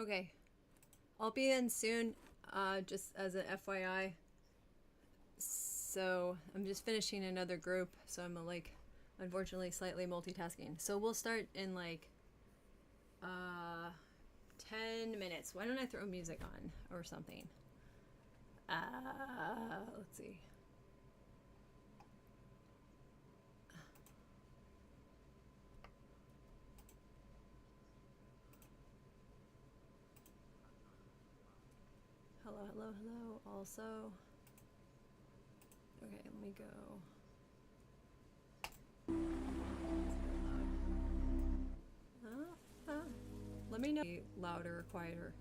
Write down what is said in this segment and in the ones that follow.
Okay, I'll be in soon, just as an FYI. So I'm just finishing another group, so I'm like, unfortunately, slightly multitasking. So we'll start in like 10 minutes. Why don't I throw music on or something? Let's see. Hello, hello, hello. Also, okay, let me go. Let me know louder or quieter.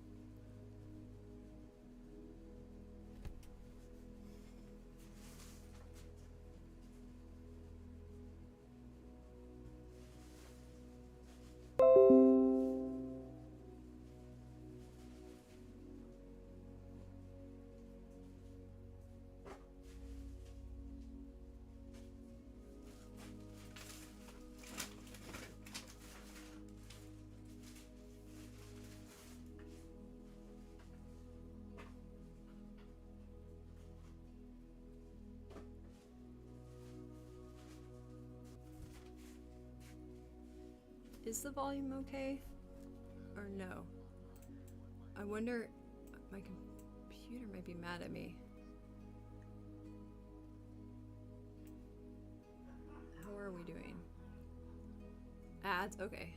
Is the volume okay? Or no? I wonder, my computer might be mad at me. How are we doing? Ads? Okay.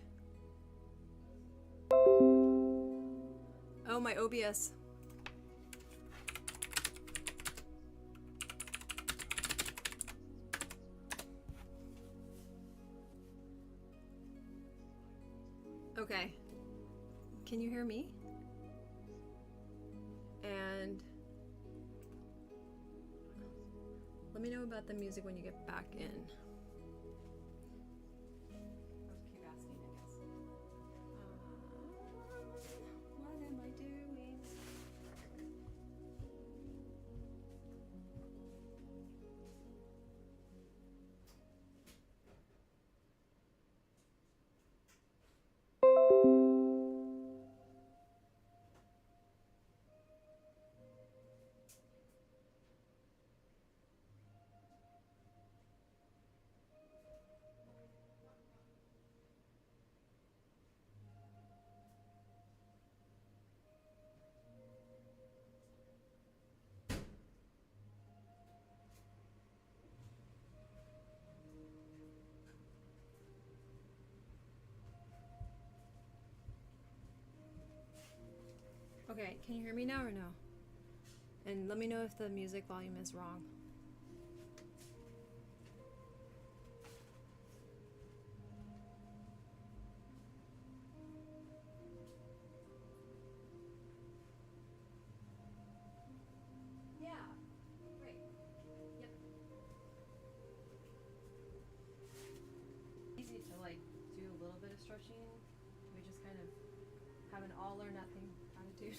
Oh, my OBS. Okay. Can you hear me? And let me know about the music when you get back in. Keep asking, I guess. What am I doing? Okay, can you hear me now or no? And let me know if the music volume is wrong. Yeah, great. Yep. Easy to like do a little bit of stretching. We just kind of have an all or nothing attitude.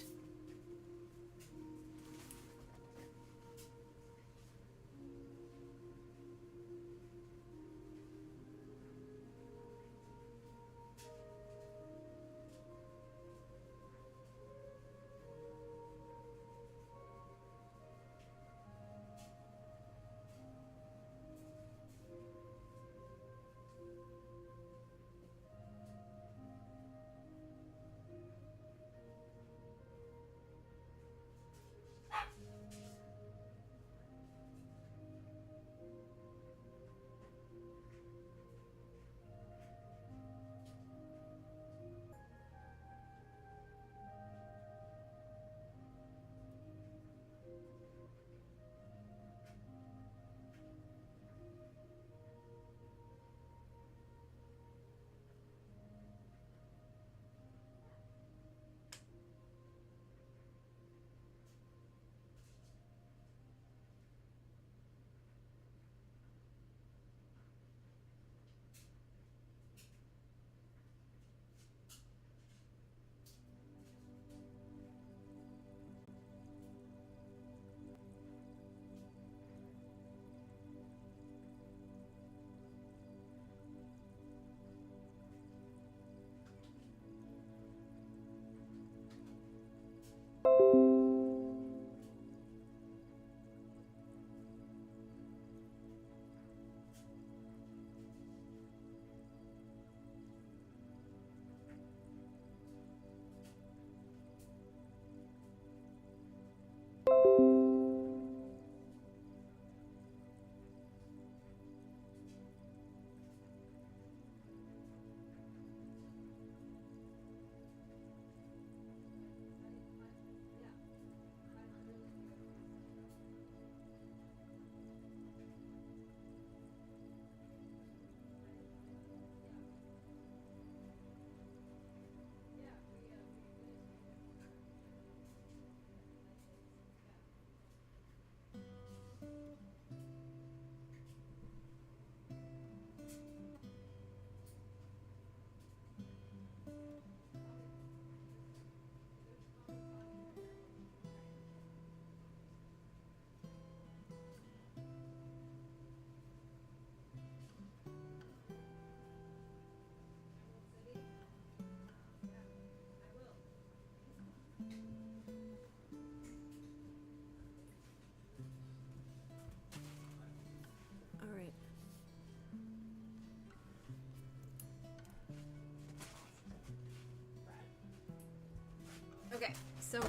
so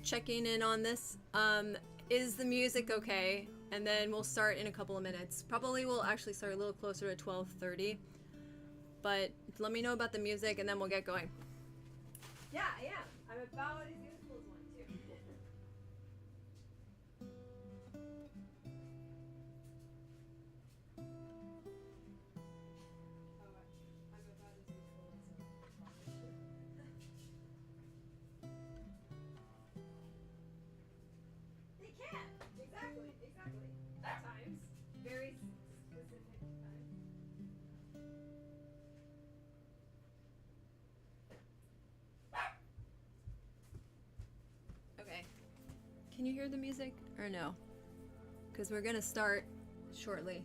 checking in on this. Is the music okay? And then we'll start in a couple of minutes. Probably we'll actually start a little closer to 12:30. But let me know about the music and then we'll get going. Yeah, I am. I'm about as useful as one too. They can. Exactly. At times. Very specific times. Okay. Can you hear the music or no? Because we're going to start shortly.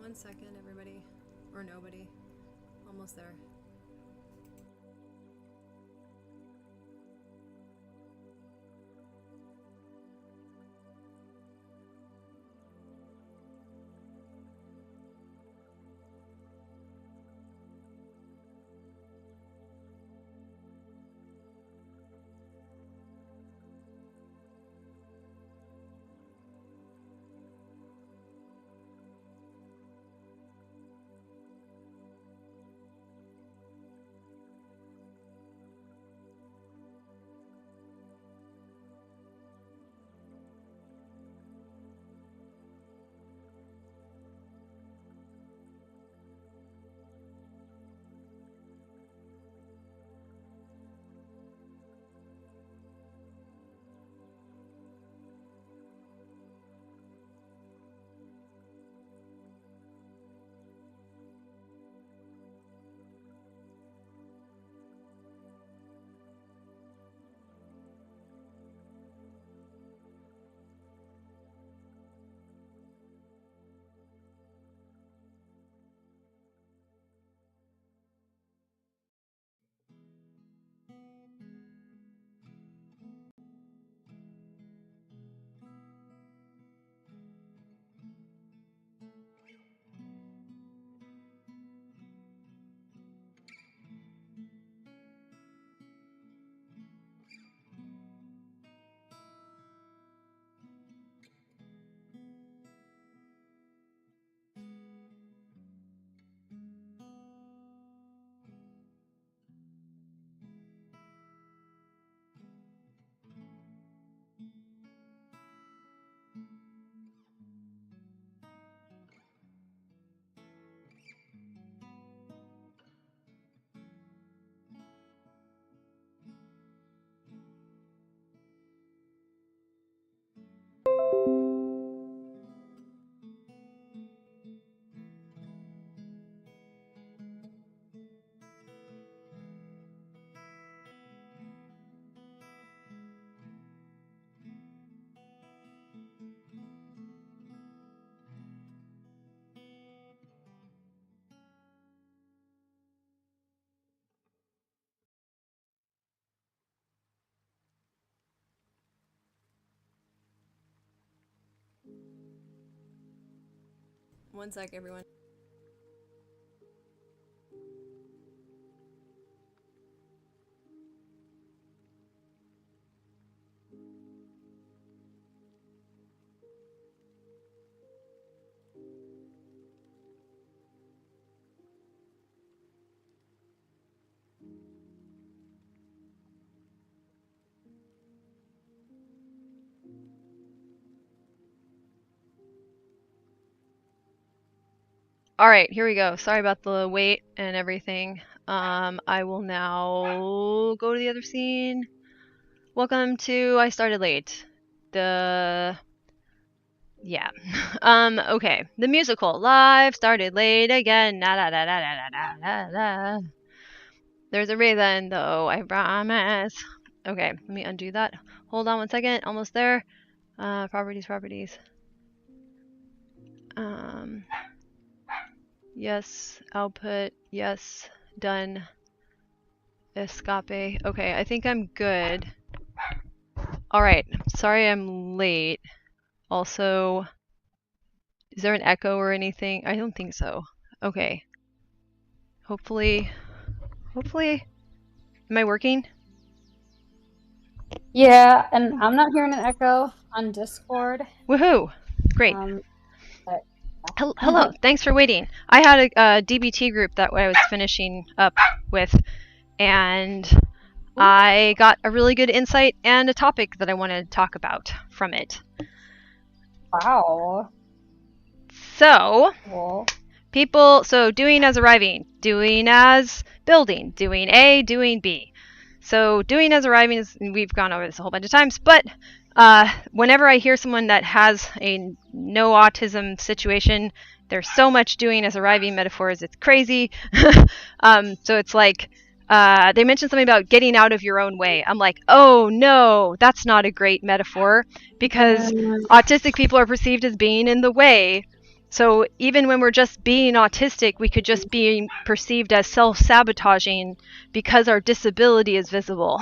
One second, everybody. Or nobody. Almost there. One sec, everyone. All right, here we go. Sorry about the wait and everything. I will now go to the other scene. Welcome to I Started Late, the Yeah. Okay. The musical live started late again. Na da da da da da da da. There's a reason though, I promise. Okay, let me undo that. Hold on one second. Almost there. Properties. Um, yes. Output. Yes. Done. Escape. Okay, I think I'm good. All right. Sorry I'm late. Also, is there an echo or anything? I don't think so. Okay. Hopefully, am I working? Yeah, and I'm not hearing an echo on Discord. Woohoo! Great. Um, but Hello. Thanks for waiting. I had a DBT group that I was finishing up with, and I got a really good insight and a topic that I want to talk about from it. wow. So, Cool. doing as arriving, doing as building, doing A, doing B. So doing as arriving is, we've gone over this a whole bunch of times, but whenever I hear someone that has a no autism situation, there's so much doing as arriving metaphors, it's crazy. So it's like, they mentioned something about getting out of your own way. I'm like, oh no, that's not a great metaphor because Mm, autistic people are perceived as being in the way. So even when we're just being autistic, we could just be perceived as self-sabotaging because our disability is visible.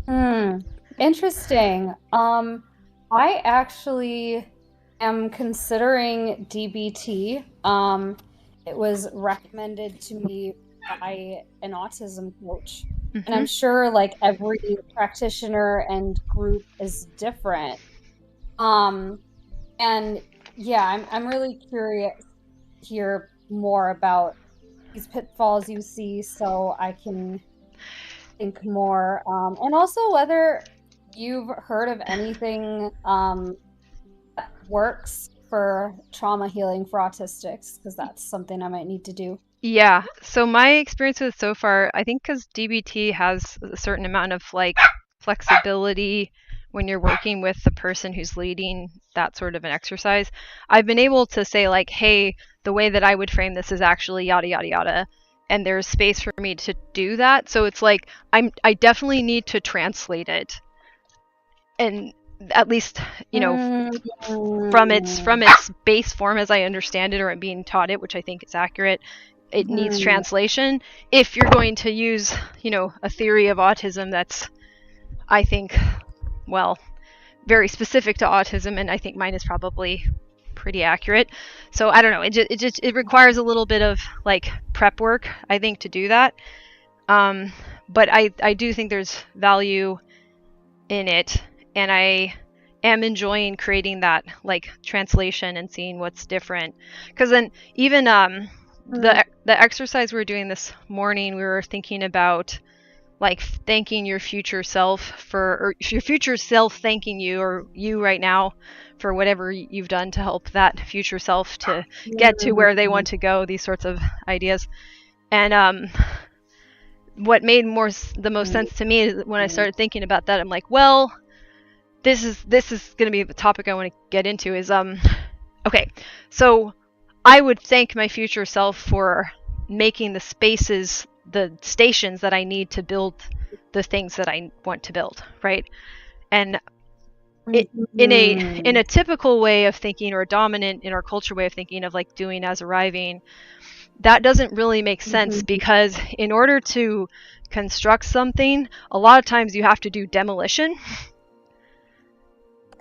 hmm. Interesting. I actually am considering DBT. It was recommended to me by an autism coach. And I'm Mm-hmm. sure like every practitioner and group is different. Um, And yeah, I'm really curious to hear more about these pitfalls you see so I can think more. And also whether you've heard of anything that works for trauma healing for autistics, because that's something I might need to do. Yeah. So my experience with it so far, I think because DBT has a certain amount of like flexibility when you're working with the person who's leading that sort of an exercise, I've been able to say like, hey, the way that I would frame this is actually yada yada yada. And there's space for me to do that. So it's like I definitely need to translate it. And at least, you know, Mm, from its base form as I understand it or being taught it, which I think is accurate, it needs mhm, translation. If you're going to use, a theory of autism that's, I think, well, very specific to autism, and I think mine is probably pretty accurate. So I don't know. It requires a little bit of like prep work, I think, to do that. But I do think there's value in it, and I am enjoying creating that like translation and seeing what's different. Because then even mm, the exercise we were doing this morning, we were thinking about like thanking your future self or your future self thanking you, or you right now, for whatever you've done to help that future self to get to where they mm, want to go. These sorts of ideas, and what made the most mm, sense to me is when I started thinking about that, I'm like, well, this is going to be the topic I want to get into is okay, so I would thank my future self for making the spaces, the stations that I need to build the things that I want to build, right? And it in mhm, a typical way of thinking, or a dominant in our culture way of thinking of like doing as arriving, that doesn't really make sense, mhm, because in order to construct something, a lot of times you have to do demolition.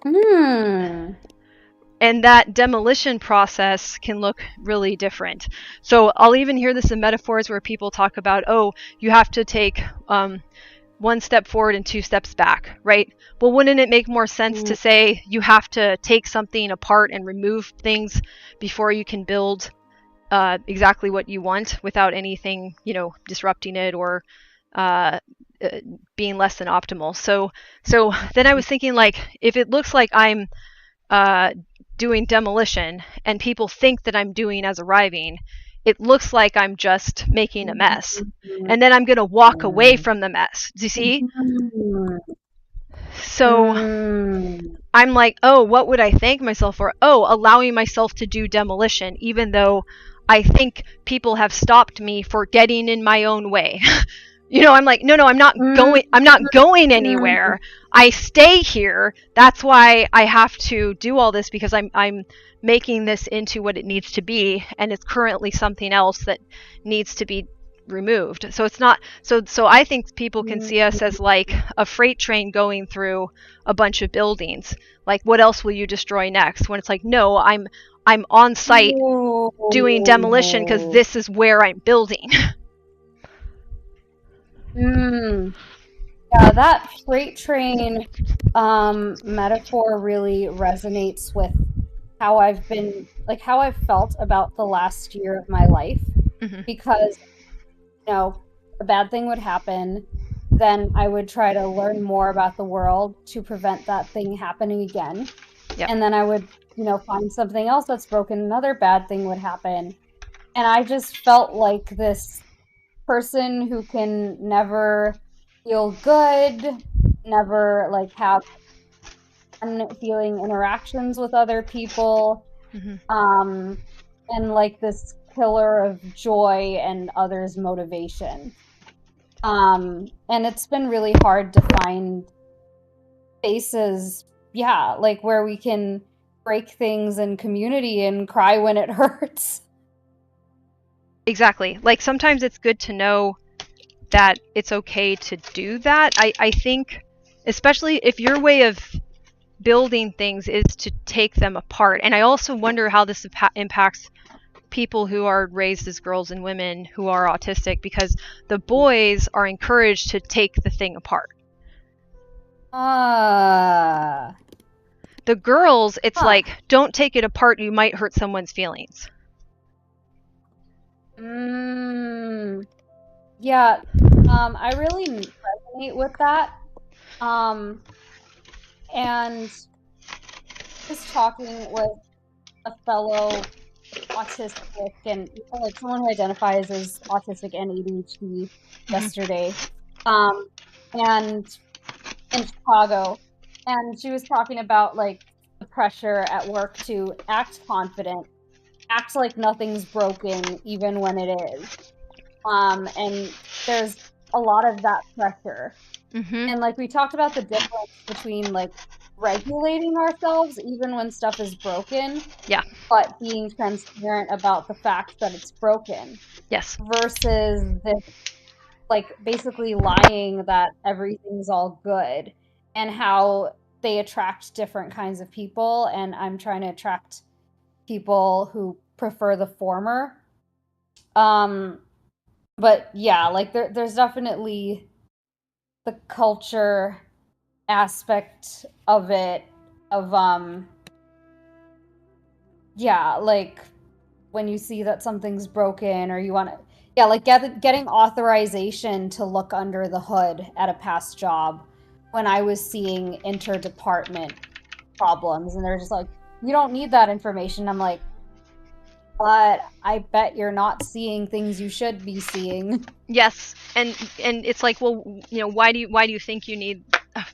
mhm, And that demolition process can look really different. So I'll even hear this in metaphors where people talk about, oh, you have to take one step forward and two steps back, right? Well, wouldn't it make more sense mm, to say you have to take something apart and remove things before you can build exactly what you want without anything, disrupting it or uh, being less than optimal? So then I was thinking, like, if it looks like I'm uh, doing demolition and people think that I'm doing as arriving, it looks like I'm just making a mess. mhm, And then I'm going to walk away from the mess. Do you see? mhm. So I'm like, oh, what would I thank myself for? Oh, allowing myself to do demolition, even though I think people have stopped me for getting in my own way. I'm like, no, I'm not going anywhere. I stay here. That's why I have to do all this, because I'm making this into what it needs to be, and it's currently something else that needs to be removed. So it's not so I think people can see us as like a freight train going through a bunch of buildings. Like, what else will you destroy next? When it's like, no, I'm on site doing demolition because this is where I'm building. Yeah, that freight train metaphor really resonates with how I've felt about the last year of my life. Because, a bad thing would happen, then I would try to learn more about the world to prevent that thing happening again. Yep. And then I would, find something else that's broken, another bad thing would happen. And I just felt like this person who can never feel good, never like have fun feeling interactions with other people, and like this killer of joy and others' motivation. And it's been really hard to find spaces, like where we can break things in community and cry when it hurts. Exactly. Like, sometimes it's good to know that it's okay to do that. I think, especially if your way of building things is to take them apart. And I also wonder how this impacts people who are raised as girls and women who are autistic, because the boys are encouraged to take the thing apart. The girls, it's like, don't take it apart, you might hurt someone's feelings. Yeah, I really resonate with that. And just talking with a fellow autistic and like someone who identifies as autistic and ADHD yesterday, and in Chicago, and she was talking about like the pressure at work to act confident, act like nothing's broken even when it is. And there's a lot of that pressure. And like we talked about the difference between like regulating ourselves even when stuff is broken, but being transparent about the fact that it's broken, versus this like basically lying that everything's all good, and how they attract different kinds of people, and I'm trying to attract people who prefer the former. But yeah, like there's definitely the culture aspect of it, of like when you see that something's broken, or you want to like getting authorization to look under the hood at a past job, when I was seeing interdepartment problems and they're just like, you don't need that information. I'm like, but I bet you're not seeing things you should be seeing. Yes, and it's like, well, why do you think you need?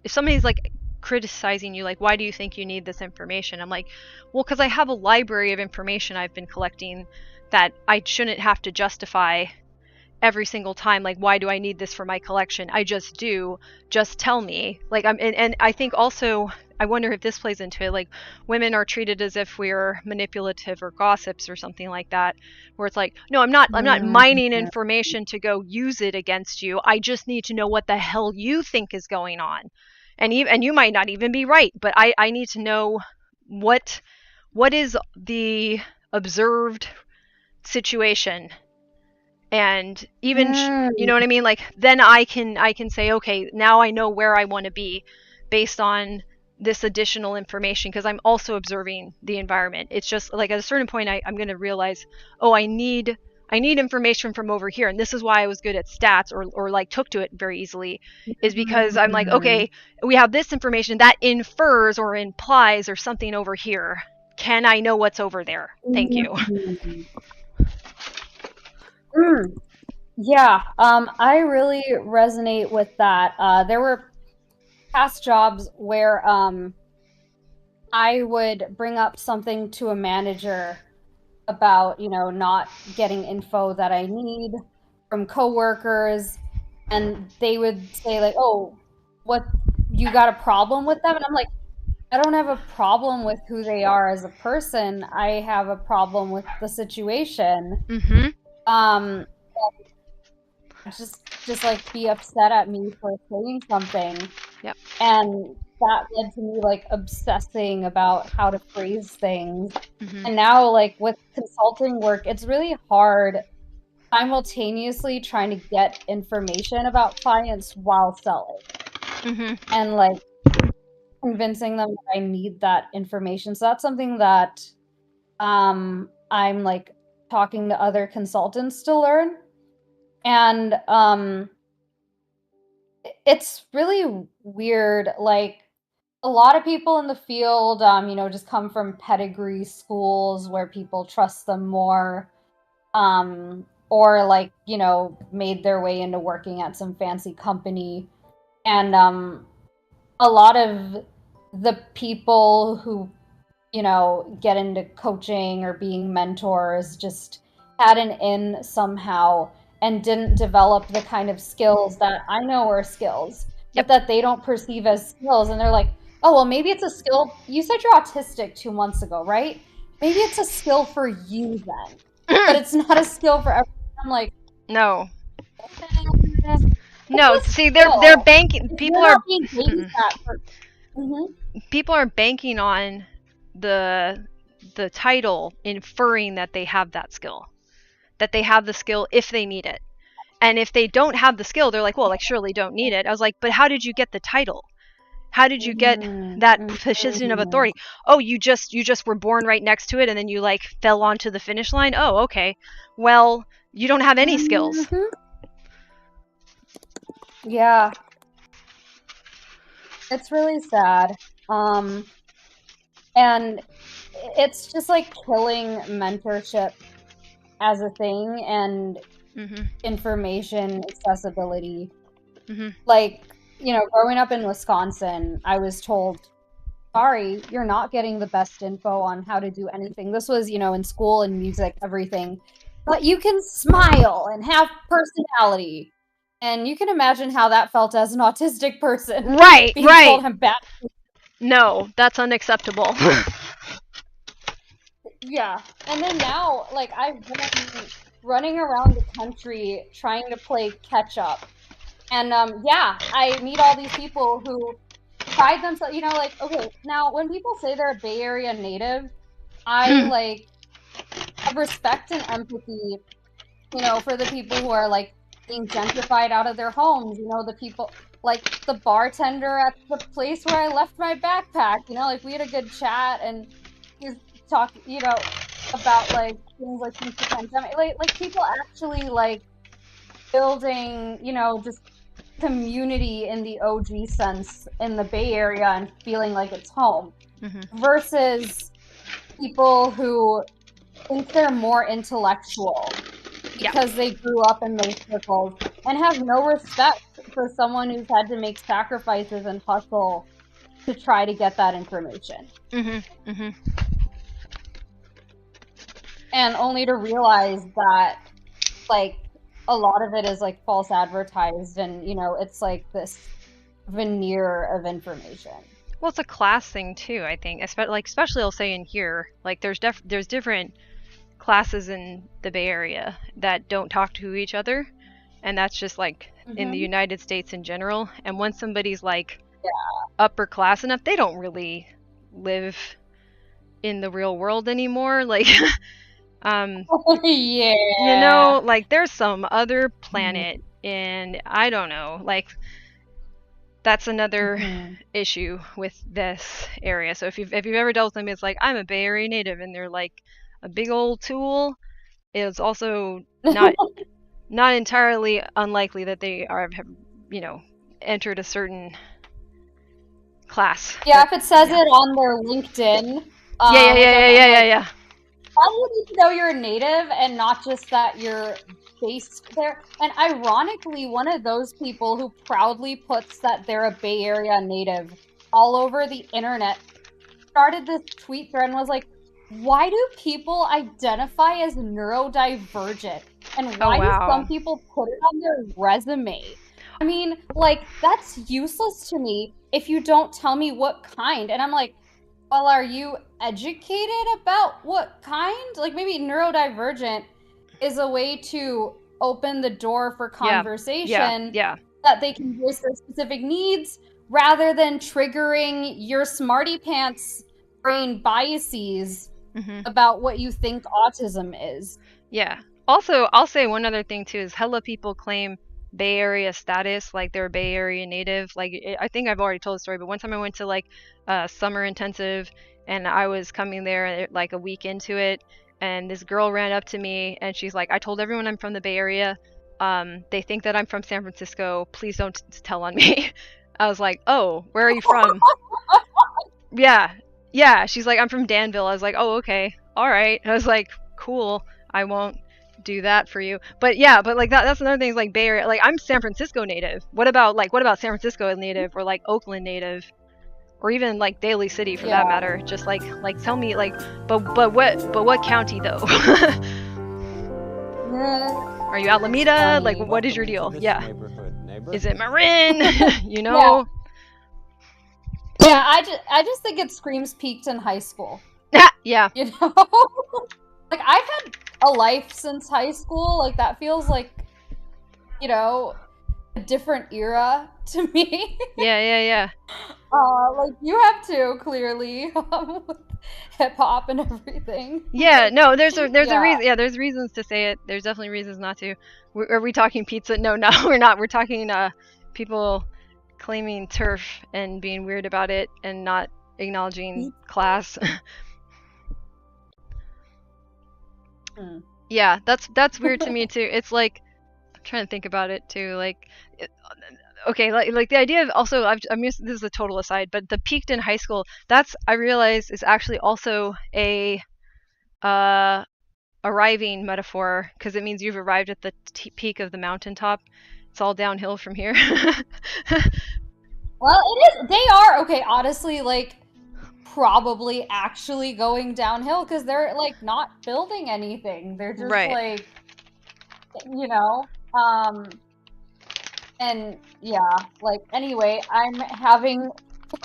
If somebody's like criticizing you, like, why do you think you need this information? I'm like, well, because I have a library of information I've been collecting that I shouldn't have to justify every single time. Like, why do I need this for my collection? I just do. Just tell me. Like, and I think also, I wonder if this plays into it. Like, women are treated as if we're manipulative or gossips or something like that, where it's like, no, I'm not mining information to go use it against you. I just need to know what the hell you think is going on, and you might not even be right, but I need to know what is the observed situation. And even you know what I mean, like, then I can say, okay, now I know where I want to be based on this additional information, because I'm also observing the environment. It's just like at a certain point I'm going to realize, oh, I need information from over here, and this is why I was good at stats, or like took to it very easily, is because I'm like, okay, we have this information that infers or implies or something over here. Can I know what's over there? Thank you. Yeah, I really resonate with that. There were past jobs where I would bring up something to a manager about, not getting info that I need from coworkers, and they would say like, "Oh, what, you got a problem with them?" And I'm like, I don't have a problem with who they are as a person. I have a problem with the situation. Mm-hmm. Um, just like be upset at me for saying something. Yep. And that led to me like obsessing about how to phrase things. Mm-hmm. And now, like with consulting work, it's really hard simultaneously trying to get information about clients while selling. Mm-hmm. And like convincing them that I need that information. So that's something that I'm like talking to other consultants to learn. And it's really weird. Like a lot of people in the field, just come from pedigree schools where people trust them more, or like, made their way into working at some fancy company. And a lot of the people who, get into coaching or being mentors just had an in somehow and didn't develop the kind of skills that I know are skills, Yep. but that they don't perceive as skills. And they're like, oh, well, maybe it's a skill. You said you're autistic 2 months ago, right? Maybe it's a skill for you then, but it's not a skill for everyone. I'm like, No. eh, No, it's a see, they're skill. banking. People You're are not being babysat for. people are banking on the title, inferring that they have that skill, that they have the skill if they need it. And if they don't have the skill, they're like, well, like, surely don't need it. I was like, but how did you get the title? How did you get that position of authority? Oh, you just were born right next to it, and then you like fell onto the finish line. Oh, okay. Well, you don't have any skills. Yeah. It's really sad. And it's just like killing mentorship as a thing and information accessibility. Like, growing up in Wisconsin, I was told, sorry, you're not getting the best info on how to do anything. This was, in school and music, everything. But you can smile and have personality. And you can imagine how that felt as an autistic person. Right, being right. told I'm bad. No, that's unacceptable. Yeah. And then now, like, I've been running around the country trying to play catch up. And yeah, I meet all these people who pride themselves, like, okay, now when people say they're a Bay Area native, I like have respect and empathy, for the people who are like being gentrified out of their homes, the people like the bartender at the place where I left my backpack, like we had a good chat and he's talking, about like things like the pandemic, like people actually like building, just community in the OG sense in the Bay Area and feeling like it's home, versus people who think they're more intellectual because they grew up in those circles and have no respect for someone who's had to make sacrifices and hustle to try to get that information. And only to realize that, like, a lot of it is like false advertised and, it's like this veneer of information. Well, it's a class thing too, I think. Especially I'll say in here, like there's different classes in the Bay Area that don't talk to each other, and that's just like in the United States in general. And once somebody's like upper class enough, they don't really live in the real world anymore. Like yeah, like there's some other planet, and I don't know, like that's another issue with this area. So if you've ever dealt with them, it's like, I'm a Bay Area native, and they're like a big old tool. It's also not entirely unlikely that they have entered a certain class. Yeah, if it says it on their LinkedIn. Yeah. How do you need to know you're a native and not just that you're based there. And ironically, one of those people who proudly puts that they're a Bay Area native all over the internet started this tweet thread and was like, why do people identify as neurodivergent? And Oh why do wow. some people put it on their resume? I mean, like, that's useless to me if you don't tell me what kind. And I'm like, well, are you educated about what kind? Like, maybe neurodivergent is a way to open the door for Yeah. conversation Yeah. that they can voice their specific needs rather than triggering your smarty pants brain biases about what you think autism is. Yeah. Also, I'll say one other thing too is hella people claim Bay Area status, like they're a Bay Area native. Like I think I've already told the story, but one time I went to like a summer intensive, and I was coming there like a week into it, and this girl ran up to me and she's like, "I told everyone I'm from the Bay Area. They think that I'm from San Francisco. Please don't tell on me." I was like, "Oh, where are you from?" Yeah. She's like, "I'm from Danville." I was like, "Oh, okay, all right." I was like, "Cool. I won't do that for you." But yeah, but like that's another thing is like Bay Area. Like I'm San Francisco native. What about San Francisco native or like Oakland native? Or even like Daly City for that matter. Just like tell me like but what county though? Are you Alameda? Like what is your deal? Yeah. Is it Marin? You know? Yeah, I just think it screams peaked in high school. Yeah. You know? Like I've had a life since high school. Like that feels like, you know, a different era to me. Yeah. Like you have to clearly with hip hop and everything. Yeah, no, there's a reason. Yeah, there's reasons to say it. There's definitely reasons not to. Are we talking pizza? No, we're not. We're talking people claiming turf and being weird about it and not acknowledging class. Yeah, that's weird to me too. It's like I'm trying to think about it too. Like, okay, like the idea of also this is a total aside, but the peaked in high school. That's I realize is actually also a arriving metaphor because it means you've arrived at the peak of the mountaintop. It's all downhill from here. Well, it is. They are okay. Honestly, like probably actually going downhill because they're like not building anything. They're just like, you know, and yeah, like anyway, I'm having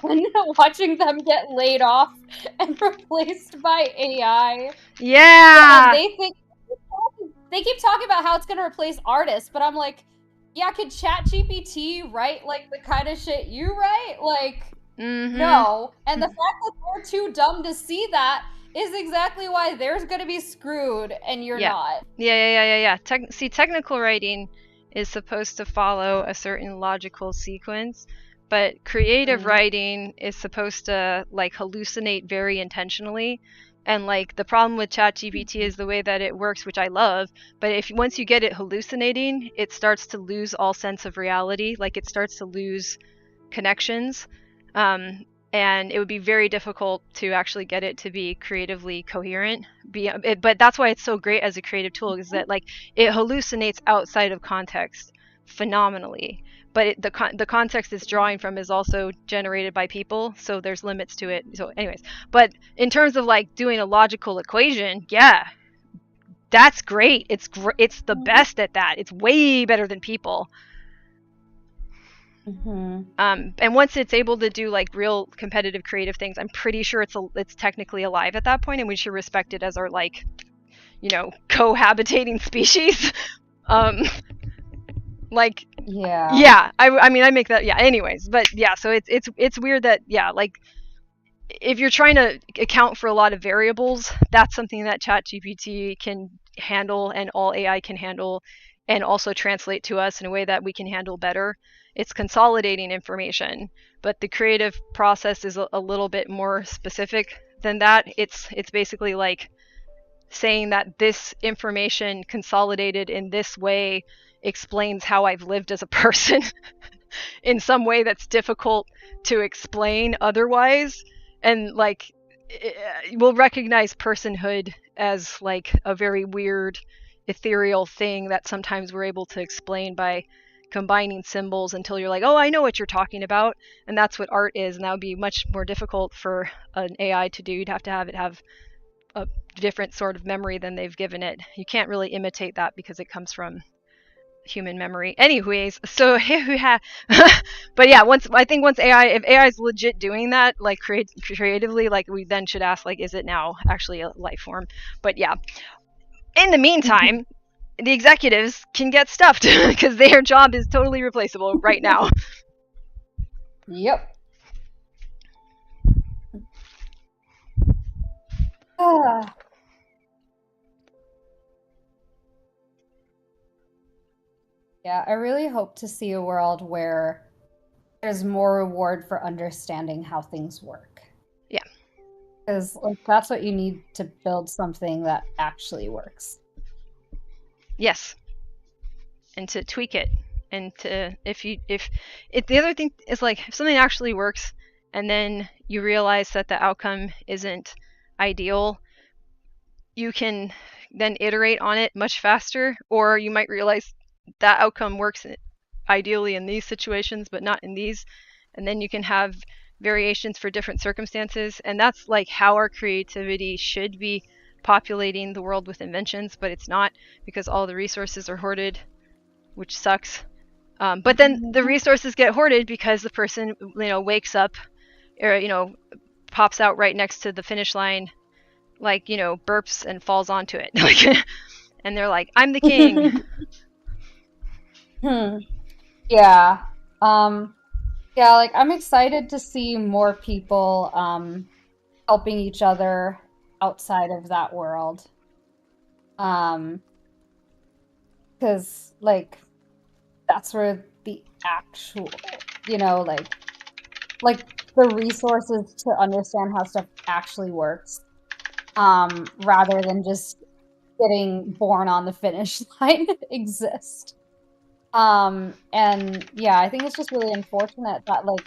fun watching them get laid off and replaced by AI. Yeah. And they keep talking about how it's going to replace artists, but I'm like, yeah, could ChatGPT write like the kind of shit you write? Like, no. And the fact that they're too dumb to see that is exactly why they're going to be screwed and you're not. Yeah. Technical writing is supposed to follow a certain logical sequence, but creative writing is supposed to like hallucinate very intentionally. And like the problem with ChatGPT is the way that it works, which I love, but once you get it hallucinating, it starts to lose all sense of reality. Like it starts to lose connections. And it would be very difficult to actually get it to be creatively coherent. But that's why it's so great as a creative tool, is that like it hallucinates outside of context phenomenally. But the context it's drawing from is also generated by people, so there's limits to it. So anyways, but in terms of like doing a logical equation, yeah, that's great. It's the best at that. It's way better than people. And once it's able to do like real competitive creative things, I'm pretty sure it's technically alive at that point, and we should respect it as our like, you know, cohabitating species. Like yeah, I mean I make that, yeah, anyways, but yeah, so it's weird that, yeah, like if you're trying to account for a lot of variables, that's something that ChatGPT can handle and all AI can handle and also translate to us in a way that we can handle better. It's consolidating information, but the creative process is a little bit more specific than that. It's basically like saying that this information consolidated in this way explains how I've lived as a person in some way that's difficult to explain otherwise, and like we'll recognize personhood as like a very weird ethereal thing that sometimes we're able to explain by combining symbols until you're like, oh, I know what you're talking about. And that's what art is. And that would be much more difficult for an AI to do. You'd have to have it have a different sort of memory than they've given it. You can't really imitate that because it comes from human memory. Anyways, so but yeah, once if AI is legit doing that, like creatively, like we then should ask, like, is it now actually a life form? But yeah, in the meantime, the executives can get stuffed because their job is totally replaceable right now. Yep. Ah. Yeah, I really hope to see a world where there's more reward for understanding how things work. Yeah. Because like that's what you need to build something that actually works. Yes. And to tweak it. And to the other thing is, like, if something actually works and then you realize that the outcome isn't ideal, you can then iterate on it much faster, or you might realize that outcome works ideally in these situations but not in these, and then you can have variations for different circumstances. And that's like how our creativity should be populating the world with inventions, but it's not, because all the resources are hoarded, which sucks. But then the resources get hoarded because the person, wakes up, or pops out right next to the finish line, like, burps and falls onto it. And they're like, I'm the king. Yeah. Yeah, like I'm excited to see more people helping each other outside of that world. Because like that's where the actual, like the resources to understand how stuff actually works, rather than just getting born on the finish line exist. And yeah, I think it's just really unfortunate that like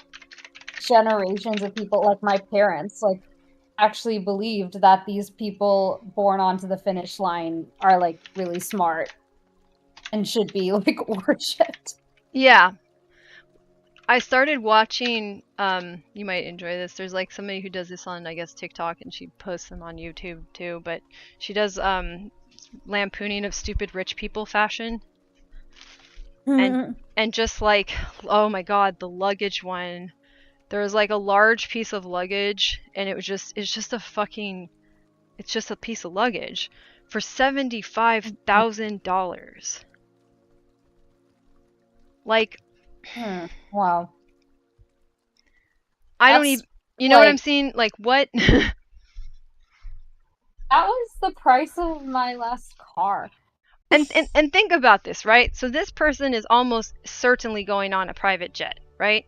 generations of people, like my parents, like actually believed that these people born onto the finish line are like really smart and should be like worshipped. Yeah. I started watching, you might enjoy this. There's like somebody who does this on, I guess, TikTok, and she posts them on YouTube too, but she does lampooning of stupid rich people fashion. And just like, oh my god, the luggage one. There was like a large piece of luggage, and it's just a piece of luggage for $75,000. Like, Wow. I don't even, know what I'm saying? Like, what? That was the price of my last car. And think about this, right? So this person is almost certainly going on a private jet, right?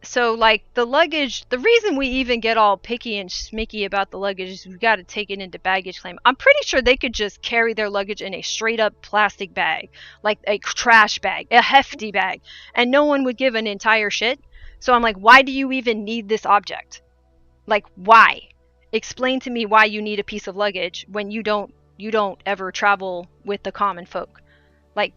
So, like, the luggage, the reason we even get all picky and smicky about the luggage is we've got to take it into baggage claim. I'm pretty sure they could just carry their luggage in a straight up plastic bag, like a trash bag, a hefty bag, and no one would give an entire shit. So I'm like, why do you even need this object? Like, why? Explain to me why you need a piece of luggage when you don't ever travel with the common folk. Like,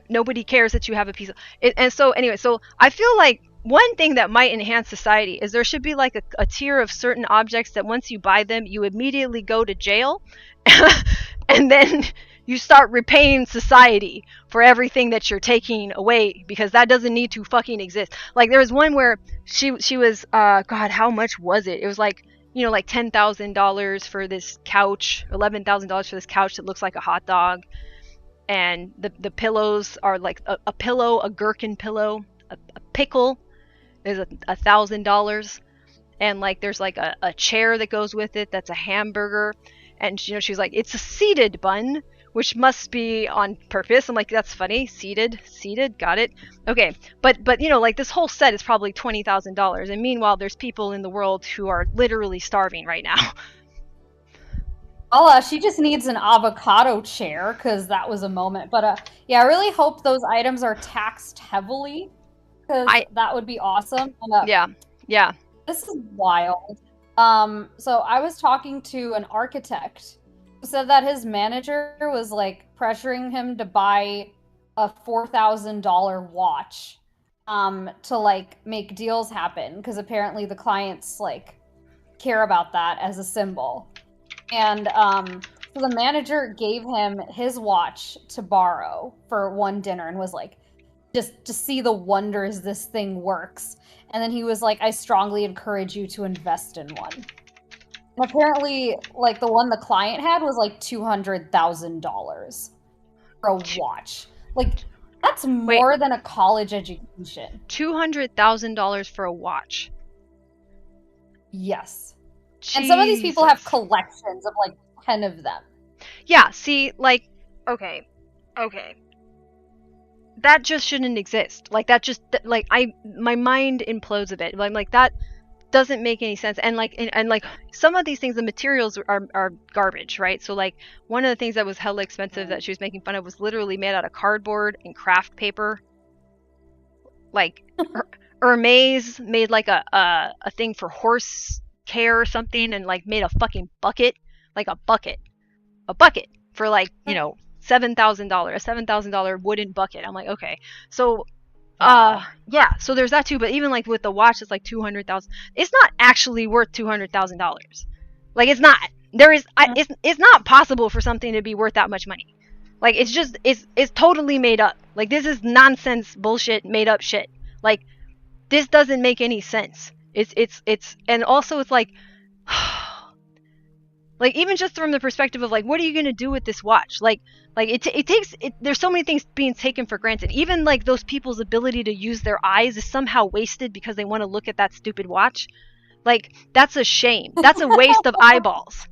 nobody cares that you have a piece of it. And so anyway, so I feel like one thing that might enhance society is there should be like a tier of certain objects that once you buy them, you immediately go to jail and then you start repaying society for everything that you're taking away, because that doesn't need to fucking exist. Like, there was one where she was god, how much was it? It was like, like $10,000 for this couch, $11,000 for this couch that looks like a hot dog. And the pillows are like a pillow, a gherkin pillow, a pickle is $1,000. And like there's like a chair that goes with it that's a hamburger. And she's like, it's a seated bun, which must be on purpose. I'm like, that's funny. Seated, got it. Okay, but like this whole set is probably $20,000. And meanwhile, there's people in the world who are literally starving right now. She just needs an avocado chair, because that was a moment. But yeah, I really hope those items are taxed heavily, because that would be awesome. And, yeah. This is wild. So I was talking to an architect said that his manager was like pressuring him to buy a $4,000 watch to like make deals happen because apparently the clients like care about that as a symbol. And so the manager gave him his watch to borrow for one dinner and was like, just to see the wonders this thing works. And then he was like, I strongly encourage you to invest in one. And apparently, like the one the client had was like $200,000 for a watch. Like that's more than a college education. $200,000 for a watch. Yes. Jesus. And some of these people have collections of like 10 of them. Yeah, see, like, okay. That just shouldn't exist. Like, that just, like, my mind implodes a bit. Like that doesn't make any sense. And like, some of these things, the materials are garbage, right? So like, one of the things that was hella expensive that she was making fun of was literally made out of cardboard and craft paper. Like, Hermes made like a thing for horse care or something, and like made a fucking bucket, like a bucket for like, you know, $7,000, a $7,000 wooden bucket. I'm like, okay, so yeah, so there's that too. But even like with the watch, it's like 200,000. It's not actually worth $200,000. Like, it's not. It's not possible for something to be worth that much money. Like, it's just it's totally made up. Like, this is nonsense, bullshit, made up shit. Like, this doesn't make any sense. It's and also it's like like, even just from the perspective of like, what are you gonna do with this watch? Like it takes there's so many things being taken for granted. Even like those people's ability to use their eyes is somehow wasted because they want to look at that stupid watch. Like, that's a shame. That's a waste of eyeballs.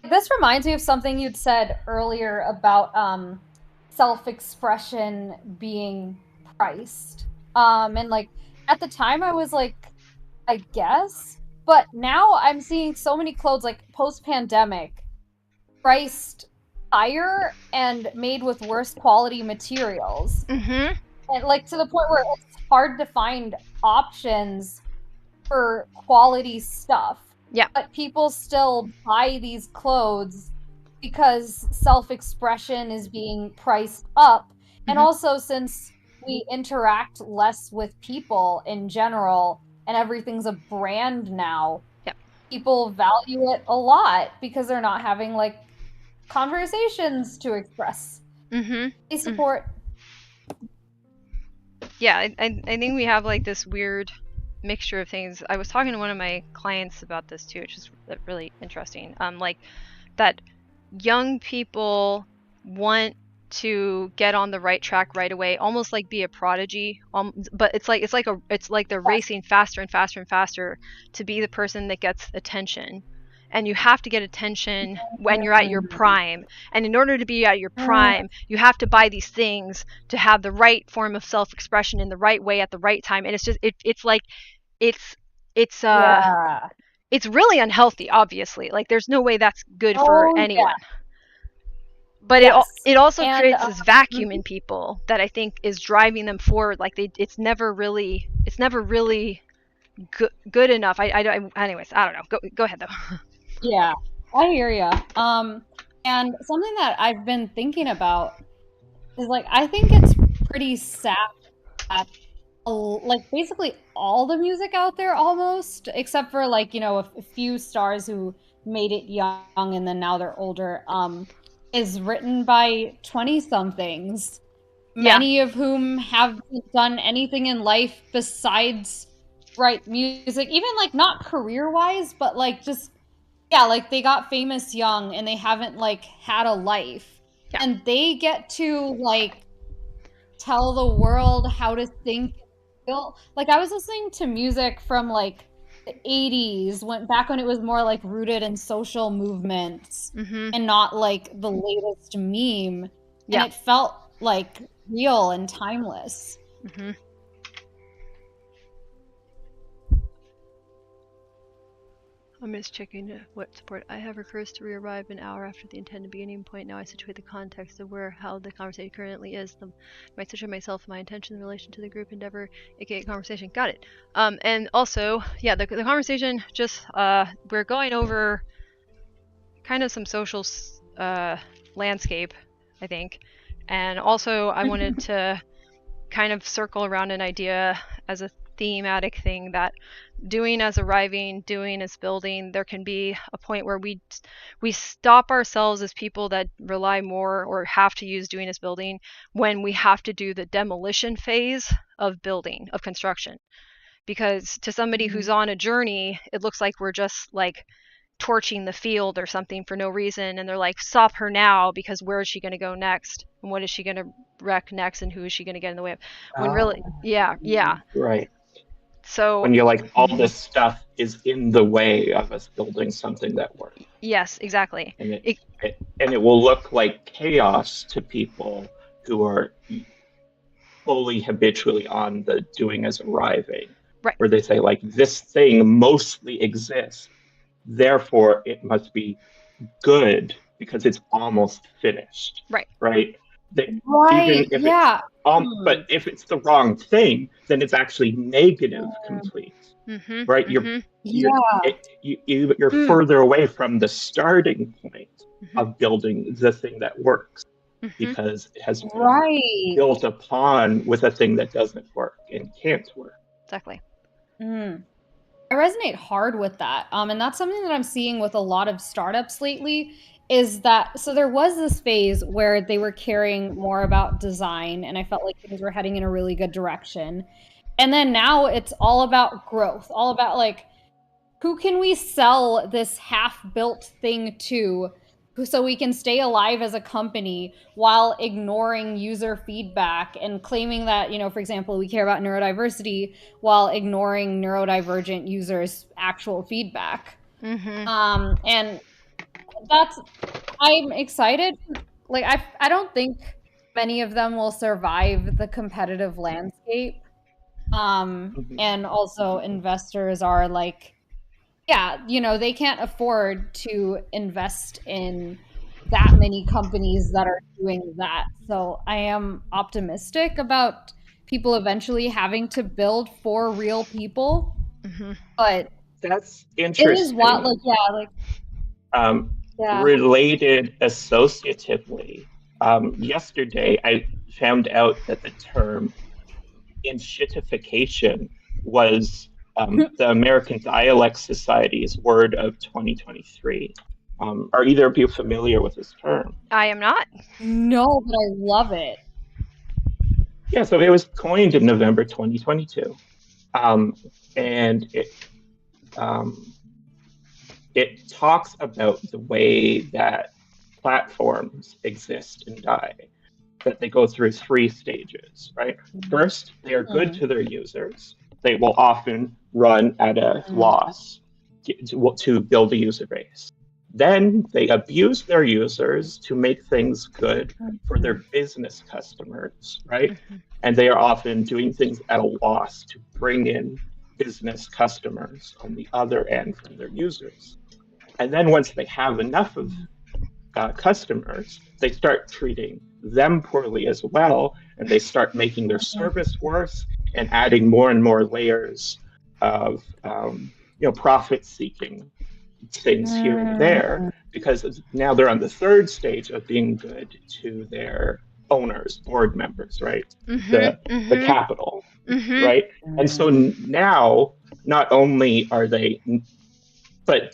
This reminds me of something you'd said earlier about self-expression being priced. And like at the time I was like, I guess, but now I'm seeing so many clothes like post-pandemic priced higher and made with worse quality materials. Mm-hmm. And like to the point where it's hard to find options for quality stuff. Yeah. But people still buy these clothes because self-expression is being priced up. And also, since we interact less with people in general and everything's a brand now, people value it a lot because they're not having like conversations to express. They support. Yeah, I think we have like this weird mixture of things. I was talking to one of my clients about this too, which is really interesting. Like, that young people want to get on the right track right away, almost like be a prodigy. But it's like they're racing faster and faster and faster to be the person that gets attention. And you have to get attention when you're at your prime. And in order to be at your prime, you have to buy these things to have the right form of self-expression in the right way at the right time. And it's just it's like it's really unhealthy, obviously. Like, there's no way that's good for anyone. But it also creates this vacuum in people that I think is driving them forward. Like, it's never really good enough. Anyways, I don't know. Go ahead though. Yeah, I hear ya. And something that I've been thinking about is like, I think it's pretty sad that like basically all the music out there almost, except for like, you know, a few stars who made it young and then now they're older, is written by 20-somethings, many of whom haven't done anything in life besides write music, even like not career-wise, but like just, yeah, like they got famous young and they haven't like had a life. And they get to like tell the world how to think. Like, I was listening to music from like the 80s, went back when it was more like rooted in social movements and not like the latest meme. And it felt like real and timeless. I'm just checking what support I have recurs to re-arrive an hour after the intended beginning point. Now I situate the context of how the conversation currently is. I situate myself, my intention in relation to the group endeavor, aka conversation. Got it. And also, yeah, the conversation just we're going over kind of some social landscape, I think, and also I wanted to kind of circle around an idea as a thematic thing that doing as arriving, doing as building, there can be a point where we stop ourselves as people that rely more or have to use doing as building when we have to do the demolition phase of building, of construction. Because to somebody who's on a journey, it looks like we're just like torching the field or something for no reason, and they're like, stop her now, because where is she going to go next, and what is she going to wreck next, and who is she going to get in the way of, when really, yeah, Right. so When you're like, all this stuff is in the way of us building something that works. yes, exactly. And it will look like chaos to people who are fully habitually on the doing as arriving, right, where they say like, this thing mostly exists, therefore it must be good because it's almost finished. right, Right. Right. Even if Yeah. but if it's the wrong thing, then it's actually negative complete. Right. You're further away from the starting point of building the thing that works, because it has been built upon with a thing that doesn't work and can't work. Exactly. I resonate hard with that. And that's something that I'm seeing with a lot of startups lately, is that, so there was this phase where they were caring more about design, and I felt like things were heading in a really good direction. And then now it's all about growth, all about like, who can we sell this half-built thing to, so we can stay alive as a company while ignoring user feedback and claiming that, for example, we care about neurodiversity while ignoring neurodivergent users' actual feedback. And I'm excited. Like, I don't think many of them will survive the competitive landscape. And also investors are like, yeah, they can't afford to invest in that many companies that are doing that. So I am optimistic about people eventually having to build for real people. But that's interesting. It is what, related associatively. Yesterday, I found out that the term enshittification was the American Dialect Society's word of 2023. Are either of you familiar with this term? I am not. No, but I love it. Yeah, so it was coined in November 2022. And it talks about the way that platforms exist and die, that they go through 3 stages, right? First, they are good to their users. They will often run at a loss to build a user base. Then they abuse their users to make things good for their business customers, right? And they are often doing things at a loss to bring in business customers on the other end from their users. And then once they have enough of customers, they start treating them poorly as well, and they start making their service worse and adding more and more layers of profit-seeking things here and there, because now they're on the 3rd stage of being good to their owners, board members, right? The capital, right? And so now, not only are they, but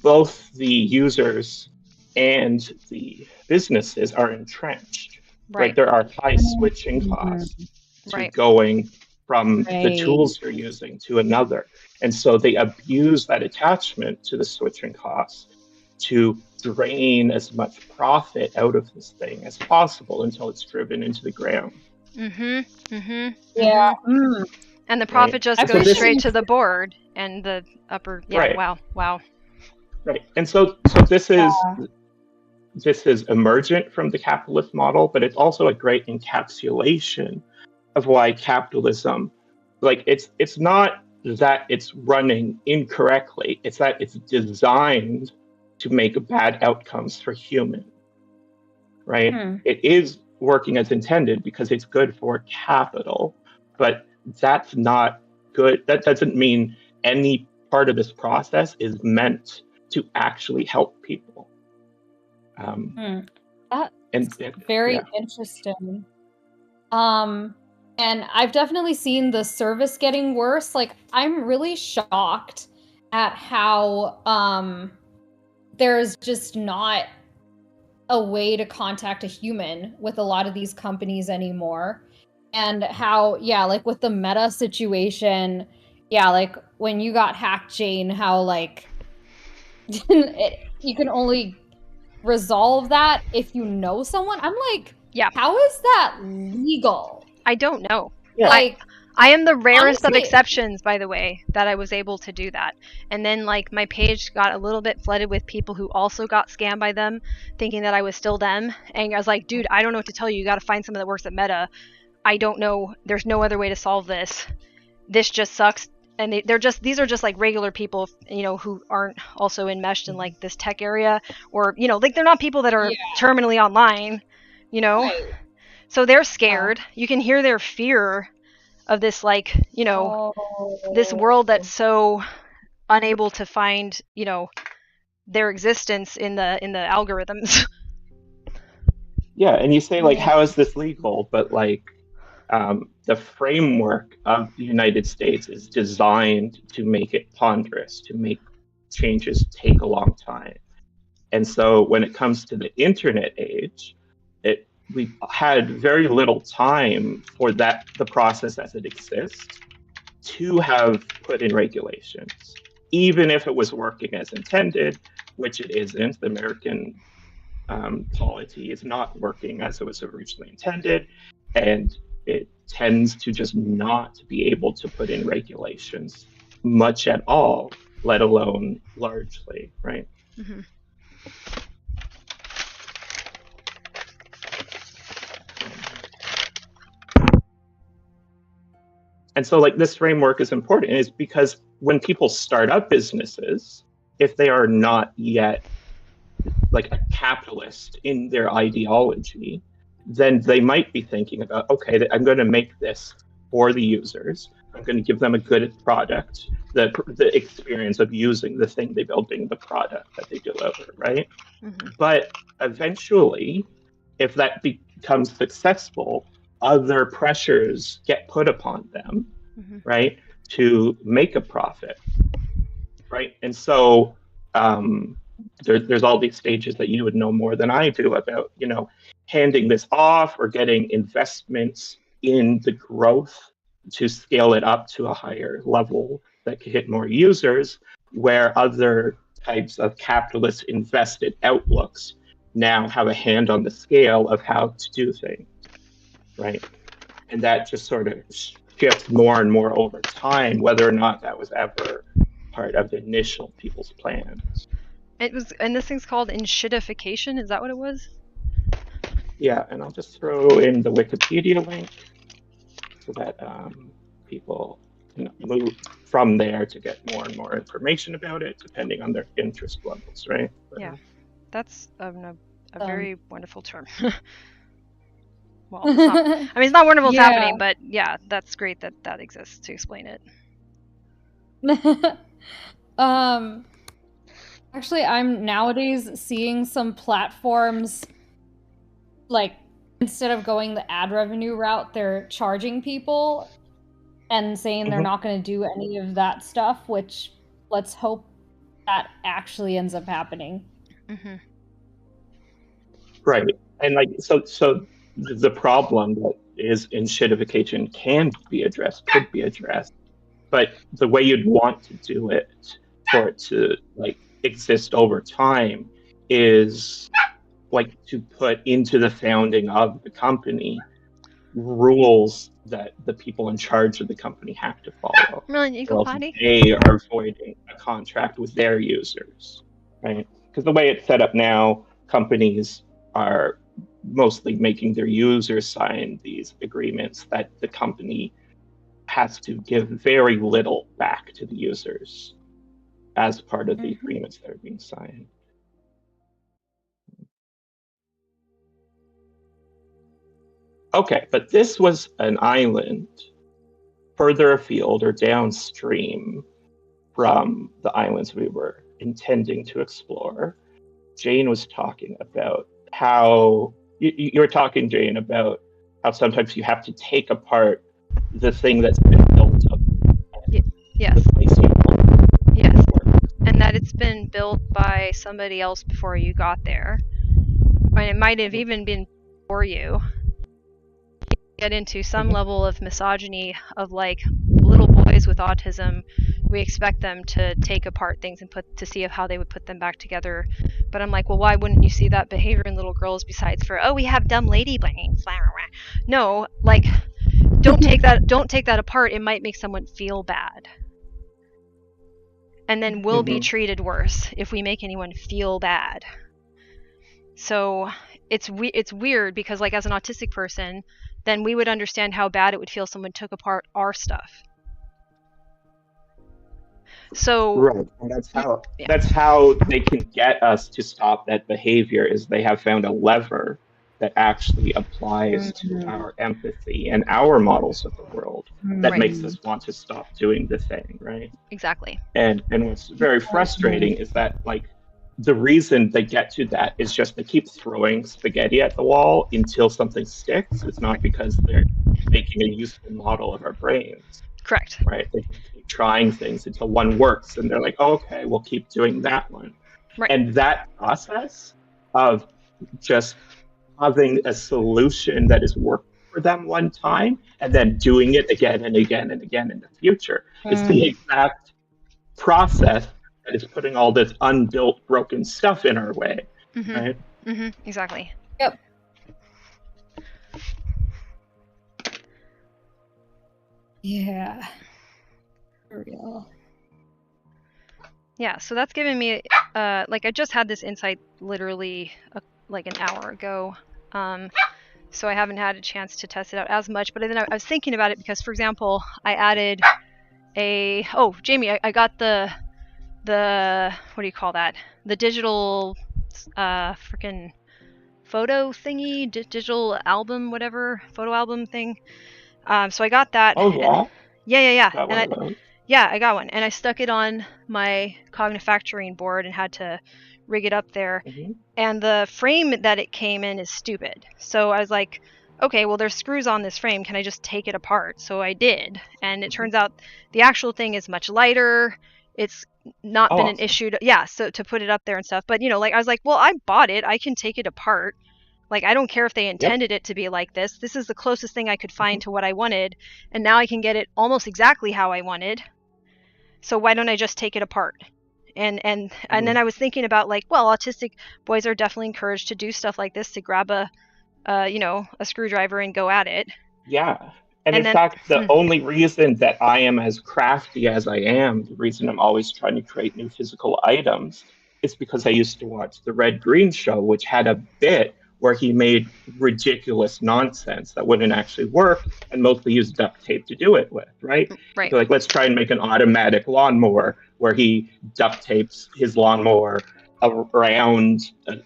both the users and the businesses are entrenched, right? There are high switching costs to going from the tools you're using to another. And so they abuse that attachment to the switching costs to drain as much profit out of this thing as possible until it's driven into the ground. Yeah. And the profit just goes straight to the board and the upper. Yeah. Wow. Right. And so this is emergent from the capitalist model, but it's also a great encapsulation of why capitalism, like, it's not that it's running incorrectly. It's that it's designed to make bad outcomes for humans, right? It is working as intended because it's good for capital, but that's not good. That doesn't mean any part of this process is meant to actually help people. That's very interesting. And I've definitely seen the service getting worse. Like, I'm really shocked at how there's just not a way to contact a human with a lot of these companies anymore. And how, like with the Meta situation, like when you got hacked, Jane, how like you can only resolve that if you know someone. I'm like, how is that legal? I don't know. Yeah. Like, I am the rarest honestly, of exceptions, by the way, that I was able to do that. And then, like, my page got a little bit flooded with people who also got scammed by them, thinking that I was still them. And I was like, dude, I don't know what to tell you. You got to find someone that works at Meta. I don't know. There's no other way to solve this. This just sucks. And these are just like regular people, you know, who aren't also enmeshed in like this tech area, or, you know, like they're not people that are terminally online, you know. Right. So they're scared. You can hear their fear of this, like, you know, this world that's so unable to find, you know, their existence in the algorithms. Yeah, and you say, like, how is this legal? But like, the framework of the United States is designed to make it ponderous, to make changes take a long time. And so when it comes to the internet age, we had very little time for the process as it exists to have put in regulations. Even if it was working as intended, which it isn't, the American polity is not working as it was originally intended, and it tends to just not be able to put in regulations much at all, let alone largely, right? Mm-hmm. And so, like, this framework is important is because when people start up businesses, if they are not yet like a capitalist in their ideology, then they might be thinking about, okay, I'm going to make this for the users. I'm going to give them a good product, the experience of using the thing they build being the product that they deliver, right? Mm-hmm. But eventually, if that becomes successful, other pressures get put upon them, right, to make a profit, right? And so there's all these stages that you would know more than I do about, you know, handing this off or getting investments in the growth to scale it up to a higher level that could hit more users, where other types of capitalist invested outlooks now have a hand on the scale of how to do things, right? And that just sort of shifts more and more over time, whether or not that was ever part of the initial people's plans. It was, and this thing's called enshittification. Is that what it was? Yeah, and I'll just throw in the Wikipedia link so that people can move from there to get more and more information about it, depending on their interest levels, right? Yeah, that's a very wonderful term. Well, it's not, I mean, it's not wonderful it's happening, but yeah, that's great that exists to explain it. Actually, I'm nowadays seeing some platforms, like, instead of going the ad revenue route, they're charging people and saying they're not going to do any of that stuff, which let's hope that actually ends up happening. Mm-hmm. Right. And like, so the problem that is enshittification can be addressed, could be addressed, but the way you'd want to do it for it to like exist over time is like to put into the founding of the company rules that the people in charge of the company have to follow. They are voiding a contract with their users, right? Because the way it's set up now, companies are mostly making their users sign these agreements that the company has to give very little back to the users as part of the agreements that are being signed. Okay, but this was an island further afield or downstream from the islands we were intending to explore. Jane was talking about how you were talking, Jane, about how sometimes you have to take apart the thing that's been built up. Yes. The place you Yes. And that it's been built by somebody else before you got there. And it might have even been before you. Get into some level of misogyny of like little boys with autism. We expect them to take apart things and to see how they would put them back together. But I'm like, well, why wouldn't you see that behavior in little girls besides for, oh, we have dumb lady brains? No, like, don't take that apart. It might make someone feel bad. And then we'll be treated worse if we make anyone feel bad. So it's weird because, like, as an autistic person, then we would understand how bad it would feel if someone took apart our stuff. So right, and that's how they can get us to stop that behavior. Is they have found a lever that actually applies to our empathy and our models of the world that makes us want to stop doing the thing, right? Exactly. And what's very frustrating is that, like, the reason they get to that is just they keep throwing spaghetti at the wall until something sticks. It's not because they're making a useful model of our brains. Correct. Right? They keep trying things until one works, and they're like, oh, okay, we'll keep doing that one. Right. And that process of just having a solution that is working for them one time and then doing it again and again and again in the future is the exact process that is putting all this unbuilt, broken stuff in our way, right? Exactly. Yep. Yeah. For real. Yeah, so that's given me, like, I just had this insight literally like an hour ago, so I haven't had a chance to test it out as much, but then I was thinking about it because, for example, I added Jamie, I got the what do you call that? The digital freaking photo thingy, digital album, whatever, photo album thing. So I got that. Oh, yeah? And, yeah. Got one of those? Yeah, I got one, and I stuck it on my cognifactoring board and had to rig it up there. And the frame that it came in is stupid. So I was like, okay, well, there's screws on this frame. Can I just take it apart? So I did, and it turns out the actual thing is much lighter. It's not been an issue to put it up there and stuff. But, like, I was like, well, I bought it. I can take it apart. Like, I don't care if they intended it to be like this. This is the closest thing I could find to what I wanted. And now I can get it almost exactly how I wanted. So why don't I just take it apart? And then I was thinking about, like, well, autistic boys are definitely encouraged to do stuff like this, to grab a screwdriver and go at it. Yeah. And in fact, the only reason that I am as crafty as I am, the reason I'm always trying to create new physical items, is because I used to watch the Red Green Show, which had a bit where he made ridiculous nonsense that wouldn't actually work and mostly used duct tape to do it with, right? Right. So, like, let's try and make an automatic lawnmower where he duct tapes his lawnmower around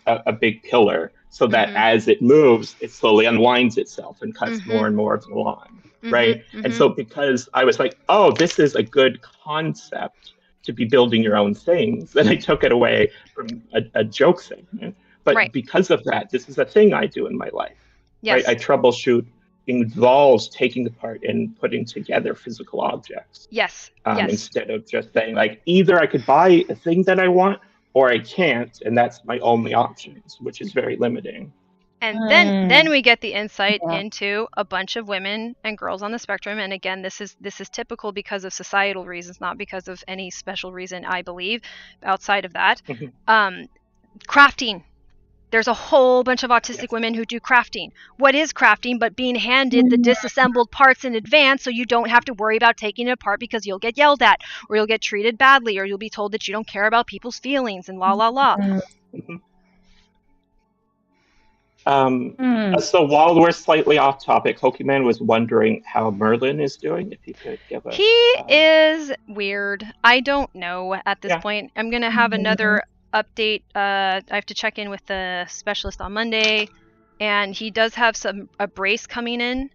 a big pillar so that as it moves, it slowly unwinds itself and cuts more and more of the lawn, right? And so because I was like, oh, this is a good concept to be building your own things, then I took it away from a joke thing. But because of that, this is a thing I do in my life. Yes. Right? I troubleshoot involves taking apart and putting together physical objects. Yes. Instead of just saying, like, either I could buy a thing that I want or I can't, and that's my only options, which is very limiting. And then we get the insight into a bunch of women and girls on the spectrum. And again, this is typical because of societal reasons, not because of any special reason, I believe, outside of that. Crafting. There's a whole bunch of autistic women who do crafting. What is crafting but being handed the disassembled parts in advance so you don't have to worry about taking it apart because you'll get yelled at or you'll get treated badly or you'll be told that you don't care about people's feelings and la la la. So while we're slightly off topic, Hokiman was wondering how Merlin is doing. If you could give us. He is weird. I don't know at this point. I'm gonna have another update. I have to check in with the specialist on Monday, and he does have a brace coming in,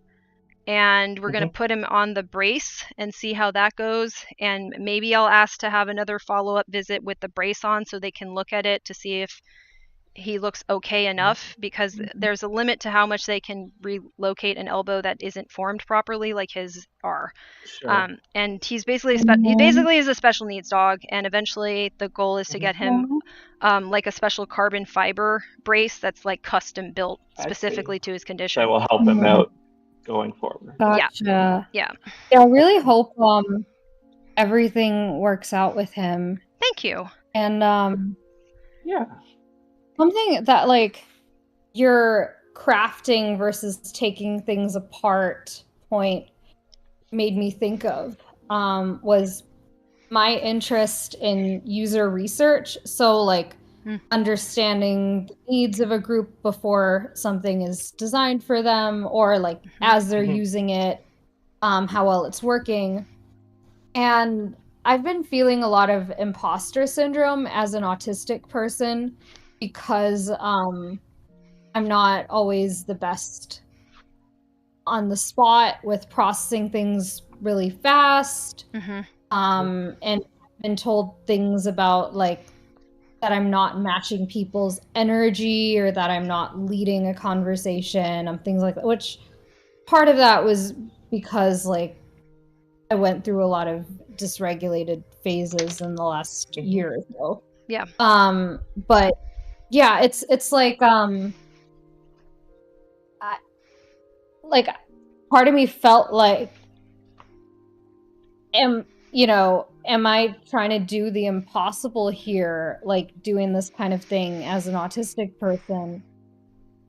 and we're gonna put him on the brace and see how that goes. And maybe I'll ask to have another follow-up visit with the brace on, so they can look at it to see if he looks okay enough, because there's a limit to how much they can relocate an elbow that isn't formed properly, like his are. Sure. And he's basically he basically is a special needs dog, and eventually the goal is to get him like a special carbon fiber brace that's like custom built specifically to his condition. That will help him out going forward. Gotcha. Yeah. I really hope everything works out with him. Thank you. And yeah. Something that, like, your crafting versus taking things apart point made me think of was my interest in user research. So, like, understanding the needs of a group before something is designed for them, or, like, as they're using it, how well it's working. And I've been feeling a lot of imposter syndrome as an autistic person, because I'm not always the best on the spot with processing things really fast. And I've been told things about, like, that I'm not matching people's energy, or that I'm not leading a conversation, things like that, which part of that was because, like, I went through a lot of dysregulated phases in the last year or so. Yeah. But yeah, it's like like part of me felt like, am I trying to do the impossible here, like doing this kind of thing as an autistic person?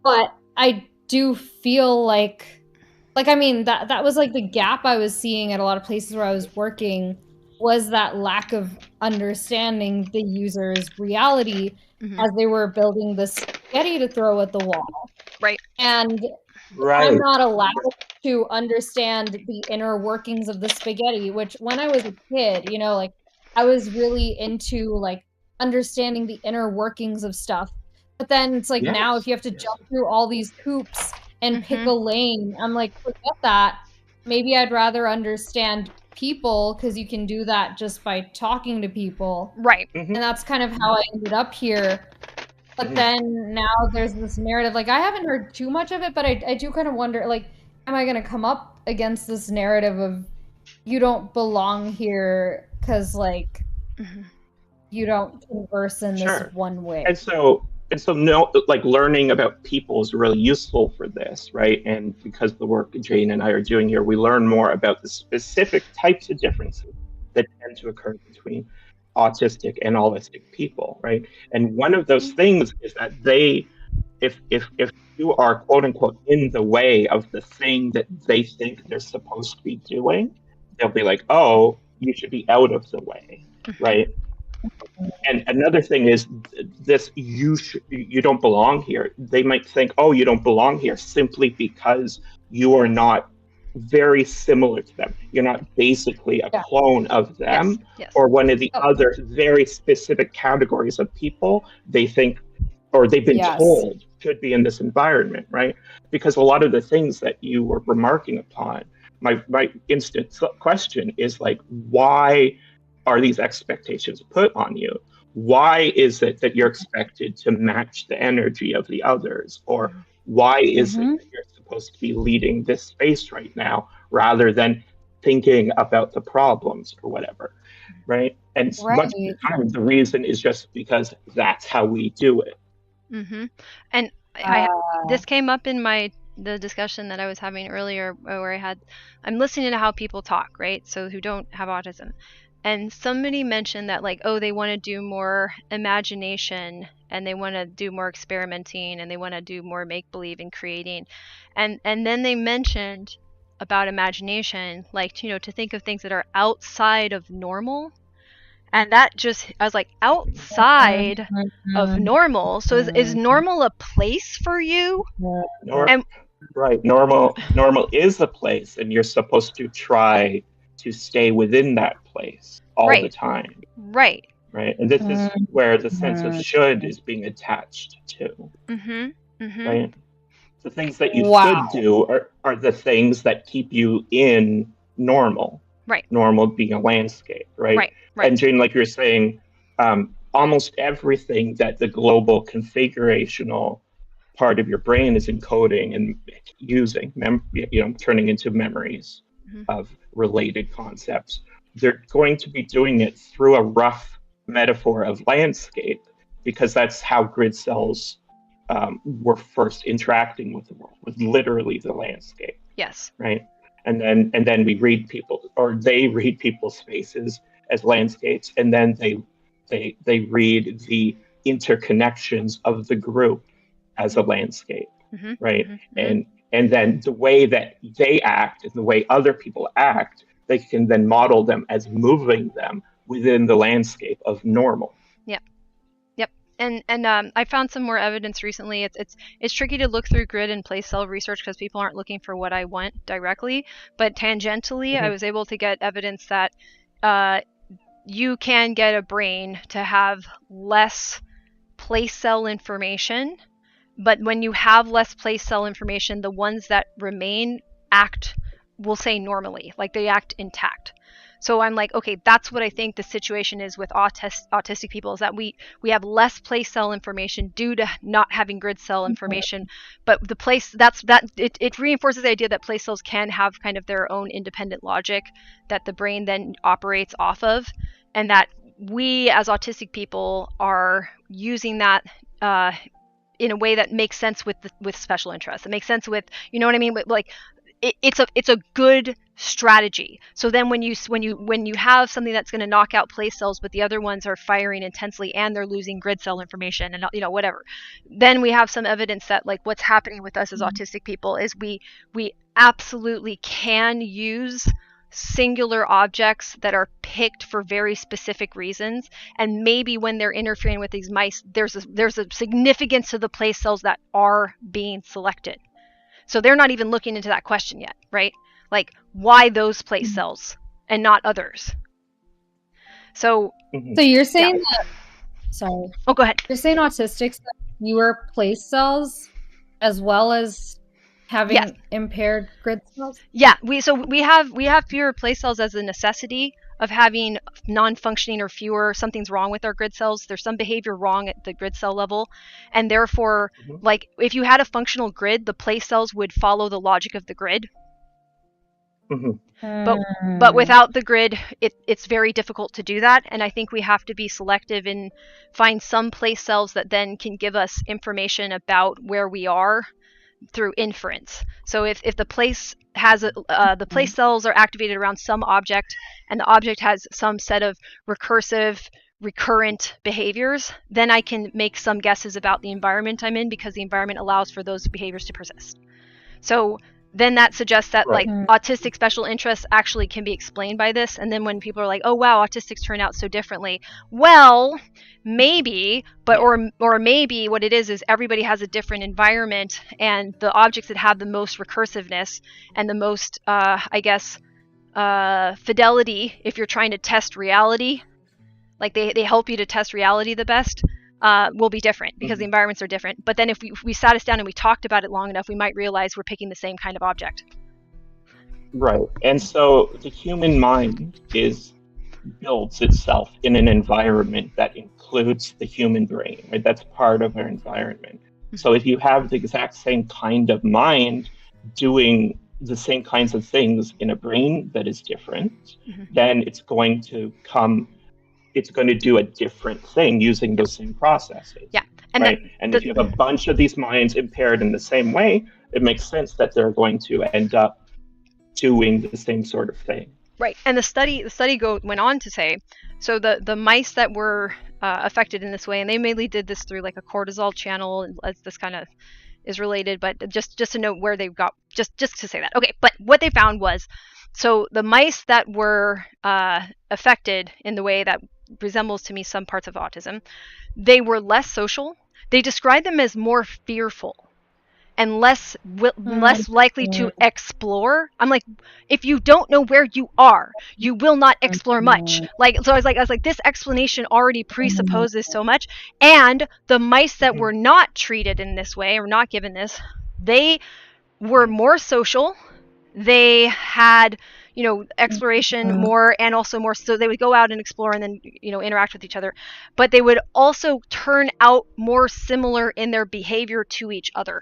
But I do feel like I mean, that was like the gap I was seeing at a lot of places where I was working, was that lack of understanding the user's reality as they were building this spaghetti to throw at the wall. Right. And I'm not allowed to understand the inner workings of the spaghetti, which when I was a kid, like, I was really into, like, understanding the inner workings of stuff. But then it's like, now if you have to jump through all these hoops and pick a lane, I'm like, forget that. Maybe I'd rather understand people, because you can do that just by talking to people. Right. And that's kind of how I ended up here. But then now there's this narrative, like, I haven't heard too much of it, but I do kind of wonder, like, am I going to come up against this narrative of, you don't belong here because, like, you don't converse in this one way. And so like, learning about people is really useful for this, right? And because the work Jane and I are doing here, we learn more about the specific types of differences that tend to occur between autistic and allistic people, right? And one of those things is that if you are, quote unquote, in the way of the thing that they think they're supposed to be doing, they'll be like, oh, you should be out of the way, right? And another thing is this: you don't belong here. They might think, oh, you don't belong here simply because you are not very similar to them. You're not basically a clone of them, or one of the other very specific categories of people they think, or they've been told should be in this environment, right? Because a lot of the things that you were remarking upon, my instant question is, like, why are these expectations put on you? Why is it that you're expected to match the energy of the others? Or why is it that you're supposed to be leading this space right now rather than thinking about the problems or whatever, right? And much of the time, the reason is just because that's how we do it. And this came up in the discussion that I was having earlier, where I'm listening to how people talk, right? So who don't have autism. And somebody mentioned that, like, oh, they want to do more imagination, and they want to do more experimenting, and they want to do more make-believe and creating. And then they mentioned about imagination, like, to think of things that are outside of normal. And that just, I was like, outside of normal. So is normal a place for you? And Right. Normal is a place, and you're supposed to try to stay within that place all the time. Right. Right. And this is where the sense of should is being attached to. Right. The things that you should do are the things that keep you in normal. Right. Normal being a landscape, right? And Jane, like you're saying, almost everything that the global configurational part of your brain is encoding and using, turning into memories of related concepts. They're going to be doing it through a rough metaphor of landscape, because that's how grid cells were first interacting with the world, with literally the landscape. Yes. Right. And then we read they read people's faces as landscapes, and then they read the interconnections of the group as a landscape, right? And then the way that they act and the way other people act, they can then model them as moving them within the landscape of normal. And I found some more evidence recently. It's tricky to look through grid and place cell research because people aren't looking for what I want directly, but tangentially, I was able to get evidence that you can get a brain to have less place cell information, but when you have less place cell information, the ones that remain act, we'll say normally, like they act intact. So I'm like, okay, that's what I think the situation is with autistic people, is that we have less place cell information due to not having grid cell information. But the place it reinforces the idea that place cells can have kind of their own independent logic that the brain then operates off of, and that we as autistic people are using that in a way that makes sense with special interests. It makes sense with, you know what I mean? But like, it's a good strategy. So then when you have something that's going to knock out place cells, but the other ones are firing intensely and they're losing grid cell information and whatever, then we have some evidence that like what's happening with us as autistic people is we absolutely can use singular objects that are picked for very specific reasons, and maybe when they're interfering with these mice, there's a significance to the place cells that are being selected. So they're not even looking into that question yet, right? Like, why those place cells and not others? So you're saying that, sorry. Oh, go ahead. You're saying autistics have fewer place cells as well as having impaired grid cells? Yeah, we have fewer place cells as a necessity of having non-functioning or fewer, something's wrong with our grid cells. There's some behavior wrong at the grid cell level. And therefore, like if you had a functional grid, the place cells would follow the logic of the grid. But without the grid, it's very difficult to do that. And I think we have to be selective and find some place cells that then can give us information about where we are through inference. So if the place has the place cells are activated around some object, and the object has some set of recurrent behaviors, then I can make some guesses about the environment I'm in, because the environment allows for those behaviors to persist. So then that suggests that like autistic special interests actually can be explained by this. And then when people are like, oh wow, autistics turn out so differently, well, maybe, but or maybe what it is everybody has a different environment, and the objects that have the most recursiveness and the most fidelity, if you're trying to test reality, like they help you to test reality the best, will be different because the environments are different. But then if we sat us down and we talked about it long enough, we might realize we're picking the same kind of object. Right. And so the human mind builds itself in an environment that includes the human brain, right? That's part of our environment. So if you have the exact same kind of mind doing the same kinds of things in a brain that is different, then it's going to do a different thing using those same processes. Yeah. And right. And if you have a bunch of these minds impaired in the same way, it makes sense that they're going to end up doing the same sort of thing. Right. And the study went on to say, so the mice that were affected in this way, and they mainly did this through like a cortisol channel, as this kind of is related, but just to note where they got just to say that. Okay, but what they found was, so the mice that were affected in the way that resembles to me some parts of autism, they were less social. They described them as more fearful and less likely to explore. I'm like, if you don't know where you are, you will not explore much. Like, so I was like, this explanation already presupposes so much. And the mice that were not treated in this way or not given this, they were more social. They had, exploration more, and also more, so they would go out and explore and then, interact with each other. But they would also turn out more similar in their behavior to each other.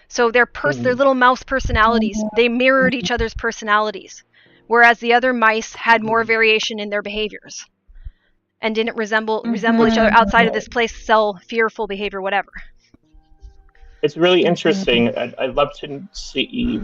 So their little mouse personalities, they mirrored each other's personalities, whereas the other mice had more variation in their behaviors and didn't resemble each other outside of this place cell fearful behavior, whatever. It's really interesting. I'd love to see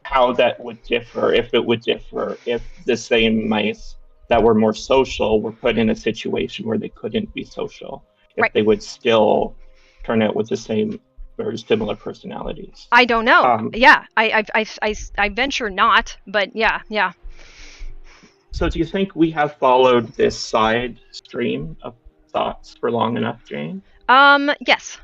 how that would differ, if it would differ, if the same mice that were more social were put in a situation where they couldn't be social, if they would still turn out with the same or similar personalities. I don't know. Yeah, I venture not, but yeah. So do you think we have followed this side stream of thoughts for long enough, Jane? Yes.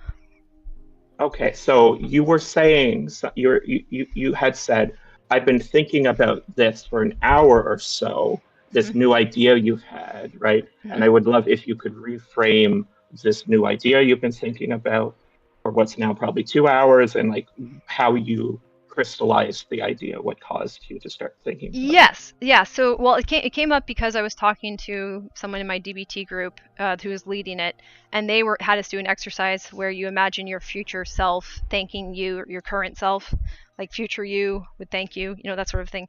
Okay, so you were saying, you had said, I've been thinking about this for an hour or so, this new idea you've had, right? And I would love if you could reframe this new idea you've been thinking about for what's now probably 2 hours, and like how you crystallized the idea, what caused you to start thinking about Yes. Yeah. So, well, it came up because I was talking to someone in my DBT group who was leading it, and they had us do an exercise where you imagine your future self thanking your current self, like future you would thank you, that sort of thing.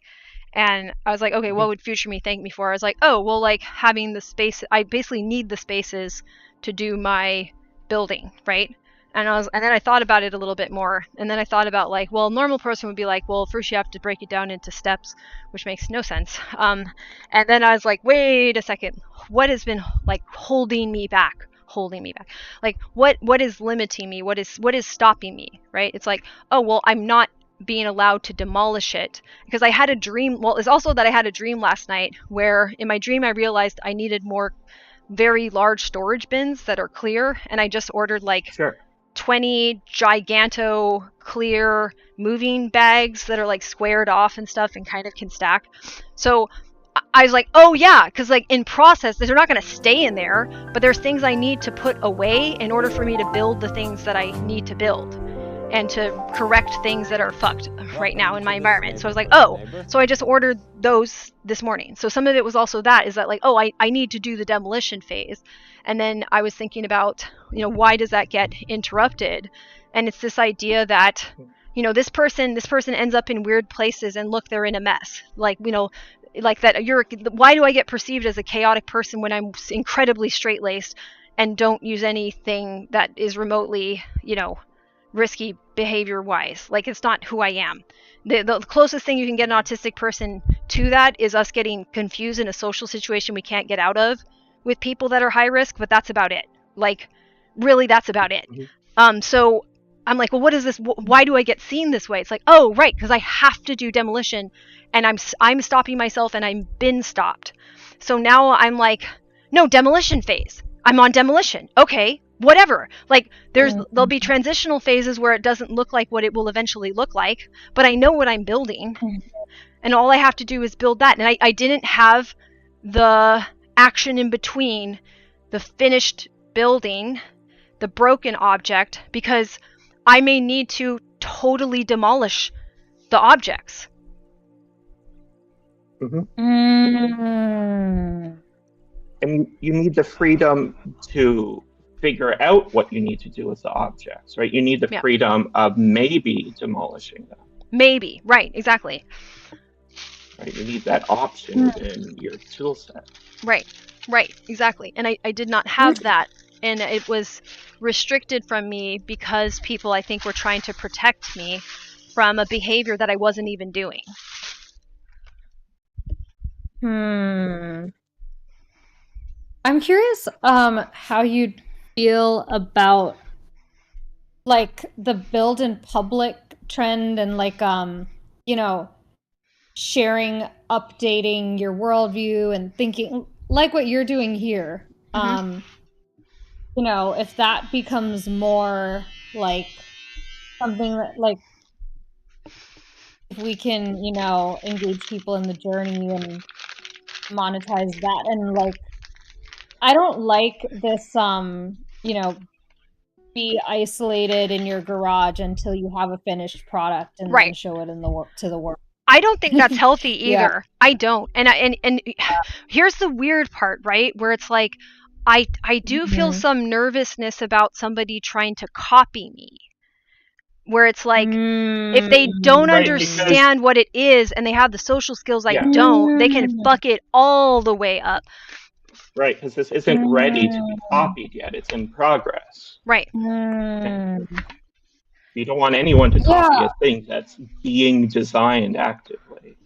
And I was like, okay, what would future me thank me for? I was like, oh, well, like having the space. I basically need the spaces to do my building, right? And then I thought about it a little bit more, and then I thought about, like, well, a normal person would be like, well, first you have to break it down into steps, which makes no sense. And then I was like, wait a second, what has been like holding me back? Like, what is limiting me? What is stopping me? Right? It's like, oh, well, I'm not being allowed to demolish it because I had a dream. Well, it's also that I had a dream last night where in my dream I realized I needed more very large storage bins that are clear, and I just ordered like 20 giganto clear moving bags that are like squared off and stuff and kind of can stack. So I was like, oh yeah, because like in process, they're not going to stay in there, but there's things I need to put away in order for me to build the things that I need to build and to correct things that are fucked right now in my environment. So I was like, oh, so I just ordered those this morning. So some of it was also is that like, oh, I need to do the demolition phase. And then I was thinking about, why does that get interrupted? And it's this idea that, this person ends up in weird places and look, they're in a mess. Like, like that why do I get perceived as a chaotic person when I'm incredibly straight-laced and don't use anything that is remotely, risky behavior wise? Like, it's not who I am. The closest thing you can get an autistic person to that is us getting confused in a social situation we can't get out of with people that are high risk, but that's about it. Like, really, that's about it. So I'm like, well, what is this? Why do I get seen this way? It's like, oh, right, because I have to do demolition, and I'm stopping myself, and I'm been stopped. So now I'm like, no, demolition phase. I'm on demolition. Okay, whatever. Like, there'll be transitional phases where it doesn't look like what it will eventually look like, but I know what I'm building, and all I have to do is build that. And I didn't have the action in between the finished building, the broken object, because I may need to totally demolish the objects. And you need the freedom to figure out what you need to do with the objects, right? You need the freedom of maybe demolishing them. Maybe, right, exactly. Right, you need that option in your tool set. Right, exactly. And I did not have that, and it was restricted from me because people, I think, were trying to protect me from a behavior that I wasn't even doing. I'm curious how you'd feel about like the build in public trend and like you know, sharing, updating your worldview and thinking like what you're doing here. You know, if that becomes more like something that like if we can, you know, engage people in the journey and monetize that. And like I don't like this you know, be isolated in your garage until you have a finished product and then show it in the to the world. I don't think that's healthy Yeah. either. I don't. And here's the weird part, right? Where it's like I do feel some nervousness about somebody trying to copy me. Where it's like if they don't understand what it is and they have the social skills I don't, they can fuck it all the way up. Right, because this isn't ready to be copied yet. It's in progress. Right. You don't want anyone to copy a thing that's being designed actively.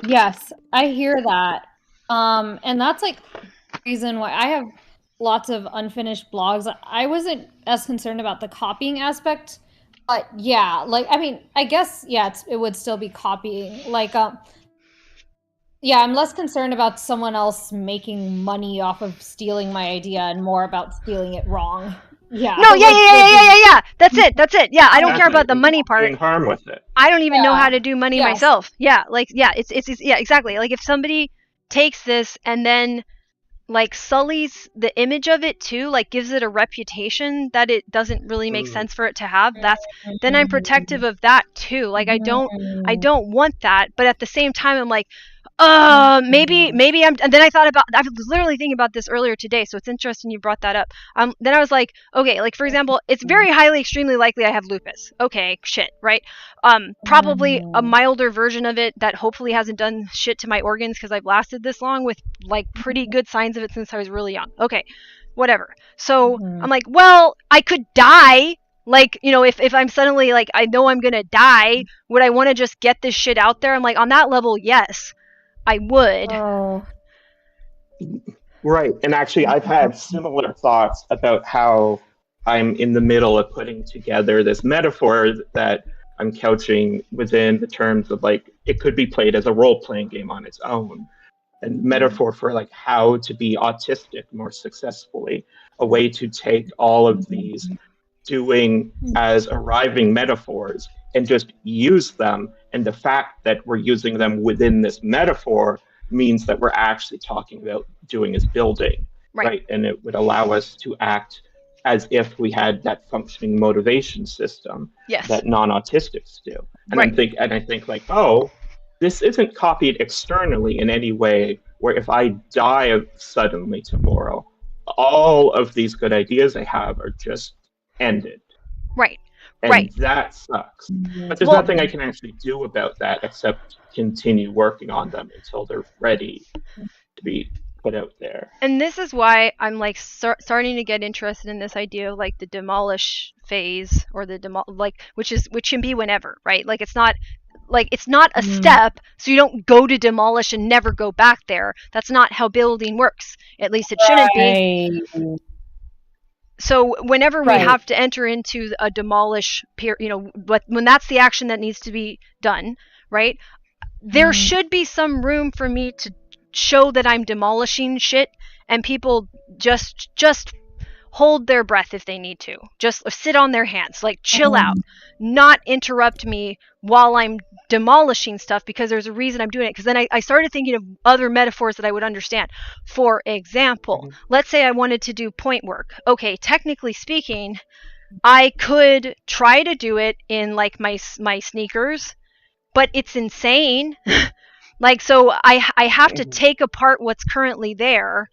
Yes, I hear that. And that's like the reason why I have lots of unfinished blogs. I wasn't as concerned about the copying aspect, but yeah, like I mean, I guess it would still be copying. Like yeah, I'm less concerned about someone else making money off of stealing my idea and more about stealing it wrong. Yeah. No, yeah. That's it. Yeah, I don't care about the money part. Harm with it. I don't even know how to do money myself. Yeah, like it's exactly. Like if somebody takes this and then like sullies the image of it too, like gives it a reputation that it doesn't really make sense for it to have, then I'm protective of that too. Like I don't want that, but at the same time I'm like, maybe I'm, and then I was literally thinking about this earlier today, so it's interesting you brought that up. Then I was like, okay, like for example, it's very highly extremely likely I have lupus. Okay, shit, right? Probably a milder version of it that hopefully hasn't done shit to my organs because I've lasted this long with like pretty good signs of it since I was really young. Okay, whatever. So I'm like, well, I could die. Like, you know, if I'm suddenly like, I know I'm gonna die, would I want to just get this shit out there? I'm like, on that level, yes. I would. Oh. Right. And actually, I've had similar thoughts about how I'm in the middle of putting together this metaphor that I'm couching within the terms of like, it could be played as a role-playing game on its own. And metaphor for like how to be autistic more successfully. A way to take all of these doing as arriving metaphors and just use them. And the fact that we're using them within this metaphor means that we're actually talking about doing as building, right? And it would allow us to act as if we had that functioning motivation system that non-autistics do. And I think like, oh, this isn't copied externally in any way where if I die suddenly tomorrow, all of these good ideas I have are just ended. Right. And that sucks. But there's nothing I can actually do about that except continue working on them until they're ready to be put out there. And this is why I'm like starting to get interested in this idea of like the demolish phase or which can be whenever, right? Like it's not a step, so you don't go to demolish and never go back there. That's not how building works. At least it shouldn't be. So whenever we have to enter into a demolish period, you know, but when that's the action that needs to be done, right? There should be some room for me to show that I'm demolishing shit, and people just hold their breath if they need to. Just sit on their hands, like chill out, not interrupt me while I'm demolishing stuff because there's a reason I'm doing it. Because then I started thinking of other metaphors that I would understand. For example, let's say I wanted to do point work. Okay, technically speaking, I could try to do it in like my sneakers, but it's insane. Like, so I have to take apart what's currently there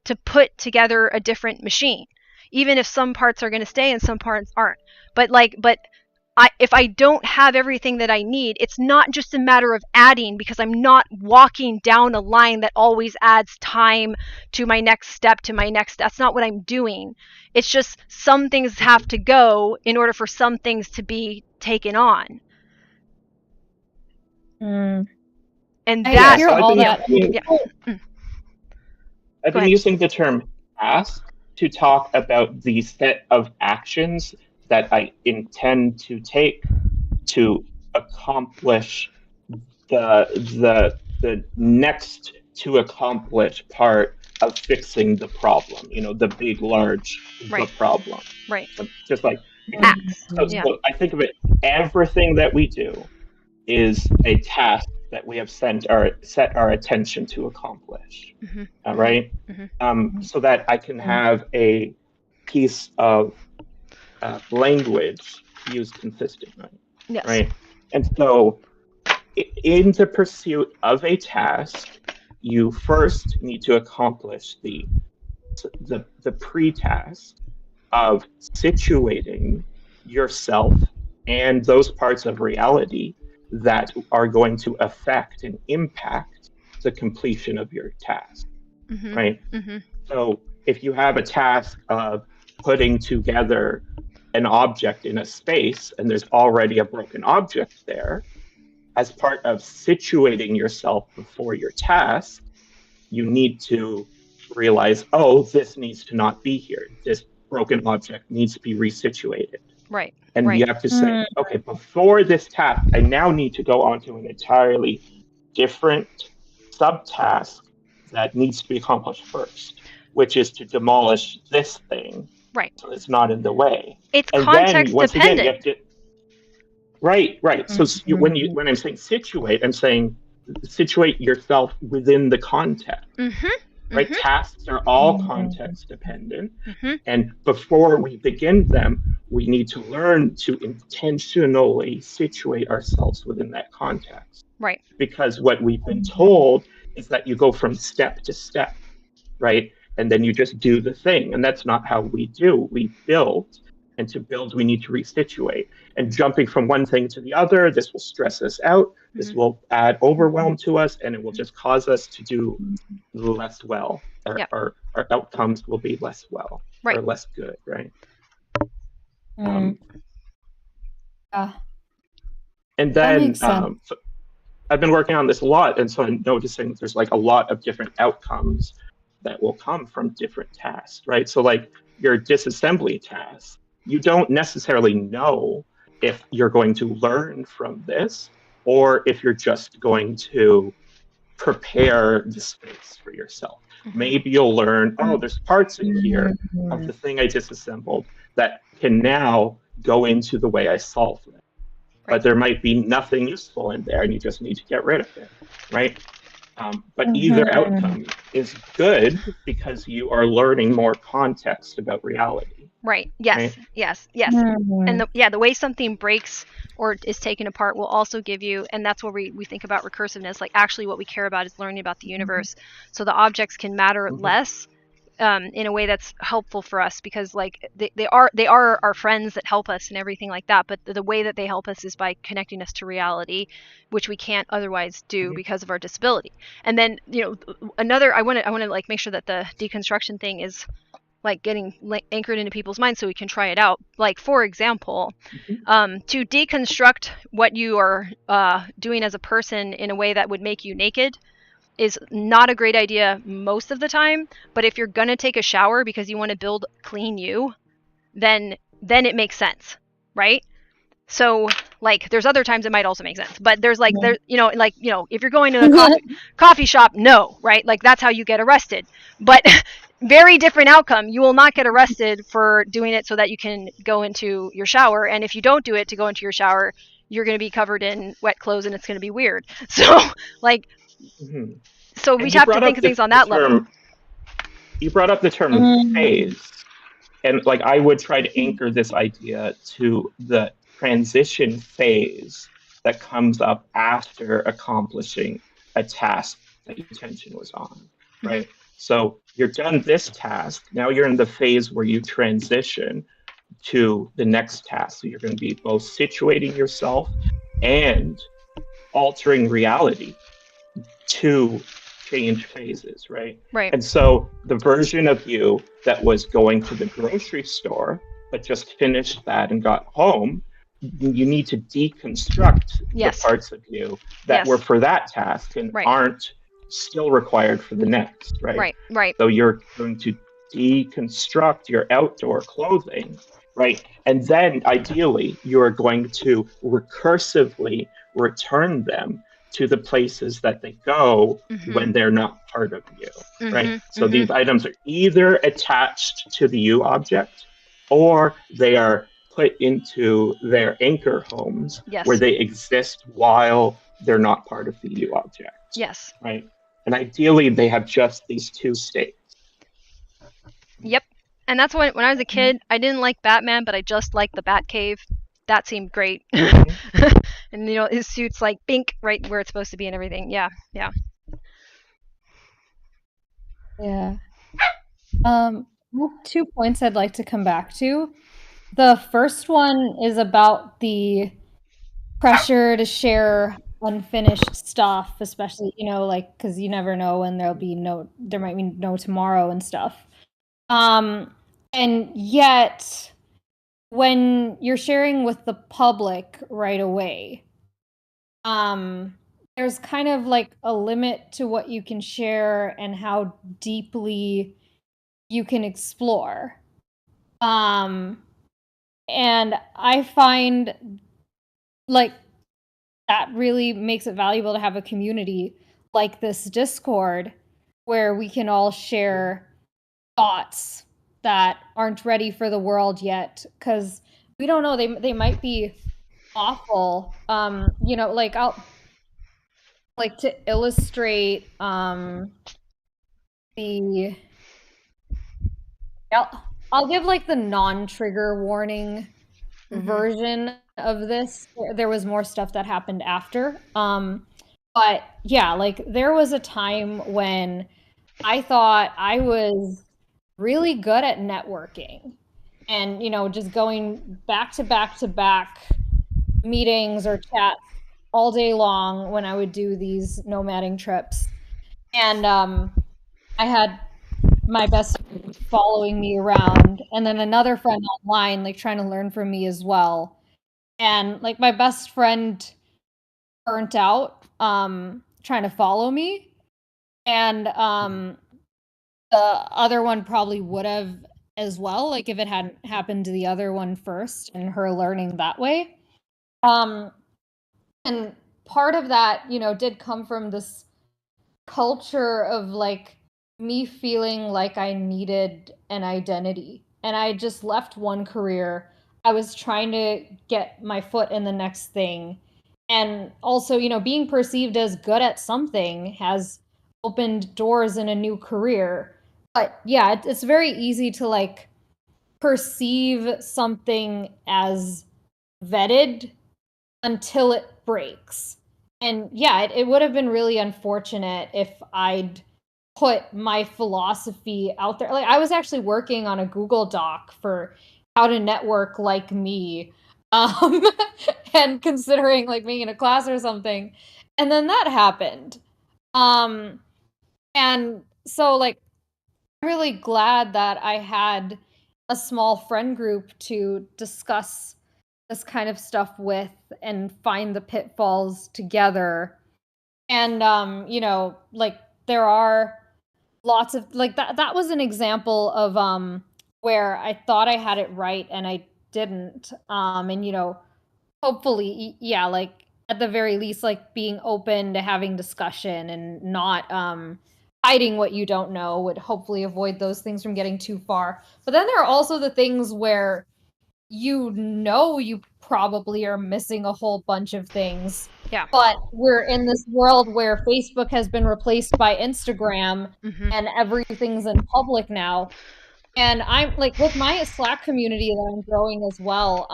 to put together a different machine, even if some parts are going to stay and some parts aren't. But if I don't have everything that I need, it's not just a matter of adding, because I'm not walking down a line that always adds time to my next step, that's not what I'm doing. It's just some things have to go in order for some things to be taken on. And I hear all that. I've been using the term task to talk about the set of actions that I intend to take to accomplish the next to accomplish part of fixing the problem, the big large the Right. problem. Right. So just like Acts. so, Yeah. so I think of it, everything that we do is a task that we have set our attention to accomplish. Mm-hmm. All right. So that I can have a piece of language used consistently. Yes. Right. And so, in the pursuit of a task, you first need to accomplish the pre-task of situating yourself and those parts of reality that are going to affect and impact the completion of your task. Mm-hmm. Right. Mm-hmm. So if you have a task of putting together an object in a space and there's already a broken object there, as part of situating yourself before your task, you need to realize, oh, this needs to not be here. This broken object needs to be resituated. Right. And right. you have to say, okay, before this task, I now need to go on to an entirely different subtask that needs to be accomplished first, which is to demolish this thing. Right. So it's not in the way. It's and context then, once dependent. Again, you have to. Right. So when I'm saying situate, I'm saying situate yourself within the context. Mm-hmm. Right? Mm-hmm. Tasks are all context dependent. Mm-hmm. And before we begin them, we need to learn to intentionally situate ourselves within that context. Right. Because what we've been told is that you go from step to step, right? And then you just do the thing. And that's not how we do. We build. And to build, we need to resituate. And jumping from one thing to the other, this will stress us out. This will add overwhelm to us, and it will just cause us to do less well. Our outcomes will be less well, or less good, right? Yeah. And then so I've been working on this a lot, and so I'm noticing there's like a lot of different outcomes that will come from different tasks, right? So like your disassembly task, you don't necessarily know if you're going to learn from this or if you're just going to prepare the space for yourself. Maybe you'll learn, oh, there's parts in here of the thing I disassembled that can now go into the way I solve it. But there might be nothing useful in there and you just need to get rid of it, right? But either outcome is good because you are learning more context about reality. Right. Yes. Right? Yes. And the way something breaks or is taken apart will also give you, and that's where we think about recursiveness. Like actually what we care about is learning about the universe. So the objects can matter less in a way that's helpful for us because like they are our friends that help us and everything like that. But the way that they help us is by connecting us to reality, which we can't otherwise do because of our disability. And then, another, I want to like make sure that the deconstruction thing is like getting anchored into people's minds so we can try it out. Like, for example, to deconstruct what you are doing as a person in a way that would make you naked is not a great idea most of the time. But if you're going to take a shower because you want to build clean you, then it makes sense, right? So like there's other times it might also make sense, but there's like if you're going to a coffee shop, no, right? Like that's how you get arrested. But very different outcome. You will not get arrested for doing it so that you can go into your shower. And if you don't do it to go into your shower, you're going to be covered in wet clothes and it's going to be weird. So like, so we have to think of things on that level. You brought up the term phase. And like, I would try to anchor this idea to the transition phase that comes up after accomplishing a task that your attention was on, right? So you're done this task. Now you're in the phase where you transition to the next task. So you're going to be both situating yourself and altering reality to change phases, right? Right. And so the version of you that was going to the grocery store, but just finished that and got home, you need to deconstruct the parts of you that were for that task and aren't still required for the next, right? Right. So you're going to deconstruct your outdoor clothing right? And then ideally, you are going to recursively return them to the places that they go when they're not part of you, right? So these items are either attached to the you object or they are put into their anchor homes where Yes. they exist while they're not part of the you object, Yes. right? And ideally, they have just these two states. Yep. And that's when I was a kid, I didn't like Batman, but I just liked the Batcave. That seemed great. And his suit's like pink right where it's supposed to be and everything. Yeah. Yeah. Yeah. I have 2 points I'd like to come back to. The first one is about the pressure to share unfinished stuff, especially, like, because you never know when there might be no tomorrow and stuff. And yet, when you're sharing with the public right away, there's kind of like a limit to what you can share and how deeply you can explore. And I find like that really makes it valuable to have a community like this Discord where we can all share thoughts that aren't ready for the world yet, because we don't know, they might be awful. Like I'll like to illustrate the I'll give like the non-trigger warning version of this. There was more stuff that happened after. But yeah, like there was a time when I thought I was really good at networking and, just going back to back to back meetings or chats all day long when I would do these nomading trips. And I had my best friend following me around and then another friend online like trying to learn from me as well. And like my best friend burnt out trying to follow me, and the other one probably would have as well, like if it hadn't happened to the other one first and her learning that way. And part of that, did come from this culture of like me feeling like I needed an identity. And I just left one career. I was trying to get my foot in the next thing. And also, being perceived as good at something has opened doors in a new career. But yeah, it's very easy to like perceive something as vetted until it breaks. And yeah, it would have been really unfortunate if I'd put my philosophy out there. Like I was actually working on a Google Doc for how to network like me, and considering like being in a class or something. And then that happened. And so like I'm really glad that I had a small friend group to discuss this kind of stuff with and find the pitfalls together. And like there are lots of like that was an example of where I thought I had it right and I didn't. And hopefully, yeah, like at the very least, like being open to having discussion and not hiding what you don't know would hopefully avoid those things from getting too far. But then there are also the things where you probably are missing a whole bunch of things. Yeah. But we're in this world where Facebook has been replaced by Instagram and everything's in public now. And I'm like with my Slack community that I'm growing as well,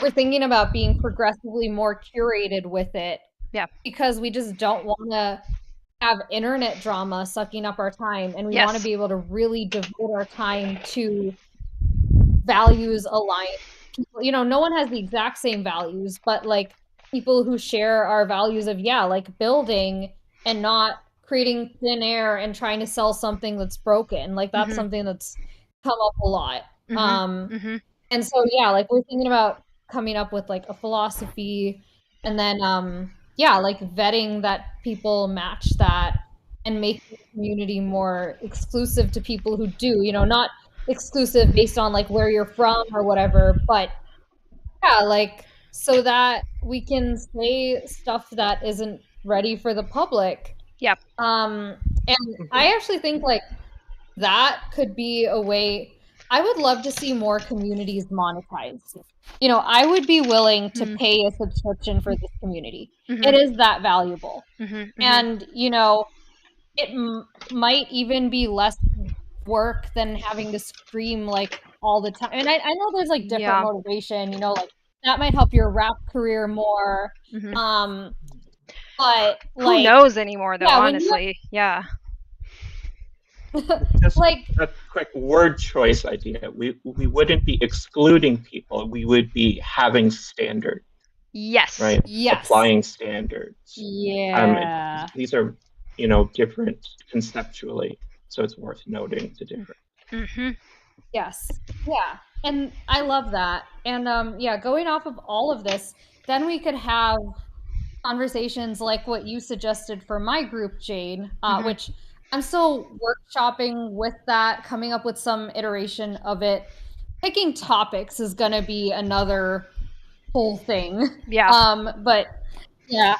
we're thinking about being progressively more curated with it. Yeah. Because we just don't want to have internet drama sucking up our time, and we want to be able to really devote our time to values aligned people. No one has the exact same values, but like people who share our values of like building and not creating thin air and trying to sell something that's broken. Like that's something that's come up a lot. And so like we're thinking about coming up with like a philosophy, and then like vetting that people match that and make the community more exclusive to people who do, not exclusive based on like where you're from or whatever, but yeah, like so that we can say stuff that isn't ready for the public. Yeah. And I actually think like that could be a way. I would love to see more communities monetized. You know, I would be willing to pay a subscription for this community. It is that valuable. And, you know, it might even be less work than having to scream like all the time. And I know there's like different motivation, you know, like that might help your rap career more. But like, who knows anymore though, yeah, honestly. Yeah. Just like a quick word choice idea. We wouldn't be excluding people. We would be having standards. Yes. Right. Yes. Applying standards. Yeah. These are, you know, different conceptually, so it's worth noting the difference. Yes. Yeah. And I love that. And yeah, going off of all of this, then we could have conversations like what you suggested for my group, Jane, which I'm still workshopping with that, coming up with some iteration of it. Picking topics is going to be another whole thing. Yeah. But yeah.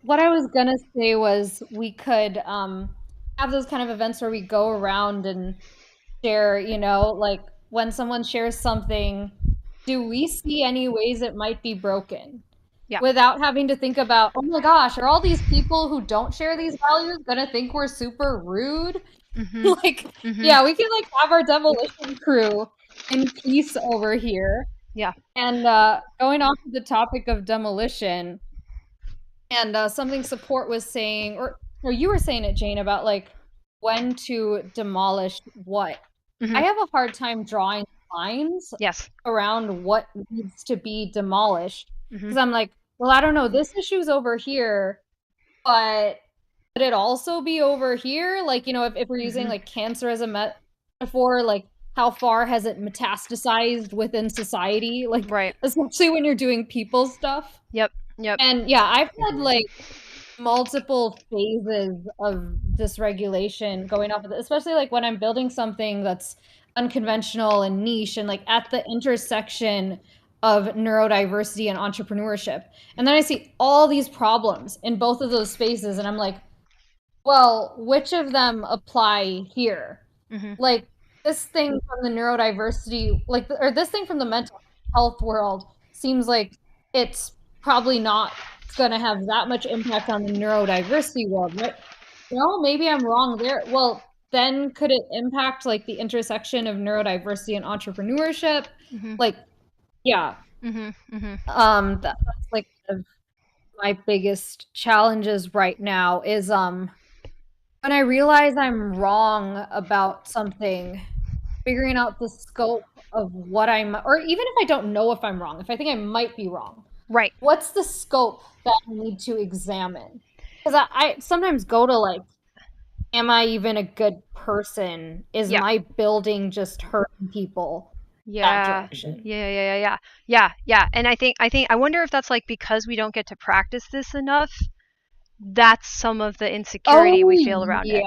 What I was going to say was we could have those kind of events where we go around and share, you know, like when someone shares something, do we see any ways it might be broken? Yeah. Without having to think about, oh my gosh, are all these people who don't share these values gonna think we're super rude? Like, yeah, we can like have our demolition crew in peace over here. Yeah. And going off of the topic of demolition, and something support was saying, or you were saying it, Jane, about like when to demolish what. I have a hard time drawing lines around what needs to be demolished. Because I'm like, well, I don't know, this issue's over here, but could it also be over here? Like, you know, if we're using like cancer as a metaphor, like how far has it metastasized within society? Like, especially when you're doing people stuff. Yep. And yeah, I've had like multiple phases of dysregulation going off of it, especially like when I'm building something that's unconventional and niche and like at the intersection of neurodiversity and entrepreneurship. And then I see all these problems in both of those spaces and I'm like, well, which of them apply here? Like this thing from the neurodiversity, like, or this thing from the mental health world seems like it's probably not going to have that much impact on the neurodiversity world, right? Well, maybe I'm wrong there. Well, then could it impact like the intersection of neurodiversity and entrepreneurship? Like, yeah. That's like one of my biggest challenges right now is when I realize I'm wrong about something, figuring out the scope of what or even if I don't know if I'm wrong, if I think I might be wrong. Right. What's the scope that I need to examine? Because I sometimes go to like, am I even a good person? Is my building just hurting people? Yeah. And I wonder if that's like because we don't get to practice this enough, that's some of the insecurity we feel around it.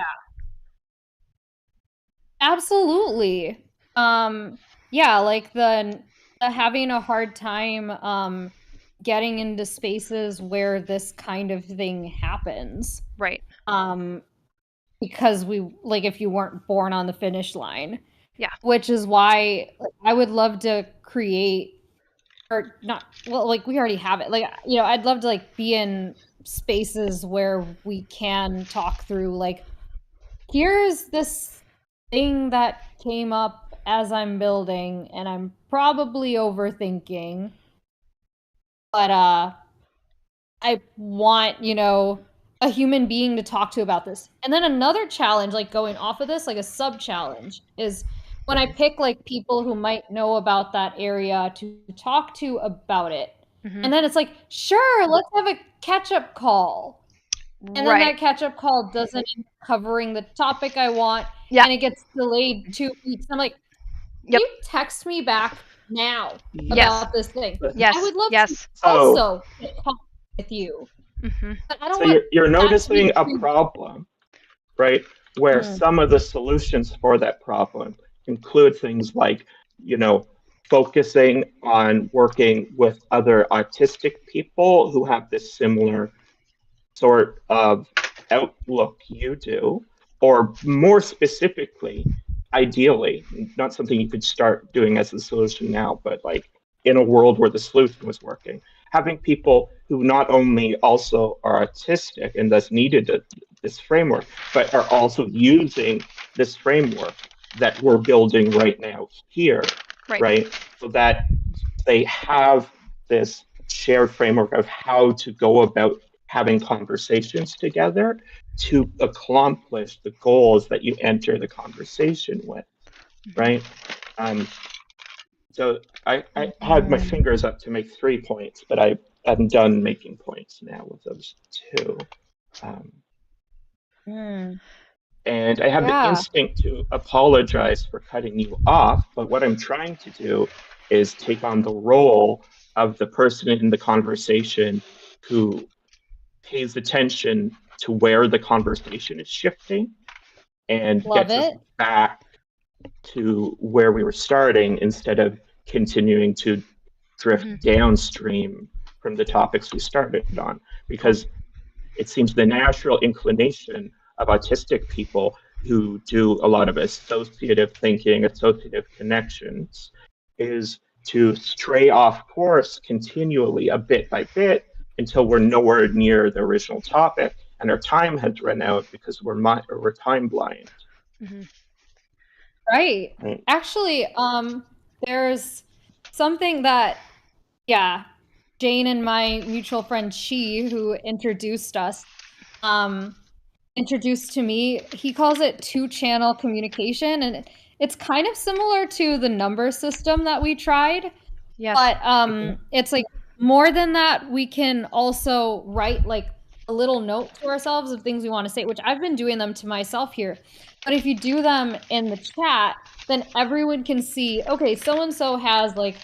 Absolutely. Yeah, like the having a hard time getting into spaces where this kind of thing happens. Right. Because we, like, if you weren't born on the finish line. Yeah. Which is why I would love to create, or not, well, like we already have it. Like, you know, I'd love to like be in spaces where we can talk through like, here's this thing that came up as I'm building and I'm probably overthinking, but I want, you know, a human being to talk to about this. And then another challenge, like going off of this, like a sub challenge, is when I pick like people who might know about that area to talk to about it. And then it's like, sure, let's have a catch-up call. And then that catch-up call doesn't end up covering the topic I want. And it gets delayed 2 weeks. I'm like, can you text me back now about this thing? I would love to also talk with you. But I don't want you're noticing a problem, right? Where some of the solutions for that problem include things like, focusing on working with other autistic people who have this similar sort of outlook you do, or more specifically, ideally, not something you could start doing as a solution now, but like in a world where the solution was working, having people who not only also are autistic and thus needed this framework, but are also using this framework that we're building right now here, right? So that they have this shared framework of how to go about having conversations together to accomplish the goals that you enter the conversation with, right? So I had my fingers up to make 3 points, but I'm done making points now with those two. And I have the instinct to apologize for cutting you off, but what I'm trying to do is take on the role of the person in the conversation who pays attention to where the conversation is shifting and gets us back to where we were starting instead of continuing to drift downstream from the topics we started on. Because it seems the natural inclination of autistic people who do a lot of associative thinking, associative connections, is to stray off course continually, a bit by bit, until we're nowhere near the original topic and our time has run out because we're time blind. Right. Actually, there's something that, Jane and my mutual friend Chi, who introduced us, introduced to me. He calls it 2-channel communication, and it's kind of similar to the number system that we tried. Yes. But it's like more than that, we can also write like a little note to ourselves of things we want to say, which I've been doing them to myself here. But if you do them in the chat, then everyone can see, okay, so-and-so has like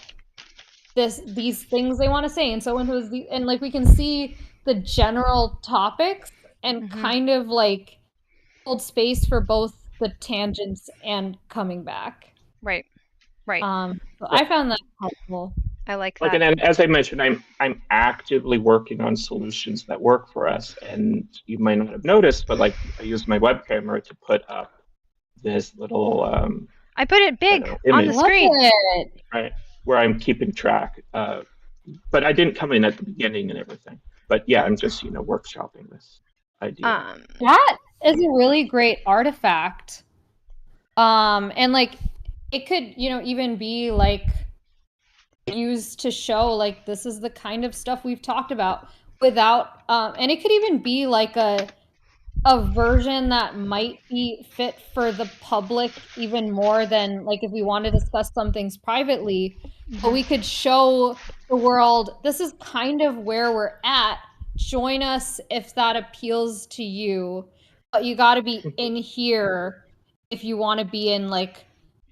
these things they want to say, and so-and-so is and like we can see the general topics and kind of like hold space for both the tangents and coming back. Right. So I found that helpful. I like that. And as I mentioned, I'm actively working on solutions that work for us. And you might not have noticed, but like I used my web camera to put up this little I put it big on the screen. Right, where I'm keeping track. But I didn't come in at the beginning and everything. But yeah, I'm just, workshopping this idea. That is a really great artifact. And like it could, even be like used to show like this is the kind of stuff we've talked about without and it could even be like a version that might be fit for the public even more than like if we want to discuss some things privately, but we could show the world this is kind of where we're at. Join us if that appeals to you, but you got to be in here if you want to be in like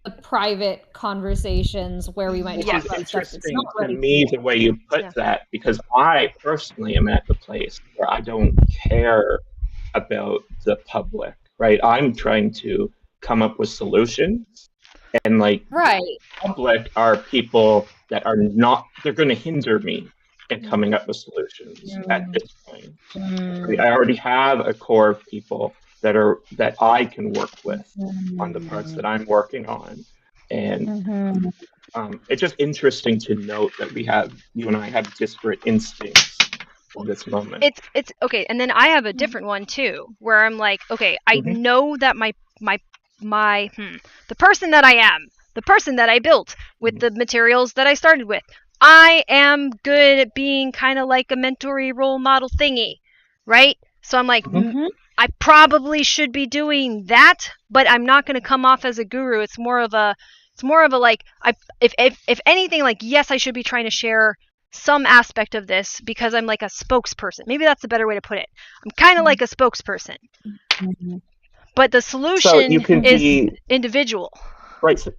the private conversations where we might talk about stuff that's not to me the way you put that, because I personally am at the place where I don't care about the public, right? I'm trying to come up with solutions, and like public are people that are not, they're going to hinder me in coming up with solutions at this point. I already have a core of people that I can work with on the parts that I'm working on. And it's just interesting to note that you and I have disparate instincts in this moment. It's okay. And then I have a different one too, where I'm like, okay, I know that the person that I am, the person that I built with the materials that I started with, I am good at being kind of like a mentory role model thingy, right? So I'm like, I probably should be doing that, but I'm not going to come off as a guru. It's more of a like, if anything, like, yes, I should be trying to share some aspect of this because I'm like a spokesperson. Maybe that's the better way to put it. I'm kind of like a spokesperson, but the solution is individual. Right. So,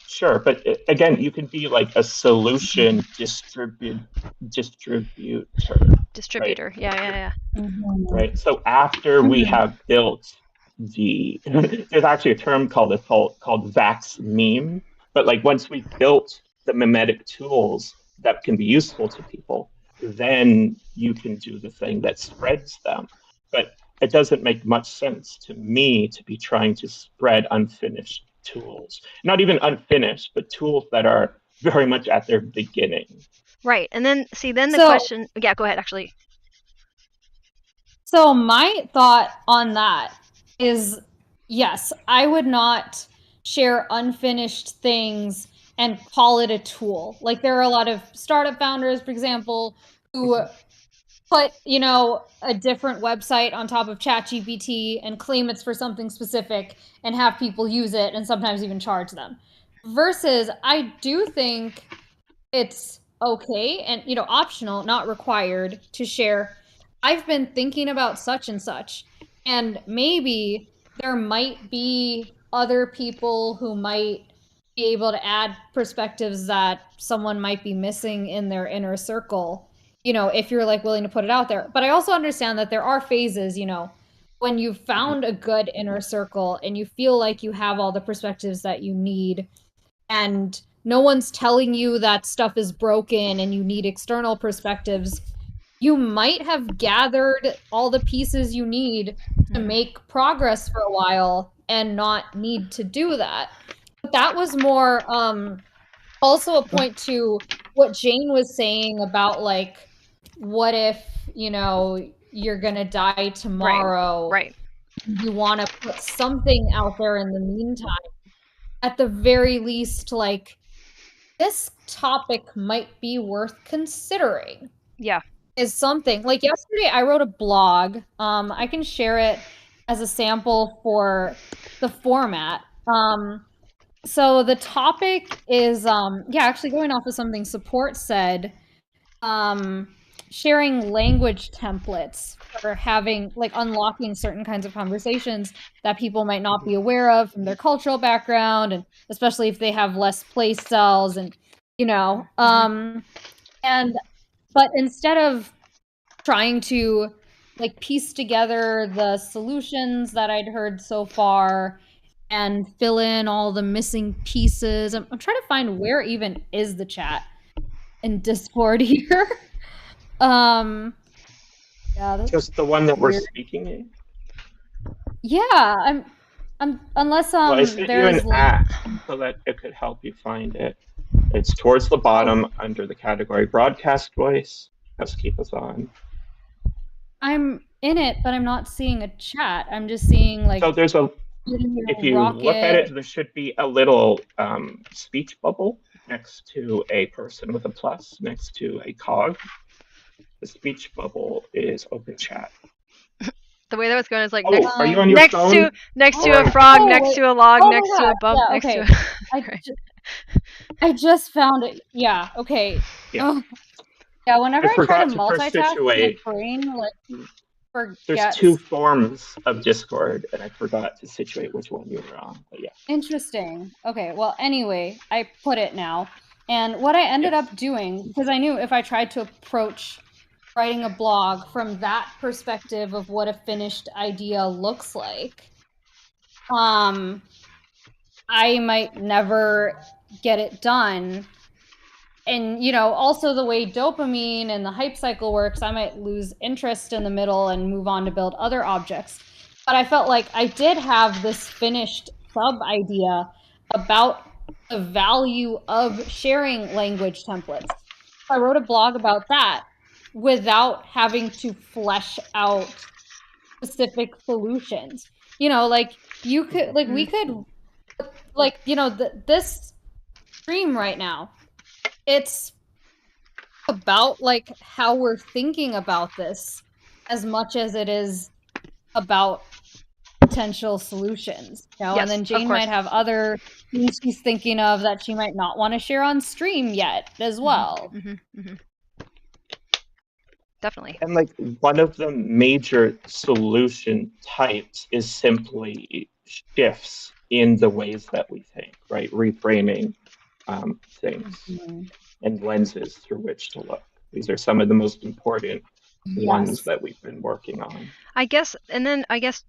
sure, but again, you can be like a solution distributor. Right? Yeah. Right. So after we have built the there's actually a term called vax meme, but like once we've built the mimetic tools that can be useful to people, then you can do the thing that spreads them. But it doesn't make much sense to me to be trying to spread unfinished tools. Not even unfinished, but tools that are very much at their beginning. Right. And then the So- question, yeah, go ahead actually. So my thought on that is, yes, I would not share unfinished things and call it a tool. Like there are a lot of startup founders, for example, who put, a different website on top of ChatGPT and claim it's for something specific and have people use it and sometimes even charge them. Versus, I do think it's okay and, optional, not required to share. I've been thinking about such and such, and maybe there might be other people who might be able to add perspectives that someone might be missing in their inner circle, if you're like willing to put it out there. But I also understand that there are phases, when you've found a good inner circle and you feel like you have all the perspectives that you need, and no one's telling you that stuff is broken and you need external perspectives, you might have gathered all the pieces you need to make progress for a while and not need to do that. But that was more also a point to what Jane was saying about, like, what if, you're gonna die tomorrow? Right. You want to put something out there in the meantime. At the very least, like, this topic might be worth considering. Yeah. Is something. Like yesterday I wrote a blog. I can share it as a sample for the format. So the topic is actually going off of something Support said, sharing language templates for having, like, unlocking certain kinds of conversations that people might not be aware of from their cultural background, and especially if they have less play styles and but instead of trying to, like, piece together the solutions that I'd heard so far and fill in all the missing pieces, I'm trying to find where even is the chat in Discord here. Yeah, that's Just the one that we're weird. speaking in. Yeah, I'm unless Well, I sent you there's an at so that it could help you find it. It's towards the bottom under the category Broadcast Voice, Housekeep-a-thon. I'm in it, but I'm not seeing a chat. I'm just seeing, like, So there's if you look at it, there should be a little speech bubble next to a person with a plus, next to a cog. The speech bubble is open chat. The way that was going is like Are you on your phone? next to a frog, next to a log, oh next to a bump, yeah, next okay. to I just found it. Yeah, okay. Yeah. Yeah, whenever I try to forgot to multitask, my situate. brain, like, forgets. There's two forms of Discord, and I forgot to situate which one you were on. But yeah. Interesting. Okay, well, anyway, I put it now. And what I ended up doing, because I knew if I tried to approach writing a blog from that perspective of what a finished idea looks like, I might never get it done. And, also the way dopamine and the hype cycle works, I might lose interest in the middle and move on to build other objects. But I felt like I did have this finished sub idea about the value of sharing language templates. I wrote a blog about that without having to flesh out specific solutions. Like, you could, like, we could, like, this stream right now, it's about, like, how we're thinking about this as much as it is about potential solutions. Yes, and then Jane of course. might have other things she's thinking of that she might not want to share on stream yet as well. Definitely. And like one of the major solution types is simply shifts in the ways that we think, right? Reframing things and lenses through which to look. These are some of the most important ones Yes. that we've been working on. I guess,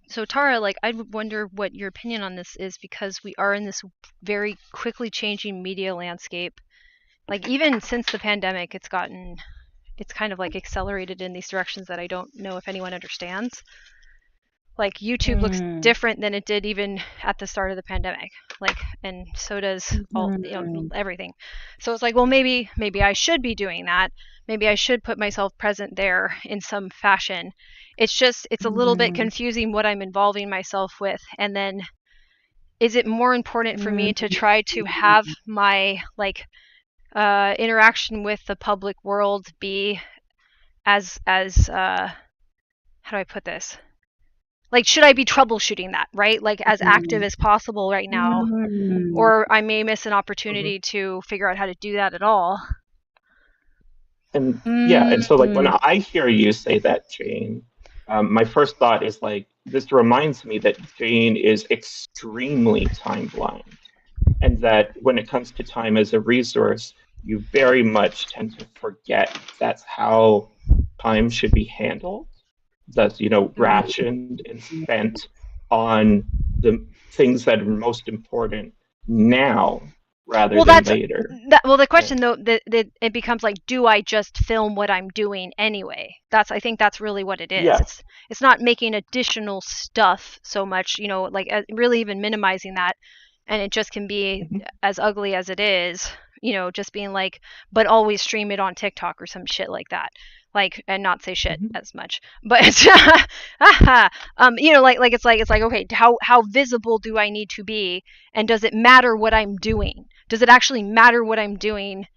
so Tara, like, I wonder what your opinion on this is, because we are in this very quickly changing media landscape. Like, even since the pandemic, it's kind of like accelerated in these directions that I don't know if anyone understands. Like, YouTube looks different than it did even at the start of the pandemic. Like, and so does all, everything. So it's like, well, maybe I should be doing that. Maybe I should put myself present there in some fashion. It's a little bit confusing what I'm involving myself with. And then, is it more important for me to try to have my, like, interaction with the public world be as how do I put this? Like, should I be troubleshooting that, right? Like, as active as possible right now, or I may miss an opportunity to figure out how to do that at all. And yeah, and so like when I hear you say that, Jane, my first thought is like, this reminds me that Jane is extremely time blind, and that when it comes to time as a resource, you very much tend to forget that's how time should be handled. That's, rationed and spent on the things that are most important now rather than later. The question though, that it becomes like, do I just film what I'm doing anyway? I think that's really what it is. Yeah. It's not making additional stuff so much, like really even minimizing that, and it just can be as ugly as it is, just being like, but always stream it on TikTok or some shit like that. Like, and not say shit as much, but it's it's like, okay, how visible do I need to be, and does it matter what I'm doing? Does it actually matter what I'm doing?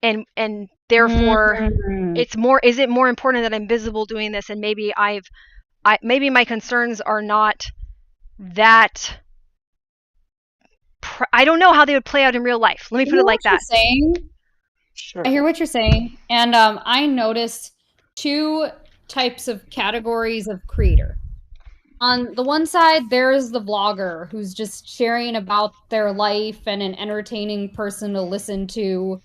And therefore, is it more important that I'm visible doing this, and maybe maybe my concerns are not that. I don't know how they would play out in real life. Let me put it like that. Sure. I hear what you're saying, and I noticed two types of categories of creator. On the one side, there's the vlogger who's just sharing about their life and an entertaining person to listen to,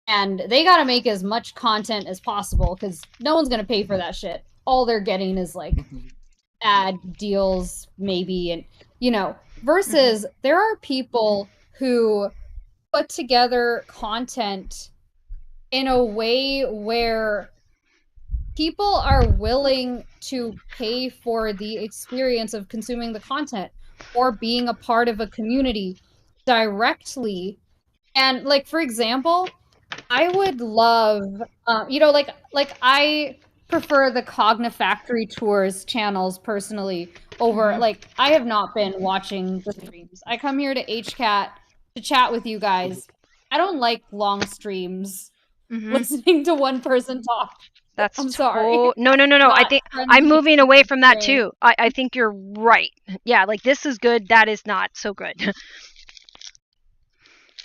and they got to make as much content as possible because no one's going to pay for that shit. All they're getting is like ad deals, maybe, and versus there are people who put together content in a way where people are willing to pay for the experience of consuming the content or being a part of a community directly. And like, for example, I would love, like I prefer the Cognifactory Tours channels personally over, like, I have not been watching the streams. I come here to HCAT to chat with you guys. I don't like long streams. Listening to one person talk. I'm sorry. No. I think I'm moving away from that too. I think you're right. Yeah, like, this is good, that is not so good.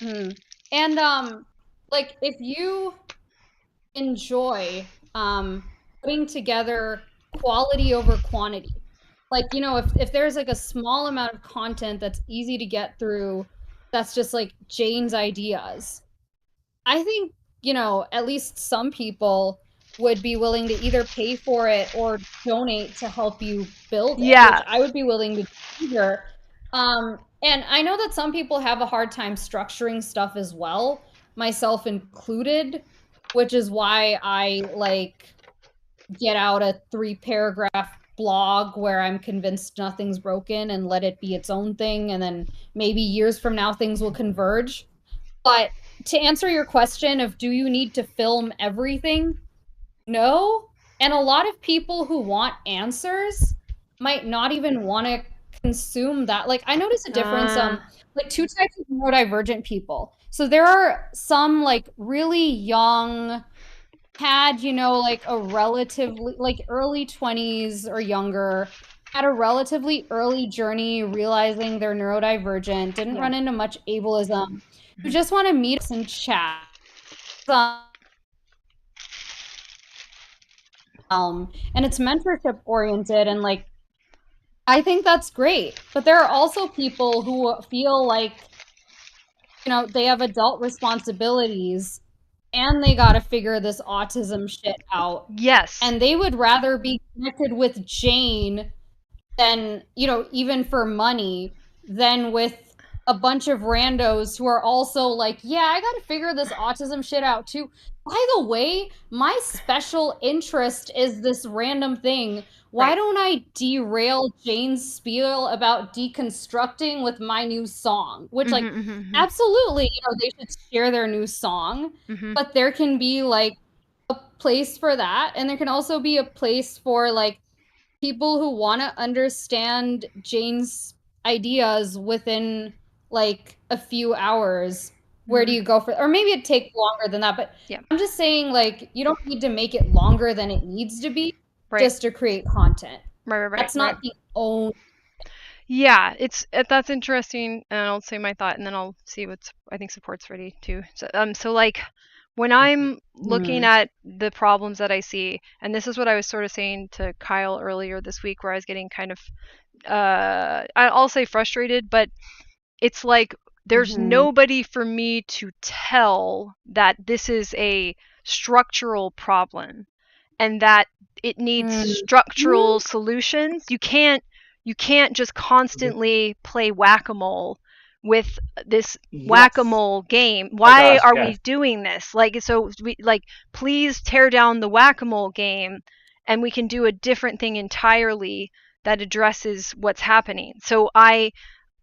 And like, if you enjoy putting together quality over quantity, like, if there's like a small amount of content that's easy to get through, that's just like Jane's ideas, I think at least some people would be willing to either pay for it or donate to help you build it. Yeah. Which I would be willing to do either. And I know that some people have a hard time structuring stuff as well, myself included, which is why I like get out a 3-paragraph blog where I'm convinced nothing's broken and let it be its own thing, and then maybe years from now things will converge. But to answer your question of, do you need to film everything? No. And a lot of people who want answers might not even want to consume that. Like, I notice a difference, like, two types of neurodivergent people. So there are some like really young, had, like a relatively like early 20s or younger, had a relatively early journey realizing they're neurodivergent, didn't run into much ableism, who just want to meet us and chat. And it's mentorship oriented, and like, I think that's great. But there are also people who feel like, they have adult responsibilities and they got to figure this autism shit out. Yes. And they would rather be connected with Jane than, even for money, than with a bunch of randos who are also like, yeah, I got to figure this autism shit out too. By the way, my special interest is this random thing. Why Right. don't I derail Jane's spiel about deconstructing with my new song? Which, like, absolutely, they should share their new song, but there can be, like, a place for that, and there can also be a place for, like, people who want to understand Jane's ideas within, like, a few hours. Where do you go for, or maybe it'd take longer than that, but Yeah. I'm just saying, like, you don't need to make it longer than it needs to be just to create content. Right. That's not the only. Yeah, that's interesting, and I'll say my thought, and then I'll see what I think support's ready too. So like when I'm looking at the problems that I see, and this is what I was sort of saying to Kyle earlier this week, where I was getting kind of I'll say frustrated, but it's like there's nobody for me to tell that this is a structural problem and that it needs structural solutions. You can't just constantly play whack-a-mole with this whack-a-mole game. Why are we doing this? Like, so we, like, please tear down the whack-a-mole game and we can do a different thing entirely that addresses what's happening. So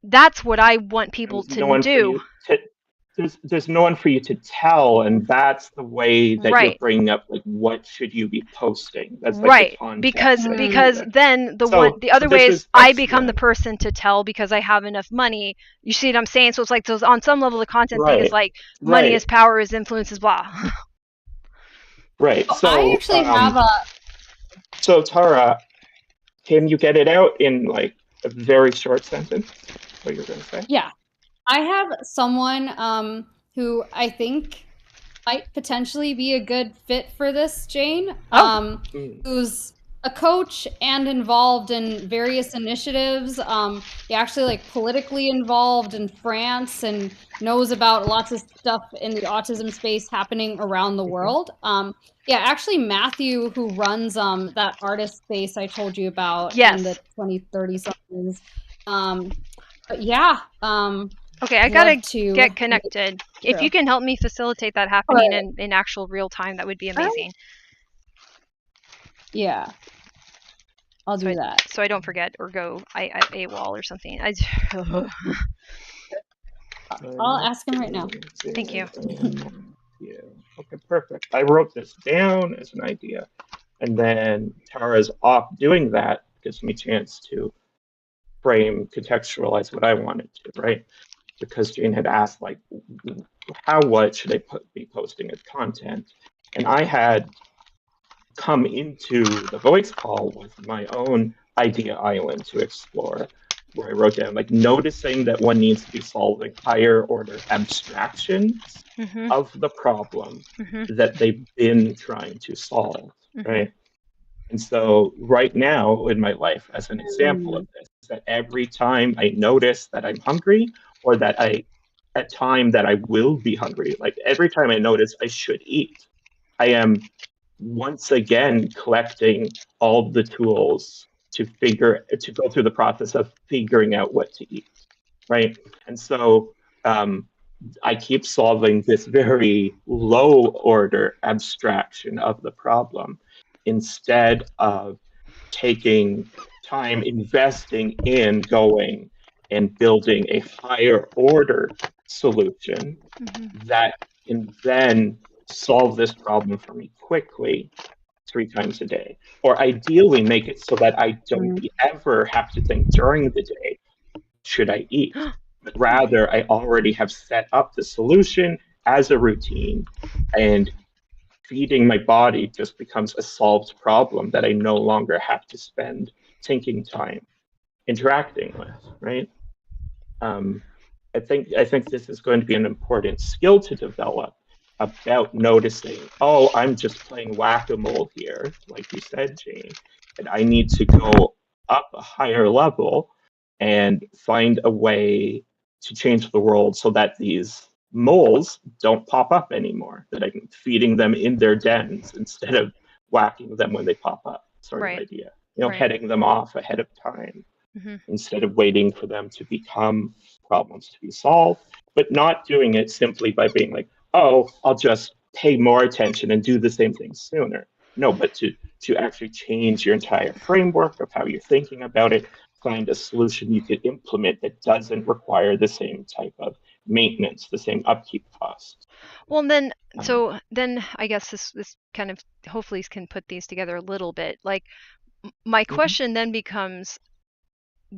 that's what I want people to do. There's no one for you to tell, and that's the way that you're bringing up, like, what should you be posting? That's like the context. Because then the other way is I become the person to tell because I have enough money. You see what I'm saying? So it's like on some level the content thing is like money is power, is influence, is blah. Right. So I actually have So Tara, can you get it out in like a very short sentence? What you're going to say? Yeah. I have someone who I think might potentially be a good fit for this, Jane, who's a coach and involved in various initiatives. He actually, like, politically involved in France and knows about lots of stuff in the autism space happening around the world. Actually, Matthew, who runs that artist space I told you about in the 2030 somethings. But yeah. Okay, I gotta get connected. If you can help me facilitate that happening in actual real time, that would be amazing. Yeah, I'll do that. So I don't forget or go AWOL or something. I'll ask him right now. Thank you. Yeah. Okay, perfect. I wrote this down as an idea, and then Tara's off doing that gives me a chance to contextualize what I wanted to, right? Because Jane had asked, like, what should I be posting as content? And I had come into the voice call with my own idea island to explore, where I wrote down, like, noticing that one needs to be solving higher order abstractions of the problem that they've been trying to solve, right? And so right now in my life, as an example of this, is that every time I notice that I'm hungry, or that at time that I will be hungry, like every time I notice I should eat, I am once again collecting all the tools to go through the process of figuring out what to eat, right? And so I keep solving this very low order abstraction of the problem instead of taking time investing in going and building a higher order solution that can then solve this problem for me quickly 3 times a day, or ideally make it so that I don't ever have to think during the day, should I eat? But rather, I already have set up the solution as a routine, and feeding my body just becomes a solved problem that I no longer have to spend thinking time interacting with, right? I think this is going to be an important skill to develop, about noticing, oh, I'm just playing whack-a-mole here, like you said, Jane, and I need to go up a higher level and find a way to change the world so that these moles don't pop up anymore, that I'm feeding them in their dens instead of whacking them when they pop up, sort of Right. idea. You know, Right. heading them off ahead of time Mm-hmm. instead of waiting for them to become problems to be solved, but not doing it simply by being like, oh, I'll just pay more attention and do the same thing sooner. No, but to actually change your entire framework of how you're thinking about it, find a solution you could implement that doesn't require the same type of maintenance, the same upkeep costs. Well, then, then I guess this kind of hopefully can put these together a little bit. Like, my question then becomes,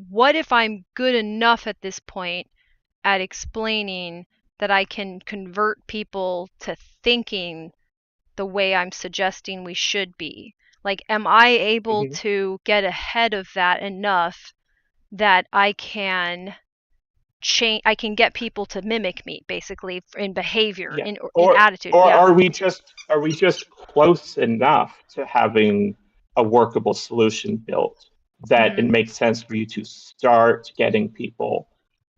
what if I'm good enough at this point at explaining that I can convert people to thinking the way I'm suggesting we should be? Like, am I able to get ahead of that enough that I can change? I can get people to mimic me, basically, in behavior, in attitude. Or Yeah. are we just close enough to having a workable solution built that it makes sense for you to start getting people,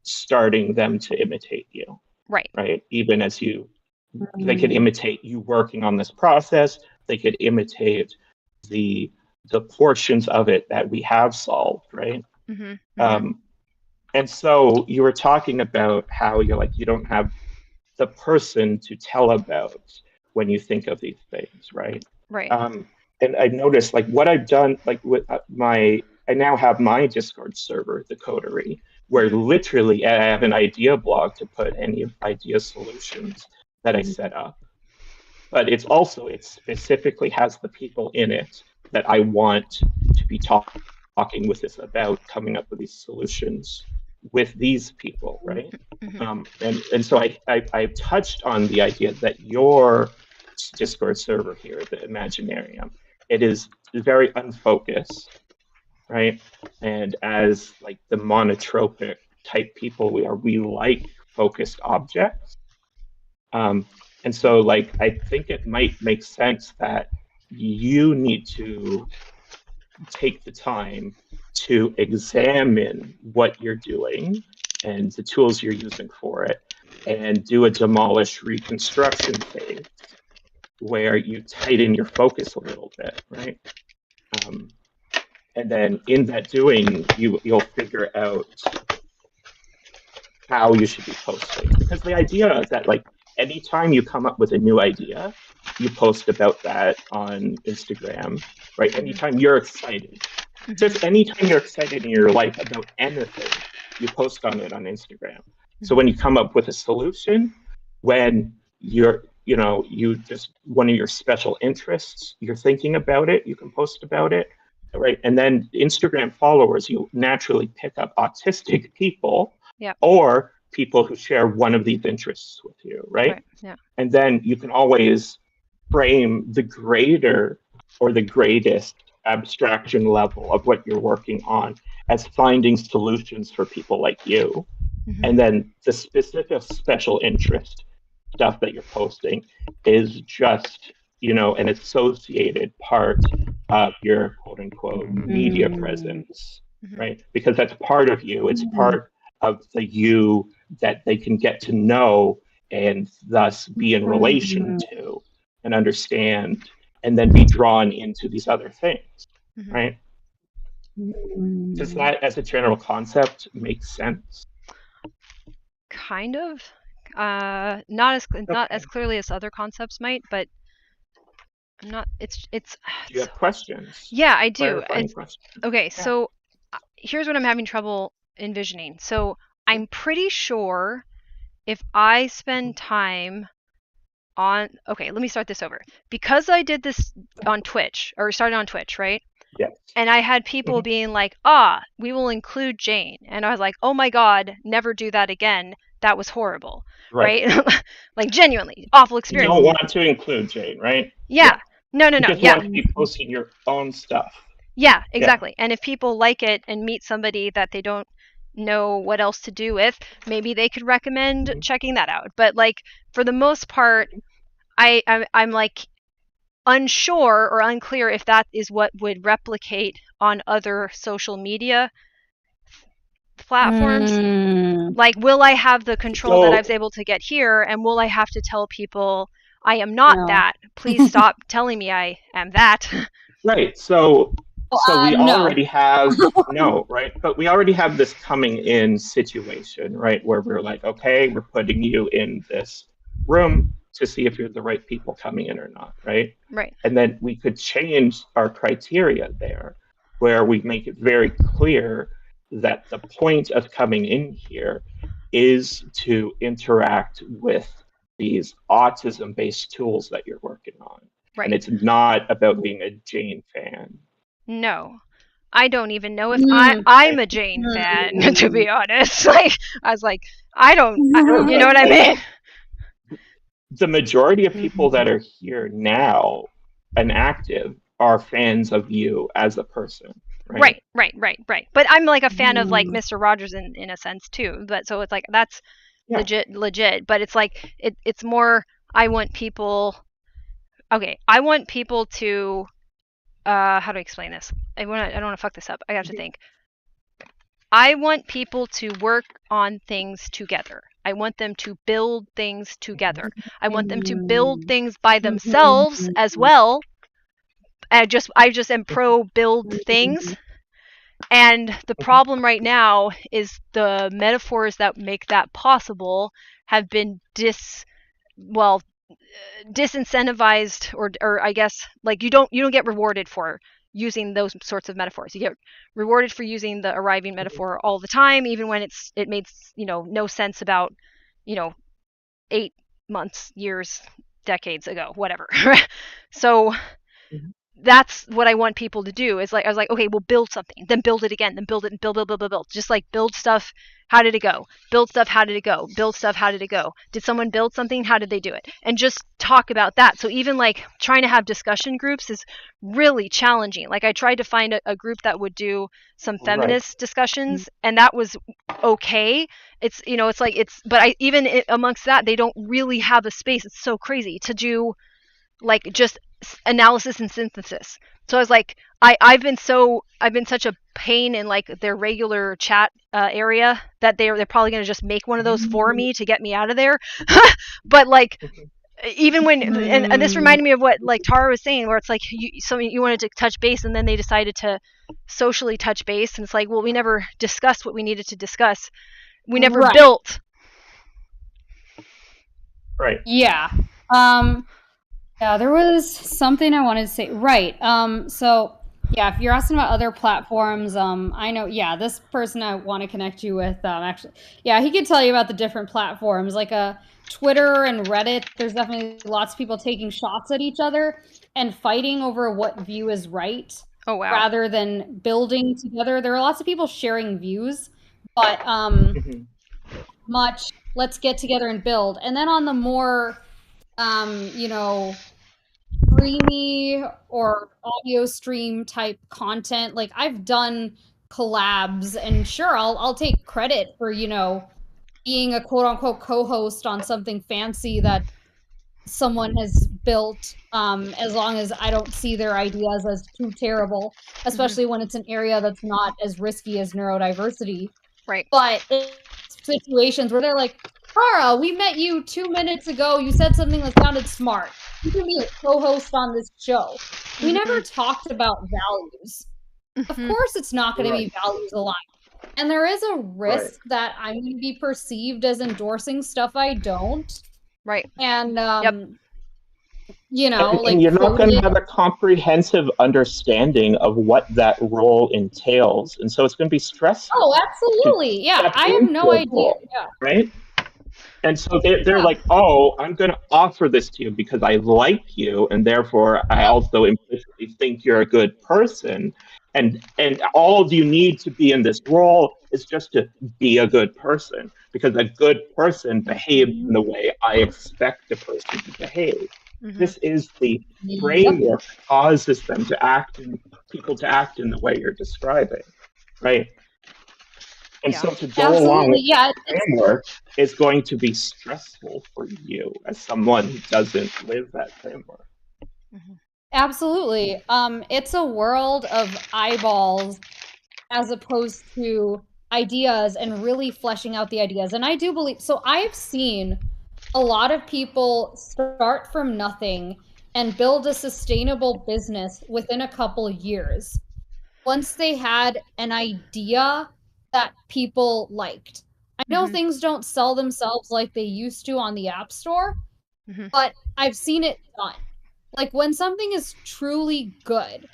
starting them to imitate you? Right. Even as they could imitate you working on this process. They could imitate the portions of it that we have solved. Right. And so you were talking about how you're like, you don't have the person to tell about when you think of these things, right? Right. And I noticed, like, what I've done, like with I now have my Discord server, the Coterie, where literally I have an idea blog to put any idea solutions that I set up. But it specifically has the people in it that I want to be talking with this about, coming up with these solutions with these people, right? And so I've touched on the idea that your Discord server here, the Imaginarium, it is very unfocused, right? And as like the monotropic type people we like focused objects. And so like I think it might make sense that you need to take the time to examine what you're doing and the tools you're using for it, and do a demolish reconstruction phase where you tighten your focus a little bit, right? And then in that doing, you'll figure out how you should be posting. Because the idea is that like anytime you come up with a new idea, you post about that on Instagram, right? Anytime you're excited. Just anytime you're excited in your life about anything, you post on it on Instagram. So when you come up with a solution, when you just one of your special interests, you're thinking about it, you can post about it, right? And then Instagram followers, you naturally pick up autistic people or people who share one of these interests with you, right? Yeah. And then you can always frame the greater or the greatest abstraction level of what you're working on as finding solutions for people like you. And then the specific special interest stuff that you're posting is just, an associated part of your quote unquote media presence, right? Because that's part of you. It's part of the you that they can get to know and thus be in relation to and understand, and then be drawn into these other things, right? Does that, as a general concept, make sense? Kind of. Not as clearly as other concepts might, but not. It's. Do you have questions? Yeah, I do. Okay, so here's what I'm having trouble envisioning. So I'm pretty sure if I spend time on, okay, let me start this over. Because I did this on Twitch, or started on Twitch, right? Yes. And I had people being like, we will include Jane. And I was like, oh my God, never do that again. That was horrible. Right? Like, genuinely, awful experience. You don't want to include Jane, right? Yeah. No. You just want to be posting your own stuff. Yeah, exactly. And if people like it and meet somebody that they don't know what else to do with, maybe they could recommend checking that out. But like, for the most part, I'm like unsure or unclear if that is what would replicate on other social media platforms? Like, will I have the control that I was able to get here, and will I have to tell people I am not that? Please stop telling me I am that. Right. So we already have no, right? But we already have this coming in situation, right? Where we're like, okay, we're putting you in this room to see if you're the right people coming in or not, right? Right. And then we could change our criteria there, where we make it very clear that the point of coming in here is to interact with these autism-based tools that you're working on. Right. And it's not about being a Jane fan. No. I don't even know if I'm a Jane fan, to be honest. Like, I was like, you know what I mean? The majority of people that are here now and active are fans of you as a person. Right. But I'm like a fan of like Mr. Rogers in a sense too. But so it's like that's legit. But it's like it's more. I want people. Okay, I want people to. How do I explain this? I don't want to fuck this up. I have to think. I want people to work on things together. I want them to build things together. I want them to build things by themselves as well. I just am pro build things. And the problem right now is the metaphors that make that possible have been disincentivized, or I guess like you don't get rewarded for using those sorts of metaphors. You get rewarded for using the arriving metaphor all the time, even when it made no sense about 8 months, years, decades ago, whatever. So that's what I want people to do. Is like I was like, okay, we'll build something, then build it again, then build it, and build. Just like build stuff. How did it go? Build stuff. How did it go? Build stuff. How did it go? Did someone build something? How did they do it? And just talk about that. So even like trying to have discussion groups is really challenging. Like I tried to find a group that would do some feminist discussions, and that was okay. It's but even amongst that, they don't really have a space. It's so crazy to do like just analysis and synthesis. So I was like, I've been such a pain in like their regular chat area that they're probably going to just make one of those for me to get me out of there. But like even when and this reminded me of what like Tara was saying, where it's like you wanted to touch base and then they decided to socially touch base, and it's like, well, we never discussed what we needed to discuss. We never built. Right. Yeah. Yeah, there was something I wanted to say. Right. So yeah, if you're asking about other platforms, I know, this person I want to connect you with, actually, he could tell you about the different platforms, like Twitter and Reddit. There's definitely lots of people taking shots at each other and fighting over what view is right. Oh, wow. Rather than building together. There are lots of people sharing views, but much, let's get together and build. And then on the more streamy or audio stream type content, like I've done collabs, and sure, I'll take credit for being a quote unquote co-host on something fancy that someone has built, as long as I don't see their ideas as too terrible, especially when it's an area that's not as risky as neurodiversity. Right. But in situations where they're like, Tara, we met you 2 minutes ago. You said something that sounded smart. You can be a co-host on this show. We never talked about values. Of course, it's not going to be values aligned. And there is a risk that I'm going to be perceived as endorsing stuff I don't. Right. And, and you're not going to have a comprehensive understanding of what that role entails. And so it's going to be stressful. Oh, absolutely. Yeah, I have no idea. Yeah. Right? And so they're like, oh, I'm going to offer this to you because I like you, and therefore I also implicitly think you're a good person. And all you need to be in this role is just to be a good person, because a good person behaves in the way I expect a person to behave. This is the framework that causes them to act, and people to act in the way you're describing, right? And so to go along with that framework is going to be stressful for you as someone who doesn't live that framework. Absolutely. It's a world of eyeballs as opposed to ideas and really fleshing out the ideas. And I do believe, so I've seen a lot of people start from nothing and build a sustainable business within a couple of years once they had an idea that people liked. I know things don't sell themselves like they used to on the App Store, but I've seen it done. Like when something is truly good,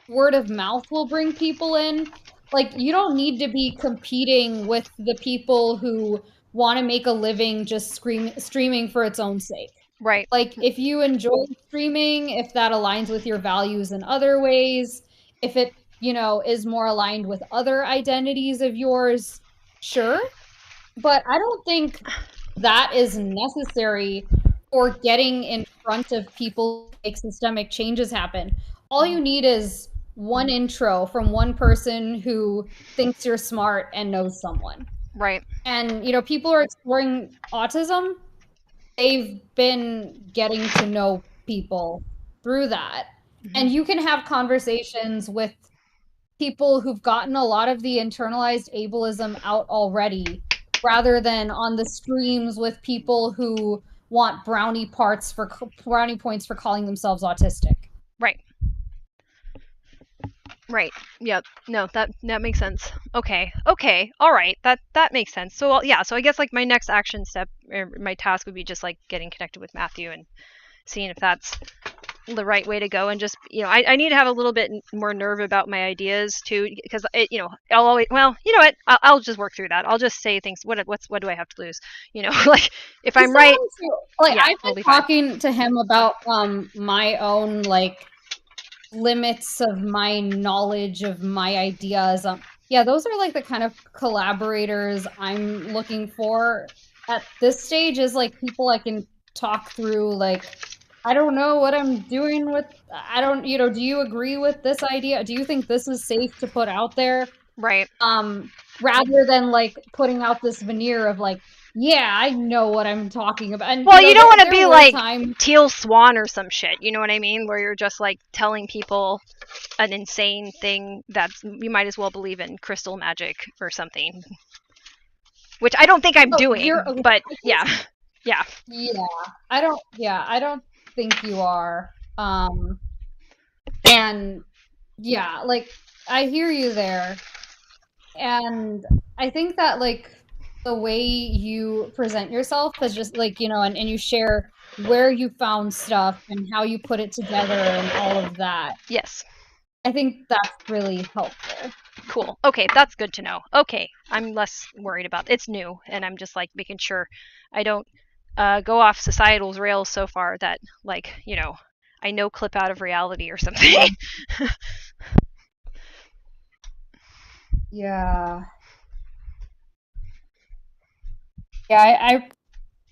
word of mouth will bring people in. Like you don't need to be competing with the people who want to make a living just streaming for its own sake. Right. Like if you enjoy streaming, if that aligns with your values in other ways, if it, you know, is more aligned with other identities of yours, sure. But I don't think that is necessary for getting in front of people to make systemic changes happen. All you need is one intro from one person who thinks you're smart and knows someone. Right. And, you know, people are exploring autism. They've been getting to know people through that. And you can have conversations with people who've gotten a lot of the internalized ableism out already, rather than on the streams with people who want brownie points for calling themselves autistic. Right. Right. Yep. No, that makes sense. Okay. All right. That makes sense. So yeah. So I guess like my next action step, or my task would be just like getting connected with Matthew and seeing if that's the right way to go. And just, you know, I need to have a little bit more nerve about my ideas too, because it, you know, I'll always, well, you know what, I'll just work through that. I'll just say things. What do I have to lose? You know, like if I'm right. Like yeah, I've been talking to him about my own like limits of my knowledge of my ideas. Yeah, those are like the kind of collaborators I'm looking for at this stage, is like people I can talk through, like, I don't know what I'm doing with, I don't, you know, do you agree with this idea? Do you think this is safe to put out there? Right. Rather than like putting out this veneer of like, yeah, I know what I'm talking about. And, well, you know, you don't want to be like Teal Swan or some shit, you know what I mean? Where you're just like telling people an insane thing that you might as well believe in crystal magic or something. Which I don't think I'm doing, but yeah. Yeah. Yeah. I don't think you are. And yeah, like I hear you there. And I think that like the way you present yourself is just like, you know, and you share where you found stuff and how you put it together and all of that. Yes. I think that's really helpful. Cool. Okay, that's good to know. Okay, I'm less worried about it. It's new, and I'm just like making sure I don't go off societal's rails so far that, like, you know, I no clip out of reality or something. Yeah. Yeah,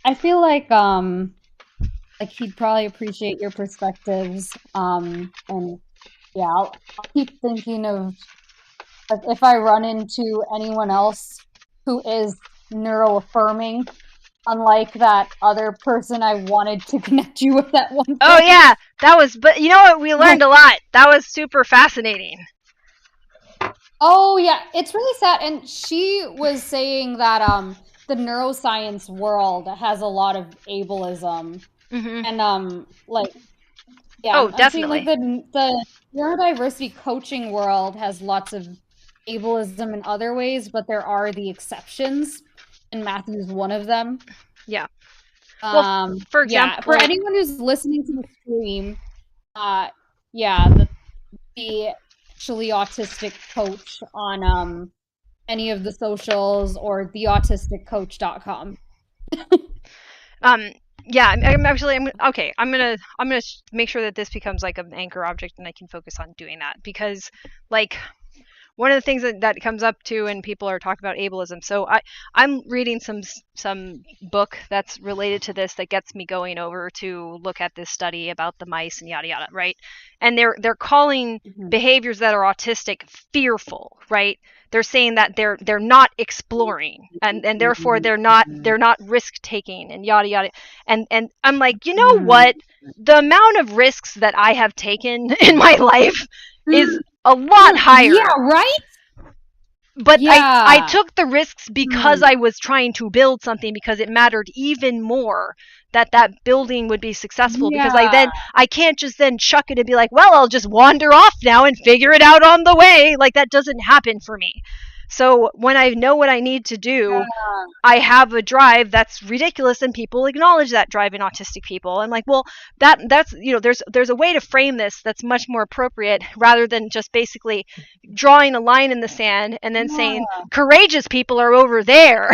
I feel like he'd probably appreciate your perspectives. And yeah, I'll keep thinking of like if I run into anyone else who is neuroaffirming, unlike that other person I wanted to connect you with at one point. Oh yeah, that was, but you know what, we learned a lot. That was super fascinating. Oh yeah, it's really sad. And she was saying that the neuroscience world has a lot of ableism. And like yeah, oh, definitely. Like the neurodiversity coaching world has lots of ableism in other ways, but there are the exceptions, and Matthew's one of them. Yeah. Well, for example, for anyone who's listening to the stream, yeah, the actually autistic coach on any of the socials or theautisticcoach.com. Yeah, I'm okay. I'm gonna make sure that this becomes like an anchor object, and I can focus on doing that, because like one of the things that comes up too when people are talking about ableism. So I'm reading some book that's related to this that gets me going over to look at this study about the mice and yada yada, right? And they're calling behaviors that are autistic fearful, right? They're saying that they're not exploring, and therefore they're not risk taking and yada yada. And I'm like, you know what? The amount of risks that I have taken in my life is a lot higher. Yeah, right? But Yeah. I took the risks because I was trying to build something, because it mattered even more that that building would be successful, because I can't just then chuck it and be like, well, I'll just wander off now and figure it out on the way. Like, that doesn't happen for me. So when I know what I need to do, I have a drive that's ridiculous, and people acknowledge that drive in autistic people. I'm like, well, that's, you know, there's a way to frame this that's much more appropriate, rather than just basically drawing a line in the sand and then saying courageous people are over there.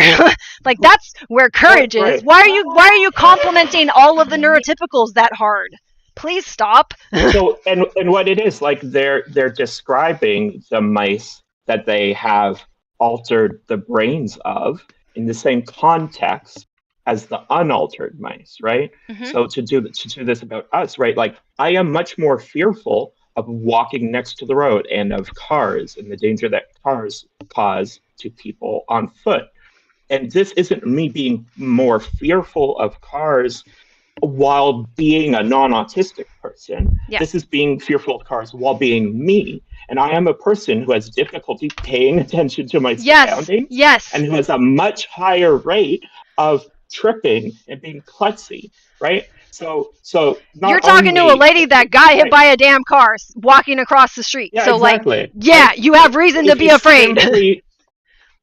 Like, that's where courage Right. is. Why are you complimenting all of the neurotypicals that hard? Please stop. So, and what it is, like, they're describing the mice that they have altered the brains of in the same context as the unaltered mice, right? Mm-hmm. So to do this about us, right? Like, I am much more fearful of walking next to the road and of cars and the danger that cars cause to people on foot. And this isn't me being more fearful of cars while being a non-autistic person. Yeah. This is being fearful of cars while being me. And I am a person who has difficulty paying attention to my surroundings. Yes. And who has a much higher rate of tripping and being klutzy, right? So you're talking to a lady that got hit by a damn car walking across the street. Yeah, so exactly. You have reason to be afraid.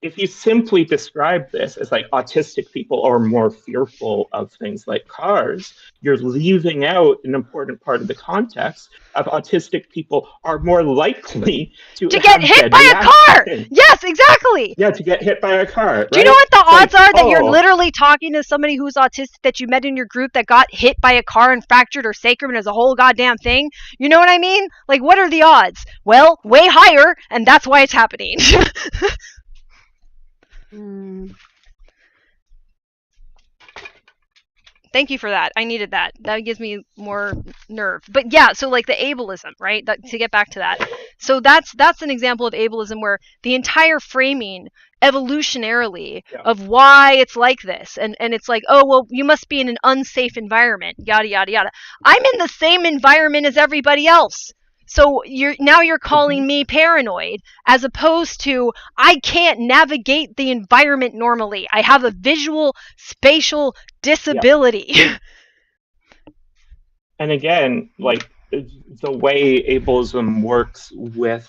If you simply describe this as like autistic people are more fearful of things like cars, you're leaving out an important part of the context of autistic people are more likely to get hit by a car. Yes, exactly. Yeah, to get hit by a car. Right? Do you know what the odds are that you're literally talking to somebody who's autistic that you met in your group that got hit by a car and fractured her sacrum and is a whole goddamn thing? You know what I mean? Like, what are the odds? Well, way higher, and that's why it's happening. Thank you for that. I needed that. That gives me more nerve. But yeah, so like the ableism, right? To get back to that. So that's an example of ableism where the entire framing evolutionarily of why it's like this. And it's like, oh, well, you must be in an unsafe environment, yada, yada, yada. I'm in the same environment as everybody else. So you're calling me paranoid, as opposed to I can't navigate the environment normally. I have a visual spatial disability. Yeah. And again, like the way ableism works with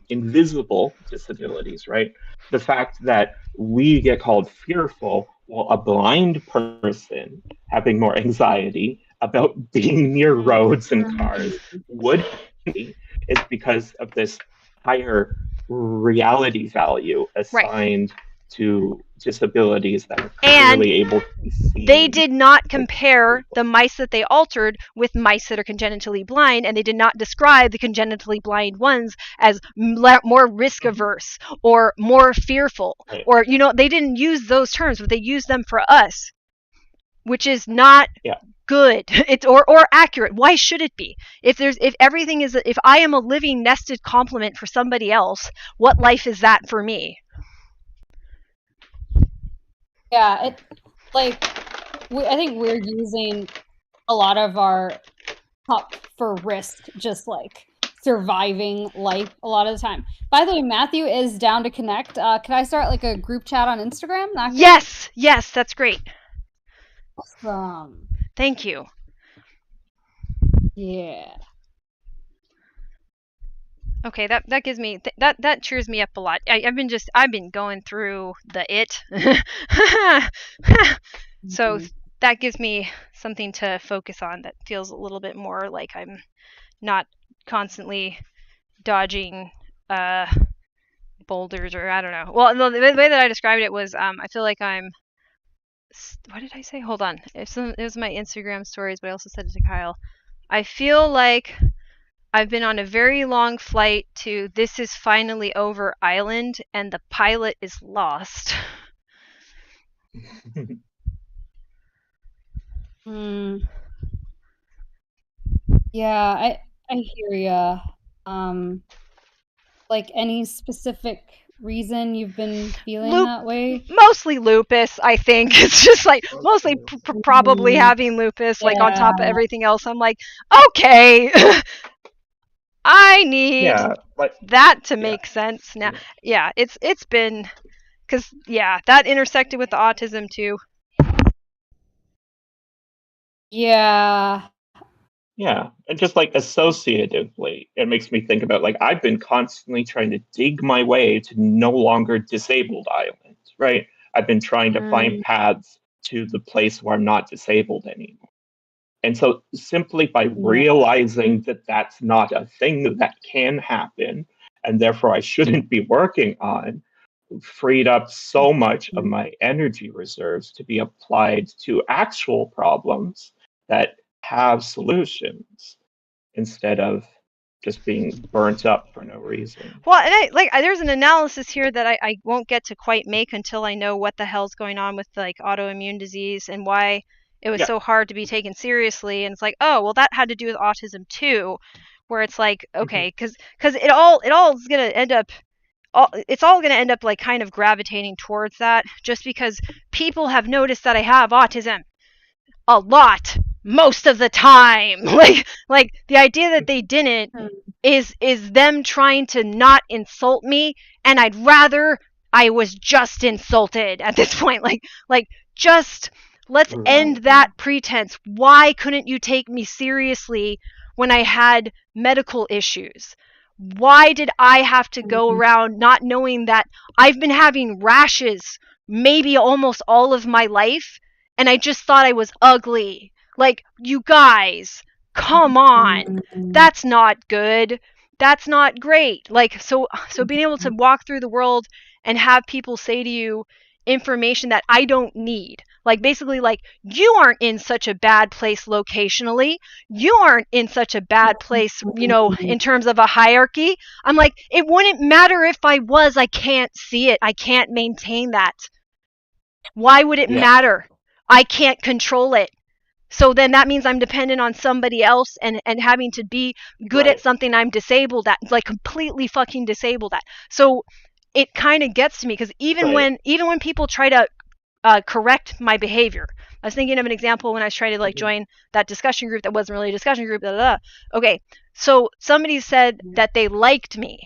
invisible disabilities, right? The fact that we get called fearful while a blind person having more anxiety about being near roads and cars would be, is because of this higher reality value assigned to disabilities that are clearly able to be seen. They did not compare the mice that they altered with mice that are congenitally blind, and they did not describe the congenitally blind ones as more risk averse or more fearful, or they didn't use those terms, but they used them for us, which is not good. It's or accurate. Why should it be? If I am a living nested complement for somebody else, what life is that for me? Yeah, I think we're using a lot of our cup for risk, just like surviving life a lot of the time. By the way, Matthew is down to connect. Can I start like a group chat on Instagram? Yes, that's great. Awesome. Thank you. Yeah. Okay, that gives me that cheers me up a lot. I've been going through the so that gives me something to focus on that feels a little bit more like I'm not constantly dodging boulders, or I don't know. Well, the way that I described it was I feel like I'm, what did I say? Hold on. It was my Instagram stories, but I also said it to Kyle. I feel like I've been on a very long flight to This Is Finally Over Island, and the pilot is lost. Yeah, I hear ya. Like, any specific reason you've been feeling that way? Mostly lupus, I think. It's just like mostly probably having lupus, like on top of everything else. I'm like, okay. I need Like, that to yeah. make sense now. Yeah, it's been, because that intersected with the autism too. Yeah. Yeah, and just like associatively, it makes me think about like I've been constantly trying to dig my way to no longer disabled island, right? I've been trying to find paths to the place where I'm not disabled anymore. And so simply by realizing that that's not a thing that can happen, and therefore I shouldn't be working on, freed up so much of my energy reserves to be applied to actual problems that have solutions instead of just being burnt up for no reason. Well, and there's an analysis here that I won't get to quite make until I know what the hell's going on with like autoimmune disease and why it was so hard to be taken seriously. And it's like, oh, well, that had to do with autism too, where it's like, okay, because it all is gonna end up. It's all going to end up like kind of gravitating towards that, just because people have noticed that I have autism a lot most of the time. like the idea that they didn't is them trying to not insult me, and I'd rather I was just insulted at this point. Like just let's end that pretense. Why couldn't you take me seriously when I had medical issues? Why did I have to go around not knowing that I've been having rashes maybe almost all of my life, and I just thought I was ugly? Like, you guys, come on. That's not good. That's not great. Like, so being able to walk through the world and have people say to you information that I don't need. Like, basically, like, you aren't in such a bad place locationally. You aren't in such a bad place, in terms of a hierarchy. I'm like, it wouldn't matter if I was. I can't see it. I can't maintain that. Why would it matter? I can't control it. So then that means I'm dependent on somebody else and having to be good at something I'm disabled at, like completely fucking disabled at. So it kind of gets to me, because even when people try to correct my behavior, I was thinking of an example when I was trying to like join that discussion group that wasn't really a discussion group. Blah, blah, blah. Okay, so somebody said that they liked me.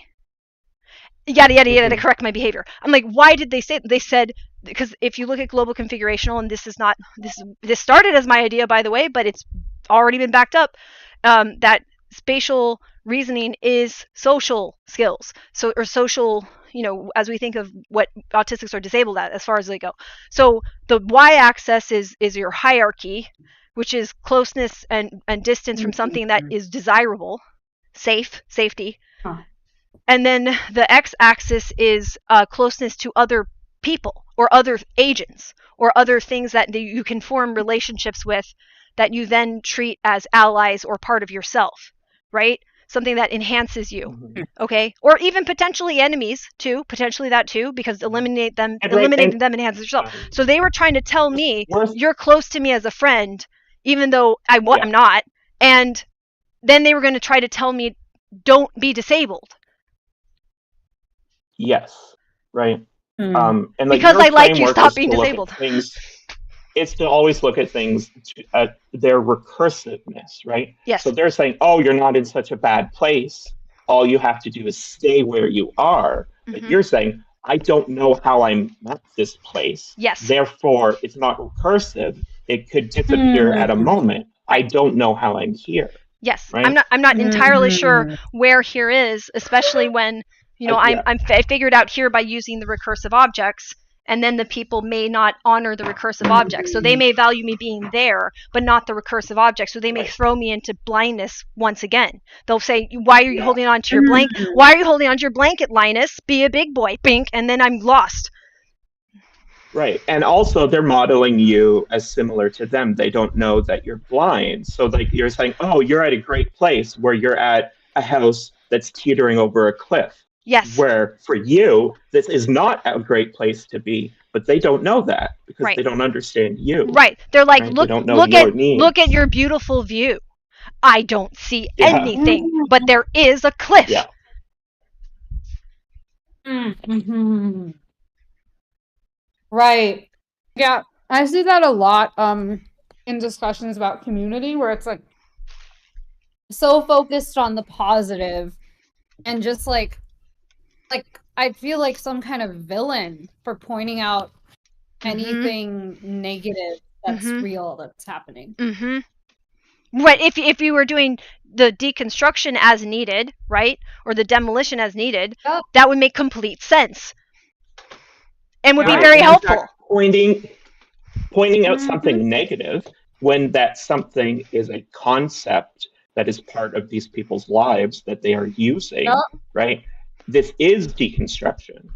Yada yada yada to correct my behavior. I'm like, why did they say? They said, because if you look at global configurational, and this started as my idea, by the way, but it's already been backed up, that spatial reasoning is social skills, or social, as we think of what autistics are disabled at, as far as they go. So the y-axis is your hierarchy, which is closeness and distance from something that is desirable, safety. And then the x-axis is closeness to other people or other agents or other things that you can form relationships with that you then treat as allies or part of yourself, right? Something that enhances you, okay? Or even potentially enemies too, because eliminating them enhances yourself. So they were trying to tell me, you're close to me as a friend, even though I'm not. And then they were going to try to tell me, don't be disabled. Yes, right. And like, because I like you, stop being disabled. It's to always look at things at their recursiveness, right? Yes. So they're saying, oh, you're not in such a bad place. All you have to do is stay where you are. But you're saying, I don't know how I'm at this place. Yes. Therefore, it's not recursive. It could disappear at a moment. I don't know how I'm here. Yes. Right? I'm not entirely sure where here is, especially when I figured out here by using the recursive objects, and then the people may not honor the recursive objects. So they may value me being there, but not the recursive object. So they may throw me into blindness once again. They'll say, why are you holding on to your blanket? Why are you holding on to your blanket, Linus? Be a big boy. Bink. And then I'm lost. Right. And also they're modeling you as similar to them. They don't know that you're blind. So like you're saying, oh, you're at a great place where you're at a house that's teetering over a cliff. Yes. Where for you, this is not a great place to be, but they don't know that because they don't understand you. Right. They're like, look at your beautiful view. I don't see anything, but there is a cliff. Yeah. Right. Yeah. I see that a lot in discussions about community, where it's like so focused on the positive and just like I feel like some kind of villain for pointing out anything negative that's real that's happening. Right, if you were doing the deconstruction as needed, right, or the demolition as needed, that would make complete sense and would be very helpful. In fact, pointing out something negative when that something is a concept that is part of these people's lives that they are using, right? This is deconstruction,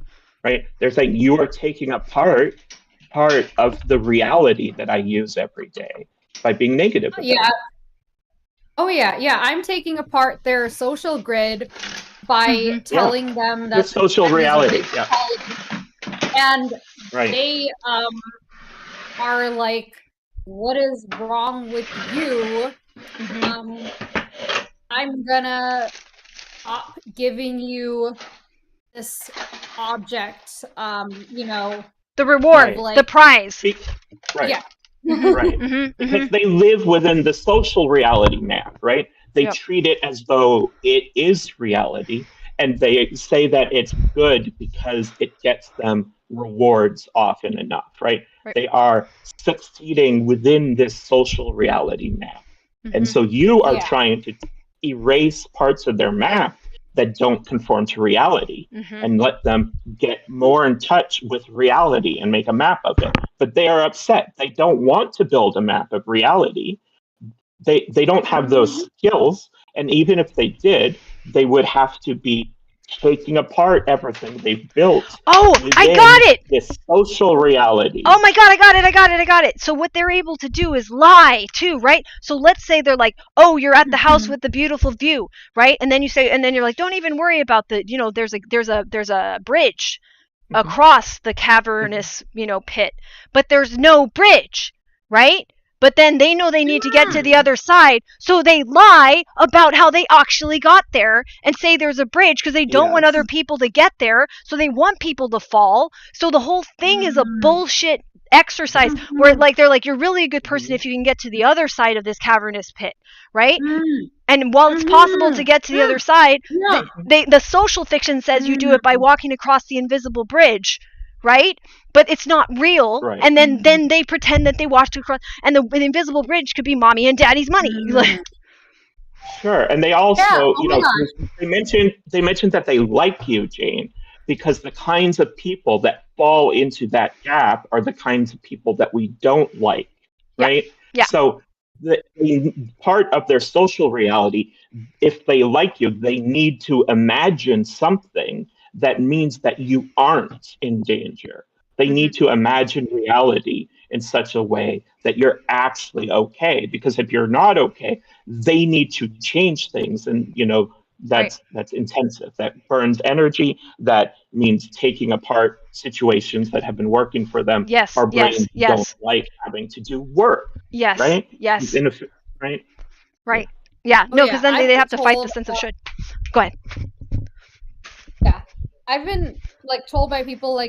right? They're saying you are taking apart part of the reality that I use every day by being negative about it. Oh yeah. I'm taking apart their social grid by telling them that the social reality, and they are like, what is wrong with you? I'm gonna stop giving you this object, the reward, the prize. Right. Because they live within the social reality map, right? They treat it as though it is reality, and they say that it's good because it gets them rewards often enough, right? They are succeeding within this social reality map. And so you are trying to erase parts of their map that don't conform to reality and let them get more in touch with reality and make a map of it. But they are upset. They don't want to build a map of reality. They don't have those skills. And even if they did, they would have to be taking apart everything they've built. Oh, I got it! This social reality. Oh my god, I got it. So what they're able to do is lie too, right? So let's say they're like, oh, you're at the house with the beautiful view, right? And then you're like, don't even worry about there's a bridge across the cavernous, pit, but there's no bridge, right? But then they know they need to get to the other side, so they lie about how they actually got there and say there's a bridge because they don't want other people to get there, so they want people to fall. So the whole thing is a bullshit exercise where they're like, you're really a good person if you can get to the other side of this cavernous pit, right? And while it's possible to get to the other side, the social fiction says you do it by walking across the invisible bridge, right? But it's not real, and then they pretend that they walked across, and the invisible bridge could be mommy and daddy's money. Sure, and they also, they mentioned that they like you, Jane, because the kinds of people that fall into that gap are the kinds of people that we don't like, right? Yeah. So the part of their social reality, if they like you, they need to imagine something that means that you aren't in danger. They need to imagine reality in such a way that you're actually okay. Because if you're not okay, they need to change things. And, that's intensive. That burns energy. That means taking apart situations that have been working for them. Yes. Our brains don't like having to do work. Yes. Right? Yes. Right? Right. Yeah. No, because then they have to fight the sense of should. Go ahead. Yeah. I've been told by people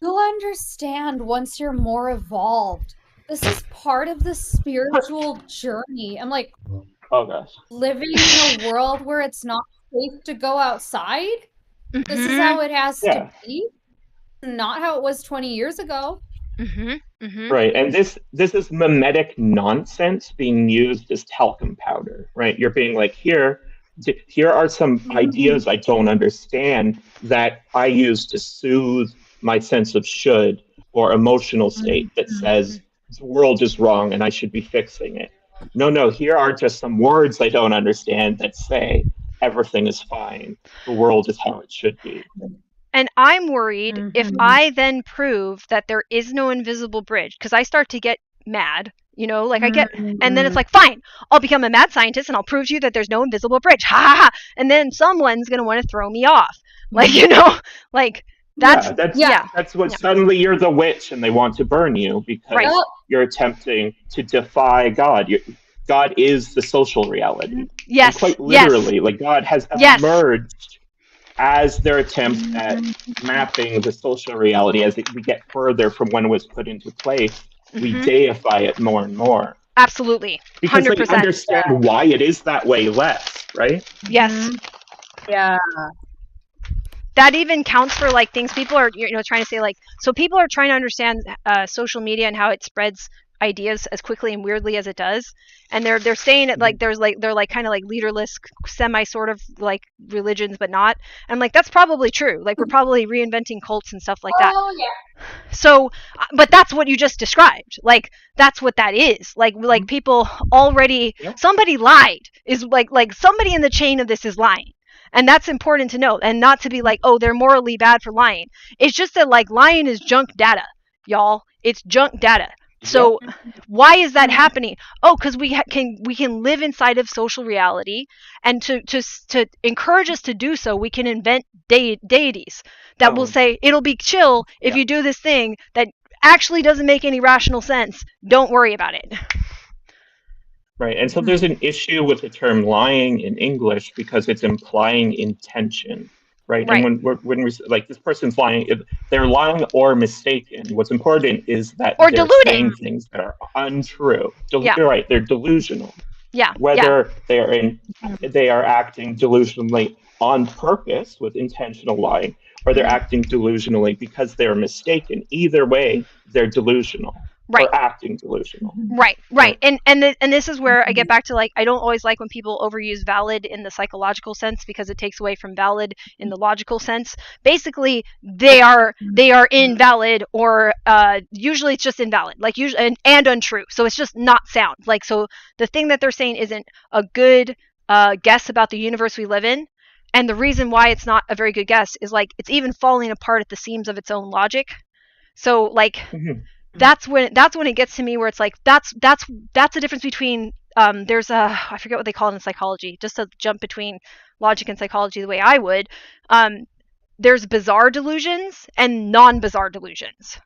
you'll understand once you're more evolved. This is part of the spiritual journey. I'm like, oh gosh, living in a world where it's not safe to go outside. This is how it has to be. Not how it was 20 years ago. Right, and this is mimetic nonsense being used as talcum powder. Right, you're being like, here are some ideas I don't understand that I use to soothe my sense of should or emotional state that says the world is wrong and I should be fixing it. No, here are just some words I don't understand that say everything is fine. The world is how it should be. And I'm worried if I then prove that there is no invisible bridge, because I start to get mad, I get, and then it's like, fine, I'll become a mad scientist and I'll prove to you that there's no invisible bridge. Ha ha ha. And then someone's going to want to throw me off. That's what suddenly you're the witch and they want to burn you because you're attempting to defy God. God is the social reality. Yes. And quite literally, God has emerged as their attempt at mapping the social reality. As we get further from when it was put into place, we deify it more and more. Absolutely. 100%. Because they understand why it is that way less, right? Yes. Yeah. That even counts for like things people are trying to say, like, so people are trying to understand social media and how it spreads ideas as quickly and weirdly as it does, and they're saying it like they're like kind of like leaderless semi sort of like religions, but not. I'm like, that's probably true. Like, we're probably reinventing cults and stuff like that. Oh yeah. So, but that's what you just described. Like, that's what that is. Like people already, Yep. somebody lied, is like somebody in the chain of this is lying. And that's important to note, and not to be like, oh, they're morally bad for lying. It's just that, like, lying is junk data, y'all. It's junk data. So why is that happening? Oh, because we can live inside of social reality, and to encourage us to do so, we can invent deities that will say it'll be chill if you do this thing that actually doesn't make any rational sense. Don't worry about it. Right, and so there's an issue with the term lying in English because it's implying intention, right? Right. And when we like this person's lying, if they're lying or mistaken. What's important is that Or they're deluding. saying things that are untrue. Yeah. You're right, they're delusional. Yeah. Whether they are acting delusionally on purpose with intentional lying, or they're acting delusionally because they're mistaken. Either way, they're delusional. Right. Or acting delusional. Right. And this is where I get back to, like, I don't always like when people overuse valid in the psychological sense, because it takes away from valid in the logical sense. Basically, they are invalid, or usually it's just invalid, like usually and untrue. So it's just not sound. Like, so the thing that they're saying isn't a good guess about the universe we live in. And the reason why it's not a very good guess is, like, it's even falling apart at the seams of its own logic. So, like, that's when it gets to me, where it's like, that's the difference between there's a, I forget what they call it in psychology, just to jump between logic and psychology the way I would. There's bizarre delusions and non-bizarre delusions.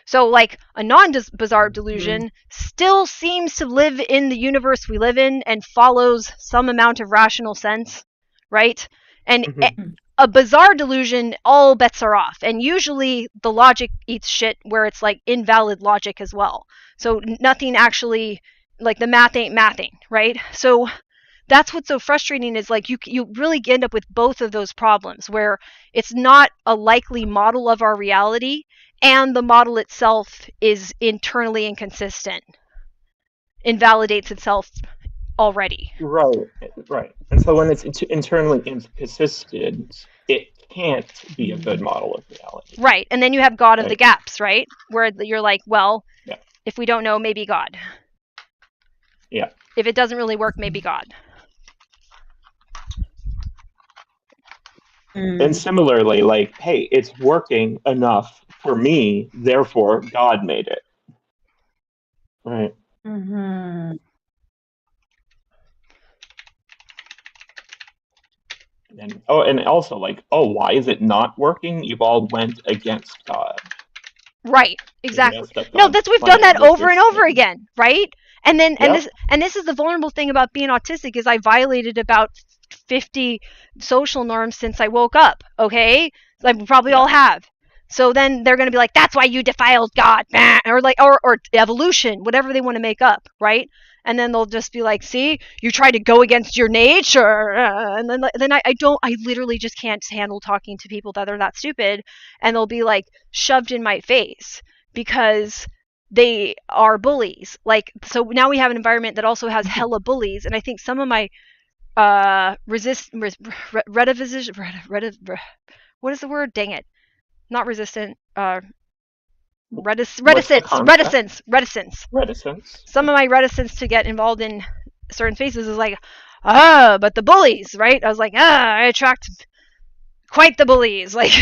So, like, a non-bizarre delusion still seems to live in the universe we live in and follows some amount of rational sense, right? And a bizarre delusion, all bets are off. And usually the logic eats shit, where it's like invalid logic as well. So nothing actually, like, the math ain't mathing, right? So that's what's so frustrating, is like you really end up with both of those problems, where it's not a likely model of our reality, and the model itself is internally inconsistent, invalidates itself already. Right. And so when it's internally inconsistent, it can't be a good model of reality. Right. And then you have God of the gaps, right? Where you're like, well, if we don't know, maybe God. Yeah. If it doesn't really work, maybe God. And similarly, like, hey, it's working enough for me, therefore God made it. Right. And also, like, oh, why is it not working? You've all went against God. Right, exactly. No, we've done that over and over again, right? And then and this is the vulnerable thing about being autistic, is I violated about 50 social norms since I woke up, okay? Like, we probably all have. So then they're going to be like, that's why you defiled God, or like, or evolution, whatever they want to make up, right? And then they'll just be like, see, you tried to go against your nature. And then I literally just can't handle talking to people that are that stupid. And they'll be like shoved in my face because they are bullies. Like, so now we have an environment that also has hella bullies. And I think some of my what is the word? Dang it. Not resistant. Reticence. Some of my reticence to get involved in certain spaces is like, but the bullies, right? I was like, I attract quite the bullies, like.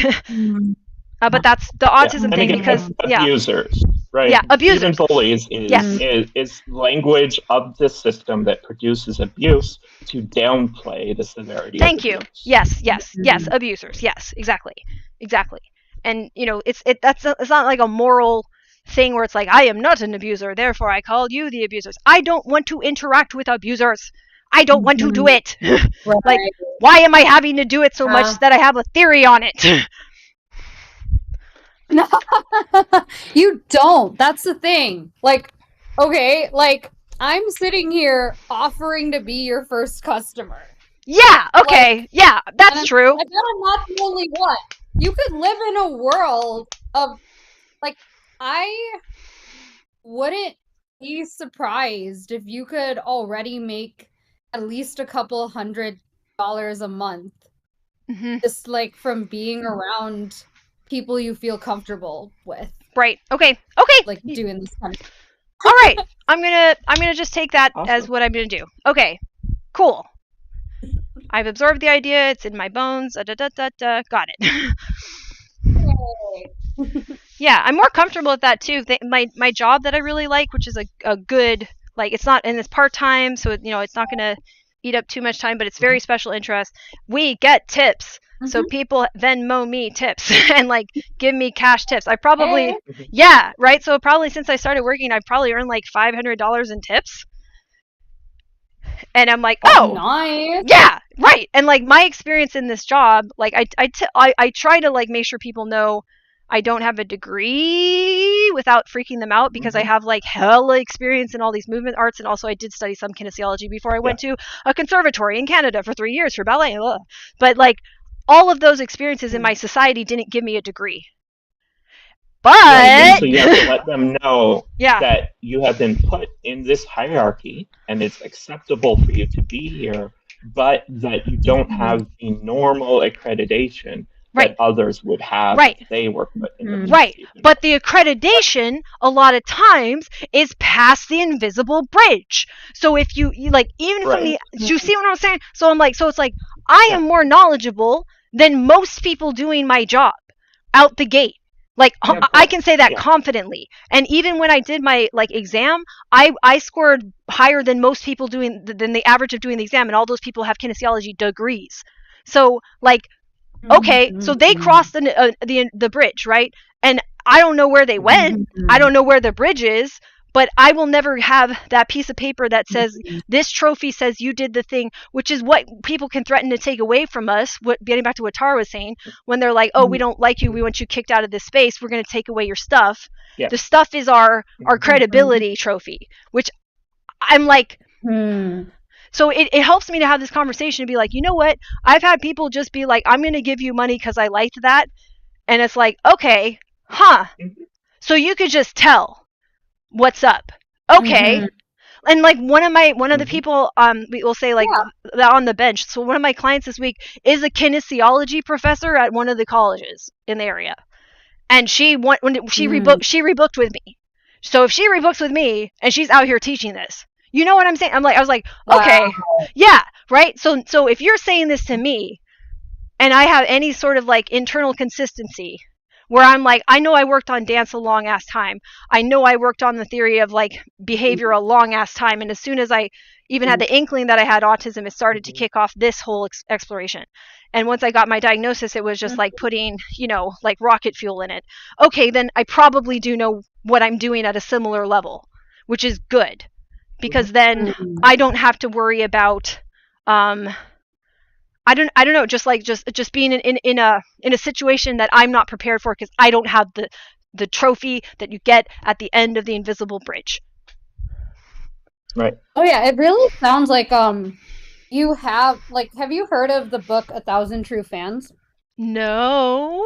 But that's the autism thing, again, because abusers, right? Yeah, abusers. Even bullies is language of the system that produces abuse to downplay the severity. Thank you. Abuse. Yes. Abusers. Yes, exactly. And it's not like a moral thing where it's like, I am not an abuser, therefore I call you the abusers. I don't want to interact with abusers. I don't want to do it. Like, why am I having to do it so much that I have a theory on it? No, you don't. That's the thing. Like, okay, like, I'm sitting here offering to be your first customer. Yeah, okay. Yeah, that's true. I bet I'm not the only one. You could live in a world of, like, I wouldn't be surprised if you could already make at least a couple $100 a month just like from being around people you feel comfortable with. Right. Okay. Like doing this kind of. All right. I'm gonna just take that as what I'm gonna do. Okay. Cool. I've absorbed the idea. It's in my bones. Got it. Yeah, I'm more comfortable with that too. My job that I really like, which is a good, like, it's not, and it's part-time, so it's not gonna eat up too much time, but it's very special interest. We get tips. So people Venmo me tips and like give me cash tips. I probably, yeah, right. So probably since I started working, I've probably earned like $500 in tips. And I'm like, oh, nice. Yeah, right. And like my experience in this job, like I try to like make sure people know I don't have a degree without freaking them out, because I have like hella experience in all these movement arts, and also I did study some kinesiology before I went to a conservatory in Canada for 3 years for ballet. But like all of those experiences in my society didn't give me a degree. But right, so you have to let them know yeah. that you have been put in this hierarchy and it's acceptable for you to be here, but that you don't have the normal accreditation that others would have if they were put in the right. But the accreditation a lot of times is past the invisible bridge. So if you like, even from the, you see what I'm saying? So I'm like, so it's like I am more knowledgeable than most people doing my job out the gate. Like I can say that confidently. And even when I did my like exam, I scored higher than most people doing than the average of doing the exam, and all those people have kinesiology degrees. So like, okay, so they crossed the bridge, right? And I don't know where they went. I don't know where the bridge is, but I will never have that piece of paper that says this trophy says you did the thing, which is what people can threaten to take away from us. What, getting back to what Tara was saying, when they're like, oh, we don't like you, we want you kicked out of this space, we're going to take away your stuff. Yeah. The stuff is our credibility trophy, which I'm like, So it helps me to have this conversation and be like, you know what? I've had people just be like, I'm going to give you money because I liked that. And it's like, okay, so you could just tell what's up. Okay. And like one of the people, we will say like that on the bench. So one of my clients this week is a kinesiology professor at one of the colleges in the area. And she rebooked with me. So if she rebooks with me and she's out here teaching this, you know what I'm saying? I was like, okay, yeah, right. So if you're saying this to me and I have any sort of like internal consistency where I'm like, I know I worked on dance a long ass time. I know I worked on the theory of like behavior a long ass time. And as soon as I even had the inkling that I had autism, it started to kick off this whole exploration. And once I got my diagnosis, it was just like putting, like rocket fuel in it. Okay, then I probably do know what I'm doing at a similar level, which is good. Because then I don't have to worry about, I don't know, just being in a situation that I'm not prepared for because I don't have the trophy that you get at the end of the invisible bridge. Right. Oh yeah, it really sounds like you have you heard of the book 1,000 True Fans? No.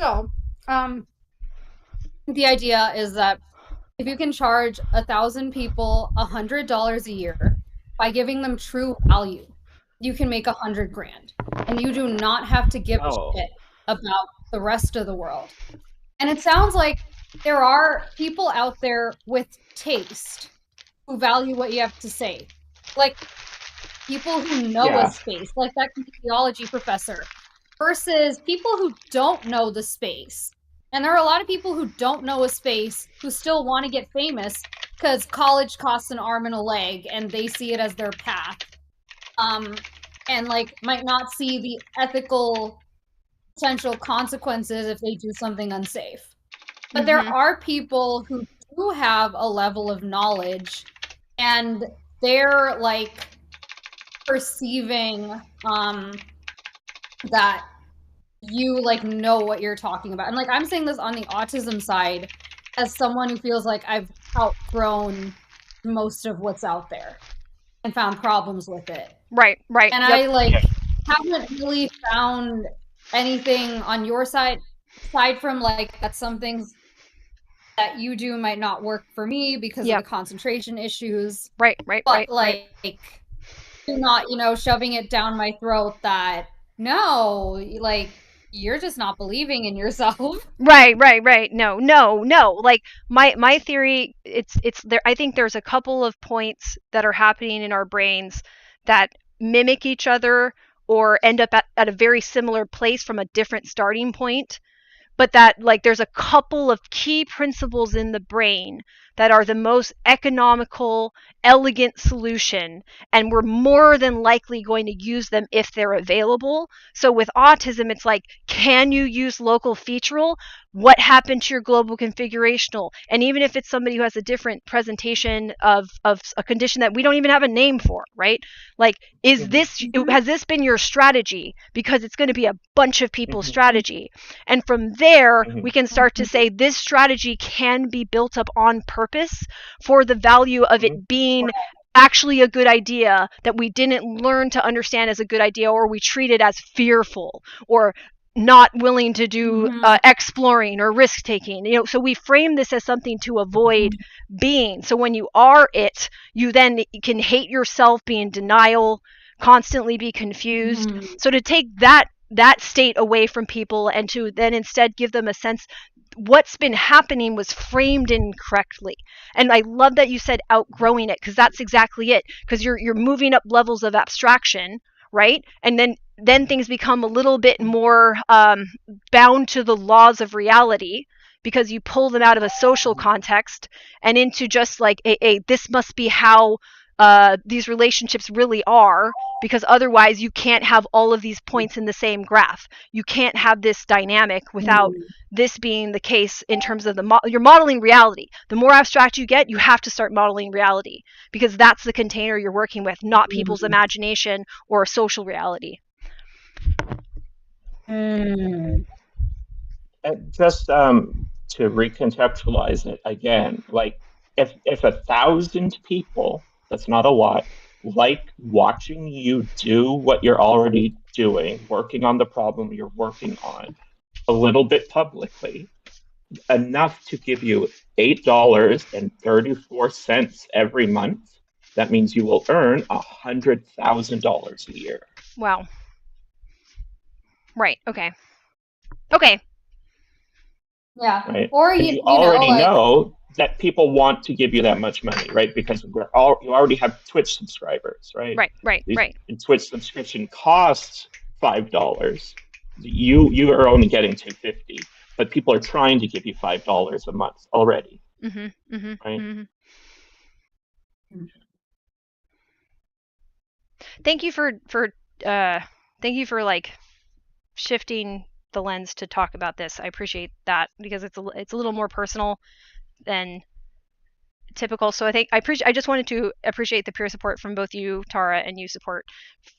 So, the idea is that if you can charge 1,000 people $100 a year by giving them true value, you can make $100,000, and you do not have to give a shit about the rest of the world. And it sounds like there are people out there with taste who value what you have to say, like people who know a space, like that kinesiology professor, versus people who don't know the space. And there are a lot of people who don't know a space who still want to get famous because college costs an arm and a leg and they see it as their path. And like might not see the ethical potential consequences if they do something unsafe. But there are people who do have a level of knowledge and they're like perceiving that you like know what you're talking about. And like I'm saying this on the autism side as someone who feels like I've outgrown most of what's out there. and found problems with it. Right. And Yep. I like haven't really found anything on your side aside from like that some things that you do might not work for me because of the concentration issues. Right. But like you're not, shoving it down my throat that no, like you're just not believing in yourself. Right. No. Like my theory, it's there. I think there's a couple of points that are happening in our brains that mimic each other or end up at a very similar place from a different starting point, but that like there's a couple of key principles in the brain that are the most economical, elegant solution, and we're more than likely going to use them if they're available. So with autism, it's like, can you use local featural? What happened to your global configurational? And even if it's somebody who has a different presentation of a condition that we don't even have a name for, right? Like, has this been your strategy? Because it's going to be a bunch of people's strategy. And from there, we can start to say this strategy can be built up on purpose for the value of it being actually a good idea that we didn't learn to understand as a good idea, or we treated as fearful or not willing to do exploring or risk taking. So we frame this as something to avoid being. So when you are it, you then can hate yourself, be in denial, constantly be confused. So to take that state away from people and to then instead give them a sense what's been happening was framed incorrectly. And I love that you said outgrowing it, because that's exactly it, because you're moving up levels of abstraction, right? And then things become a little bit more bound to the laws of reality, because you pull them out of a social context and into just like a this must be how these relationships really are, because otherwise you can't have all of these points in the same graph. You can't have this dynamic without this being the case in terms of you're modeling reality. The more abstract you get, you have to start modeling reality, because that's the container you're working with, not people's imagination or social reality. Just to recontextualize it again, like if 1,000 people, that's not a lot, like watching you do what you're already doing, working on the problem you're working on, a little bit publicly, enough to give you $8.34 every month, that means you will earn $100,000 a year. Wow. Right. Okay. Yeah. Right. Or you already know that people want to give you that much money, right? Because you already have Twitch subscribers, right? Right. And Twitch subscription costs $5. You are only getting $2.50, but people are trying to give you $5 a month already. Right. Thank you for like shifting the lens to talk about this. I appreciate that, because it's a little more personal than typical. So I just wanted to appreciate the peer support from both you, Tara, and you support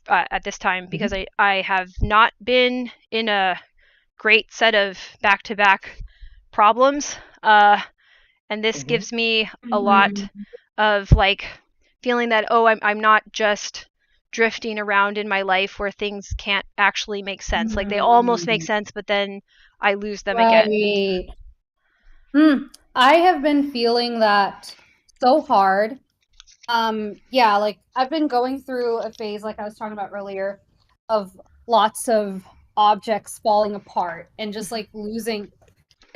at this time, because I have not been in a great set of back-to-back problems, and this gives me a lot of like feeling that I'm not just drifting around in my life where things can't actually make sense. Like they almost make sense, but then I lose them again. I have been feeling that so hard. Yeah, like I've been going through a phase, like I was talking about earlier, of lots of objects falling apart and just like losing.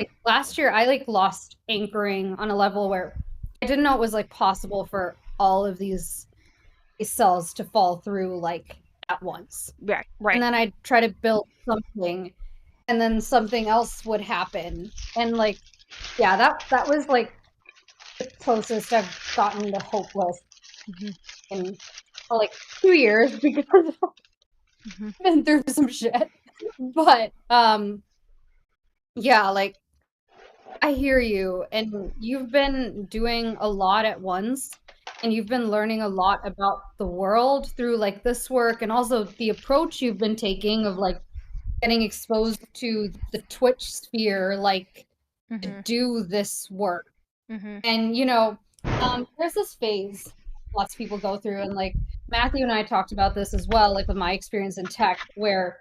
Like last year, I like lost anchoring on a level where I didn't know it was like possible for all of these cells to fall through like at once. Right. And then I'd try to build something, and then something else would happen, and like, yeah, that was like the closest I've gotten to hopeless in like 2 years, because I've been through some shit. But yeah, like I hear you, and you've been doing a lot at once, and you've been learning a lot about the world through like this work, and also the approach you've been taking of like getting exposed to the Twitch sphere, like to do this work. And there's this phase lots of people go through, and like Matthew and I talked about this as well, like with my experience in tech, where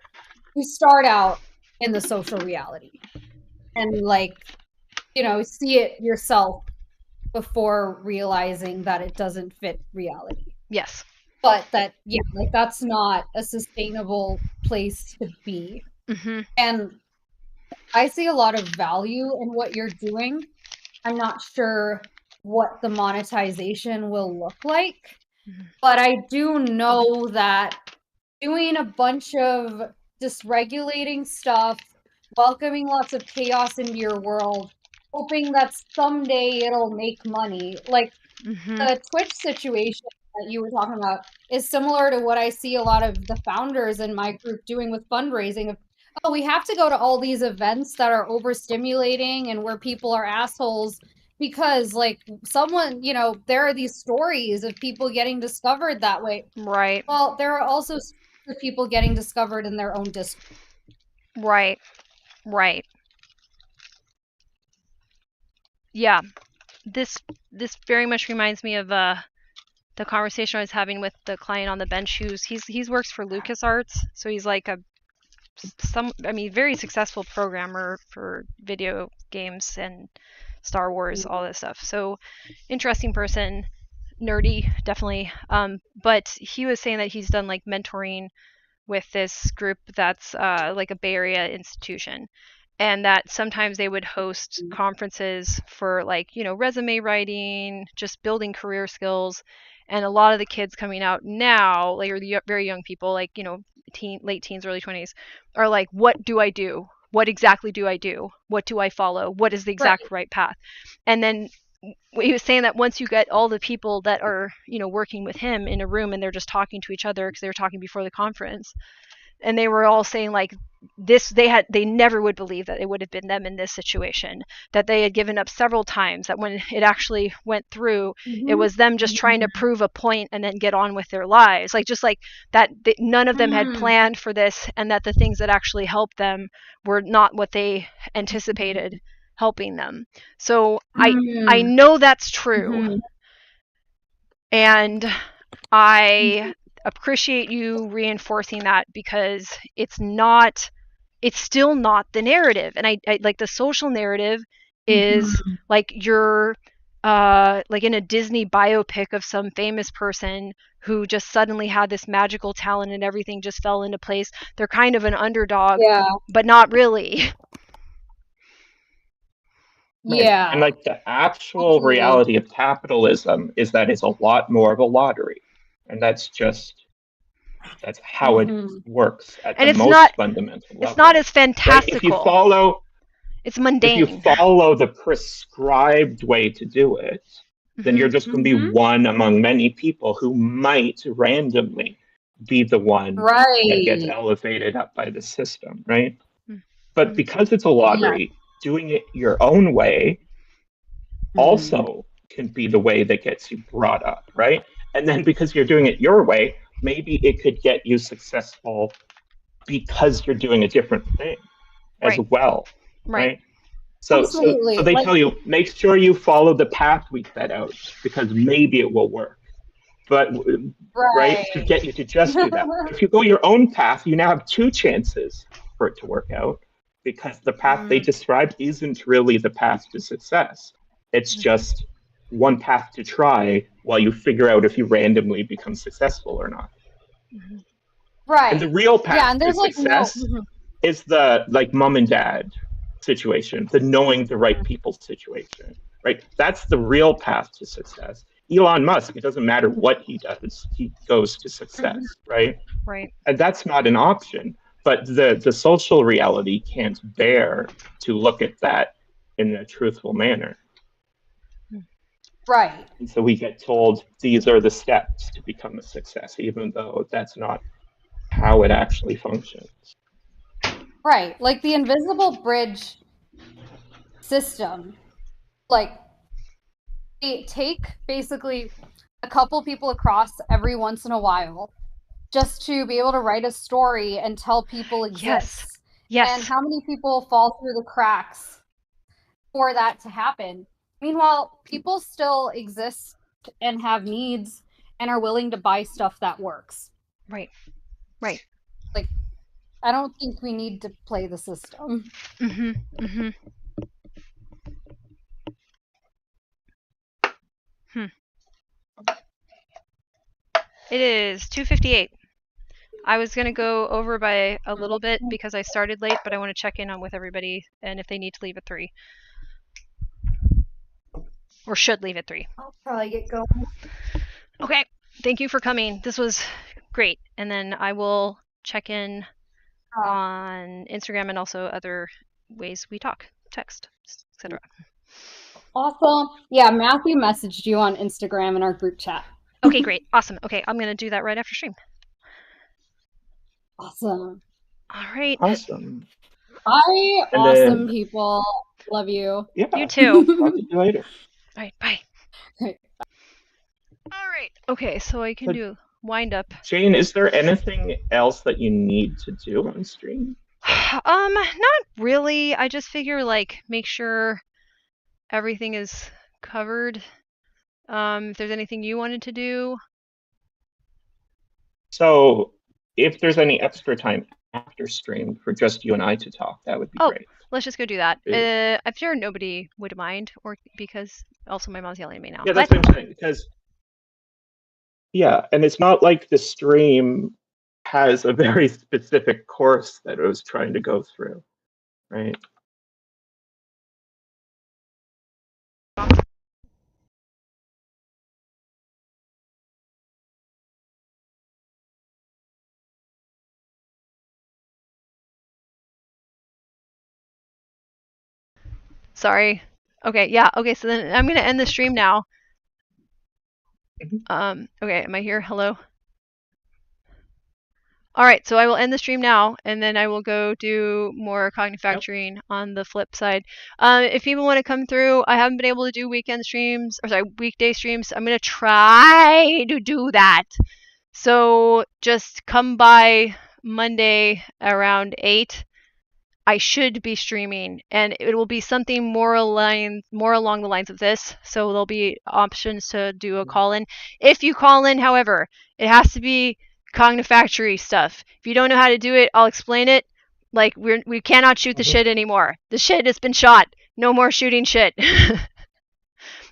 you start out in the social reality and like, you know, see it yourself before realizing that it doesn't fit reality. Yes. But that, yeah, like that's not a sustainable place to be. Mm-hmm. And I see a lot of value in what you're doing. I'm not sure what the monetization will look like, but I do know that doing a bunch of dysregulating stuff, welcoming lots of chaos into your world, hoping that someday it'll make money. Like the Twitch situation that you were talking about is similar to what I see a lot of the founders in my group doing with fundraising. Oh, we have to go to all these events that are overstimulating and where people are assholes because like someone, you know, there are these stories of people getting discovered that way. Right. Well, there are also people getting discovered in their own Discord. Right. Right. Yeah. This very much reminds me of the conversation I was having with the client on the bench he's works for LucasArts, so he's like very successful programmer for video games and Star Wars, all this stuff. So interesting person, nerdy, definitely. But he was saying that he's done like mentoring with this group that's like a Bay Area institution, and that sometimes they would host conferences for like, you know, resume writing, just building career skills. And a lot of the kids coming out now, like, or the very young people, like, you know, late teens, early 20s, are like, what do I do? What exactly do I do? What do I follow? What is the exact right path? And then he was saying that once you get all the people that are, you know, working with him in a room and they're just talking to each other because they were talking before the conference, and they were all saying like this, they never would believe that it would have been them in this situation, that they had given up several times, that when it actually went through, it was them just trying to prove a point and then get on with their lives, like just like that none of them had planned for this, and that the things that actually helped them were not what they anticipated helping them. So I know that's true. And I appreciate you reinforcing that, because it's still not the narrative. And I like the social narrative is like you're like in a Disney biopic of some famous person who just suddenly had this magical talent and everything just fell into place. They're kind of an underdog, but not really. Right. Yeah. And like the actual reality of capitalism is that it's a lot more of a lottery. And that's how it works at And the it's most not fundamental level. It's not as fantastical. Right? If you follow, it's mundane. If you follow the prescribed way to do it, then you're just going to be one among many people who might randomly be the one that gets elevated up by the system, right? But because it's a lottery, doing it your own way also can be the way that gets you brought up, right? And then because you're doing it your way, maybe it could get you successful because you're doing a different thing as well, right? So they tell you, make sure you follow the path we set out, because maybe it will work. But right, to get you to just do that. If you go your own path, you now have two chances for it to work out, because the path they described isn't really the path to success. It's just one path to try while you figure out if you randomly become successful or not. Right. And the real path to success is the like mom and dad situation, the knowing the right people situation, right? That's the real path to success. Elon Musk, it doesn't matter what he does, he goes to success, right? Right. And that's not an option. But the social reality can't bear to look at that in a truthful manner. Right. And so we get told these are the steps to become a success, even though that's not how it actually functions. Right. Like the invisible bridge system, like they take basically a couple people across every once in a while just to be able to write a story and tell people exists. Yes. And how many people fall through the cracks for that to happen? Meanwhile, people still exist and have needs and are willing to buy stuff that works. Right. Right. Like, I don't think we need to play the system. Mm-hmm. Mm-hmm. It is 2:58. I was gonna go over by a little bit because I started late, but I want to check in on with everybody and if they need to leave at 3. Or should leave at 3. I'll probably get going. Okay. Thank you for coming. This was great. And then I will check in on Instagram and also other ways we talk, text, etc. Awesome. Yeah, Matthew messaged you on Instagram in our group chat. Okay, great. Awesome. Okay, I'm going to do that right after stream. Awesome. All right. Awesome. Bye, And awesome then- people. Love you. Yeah. You too. Talk to you later. All right, bye. Right. All right. Okay, so I can So- do wind up. Jane, is there anything else that you need to do on stream? Not really. I just figure like make sure everything is covered. If there's anything you wanted to do. So if there's any extra time after stream for just you and I to talk, that would be Oh, great. let's just go do that. Is- I'm sure nobody would mind, or because also my mom's yelling at me now. Yeah, that's what I'm saying. Because and it's not like the stream has a very specific course that it was trying to go through, right? Sorry. Okay, yeah. Okay, so then I'm gonna end the stream now. Okay, am I here? Hello? All right, so I will end the stream now, and then I will go do more cognitive factoring on the flip side. If people want to come through, I haven't been able to do weekend streams, or sorry, weekday streams. I'm gonna try to do that. So just come by Monday around 8. I should be streaming, and it will be something more along the lines of this. So there'll be options to do a call-in. If you call in, however, it has to be cognitive factory stuff. If you don't know how to do it, I'll explain it. Like we cannot shoot the shit anymore. The shit has been shot. No more shooting shit.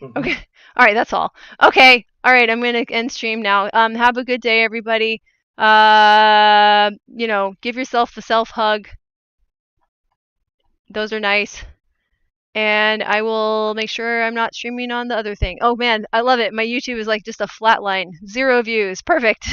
Okay. All right, that's all. Okay. All right, I'm gonna end stream now. Have a good day, everybody. Give yourself a self hug. Those are nice. And I will make sure I'm not streaming on the other thing. Oh man, I love it. My YouTube is like just a flat line. 0 views. Perfect.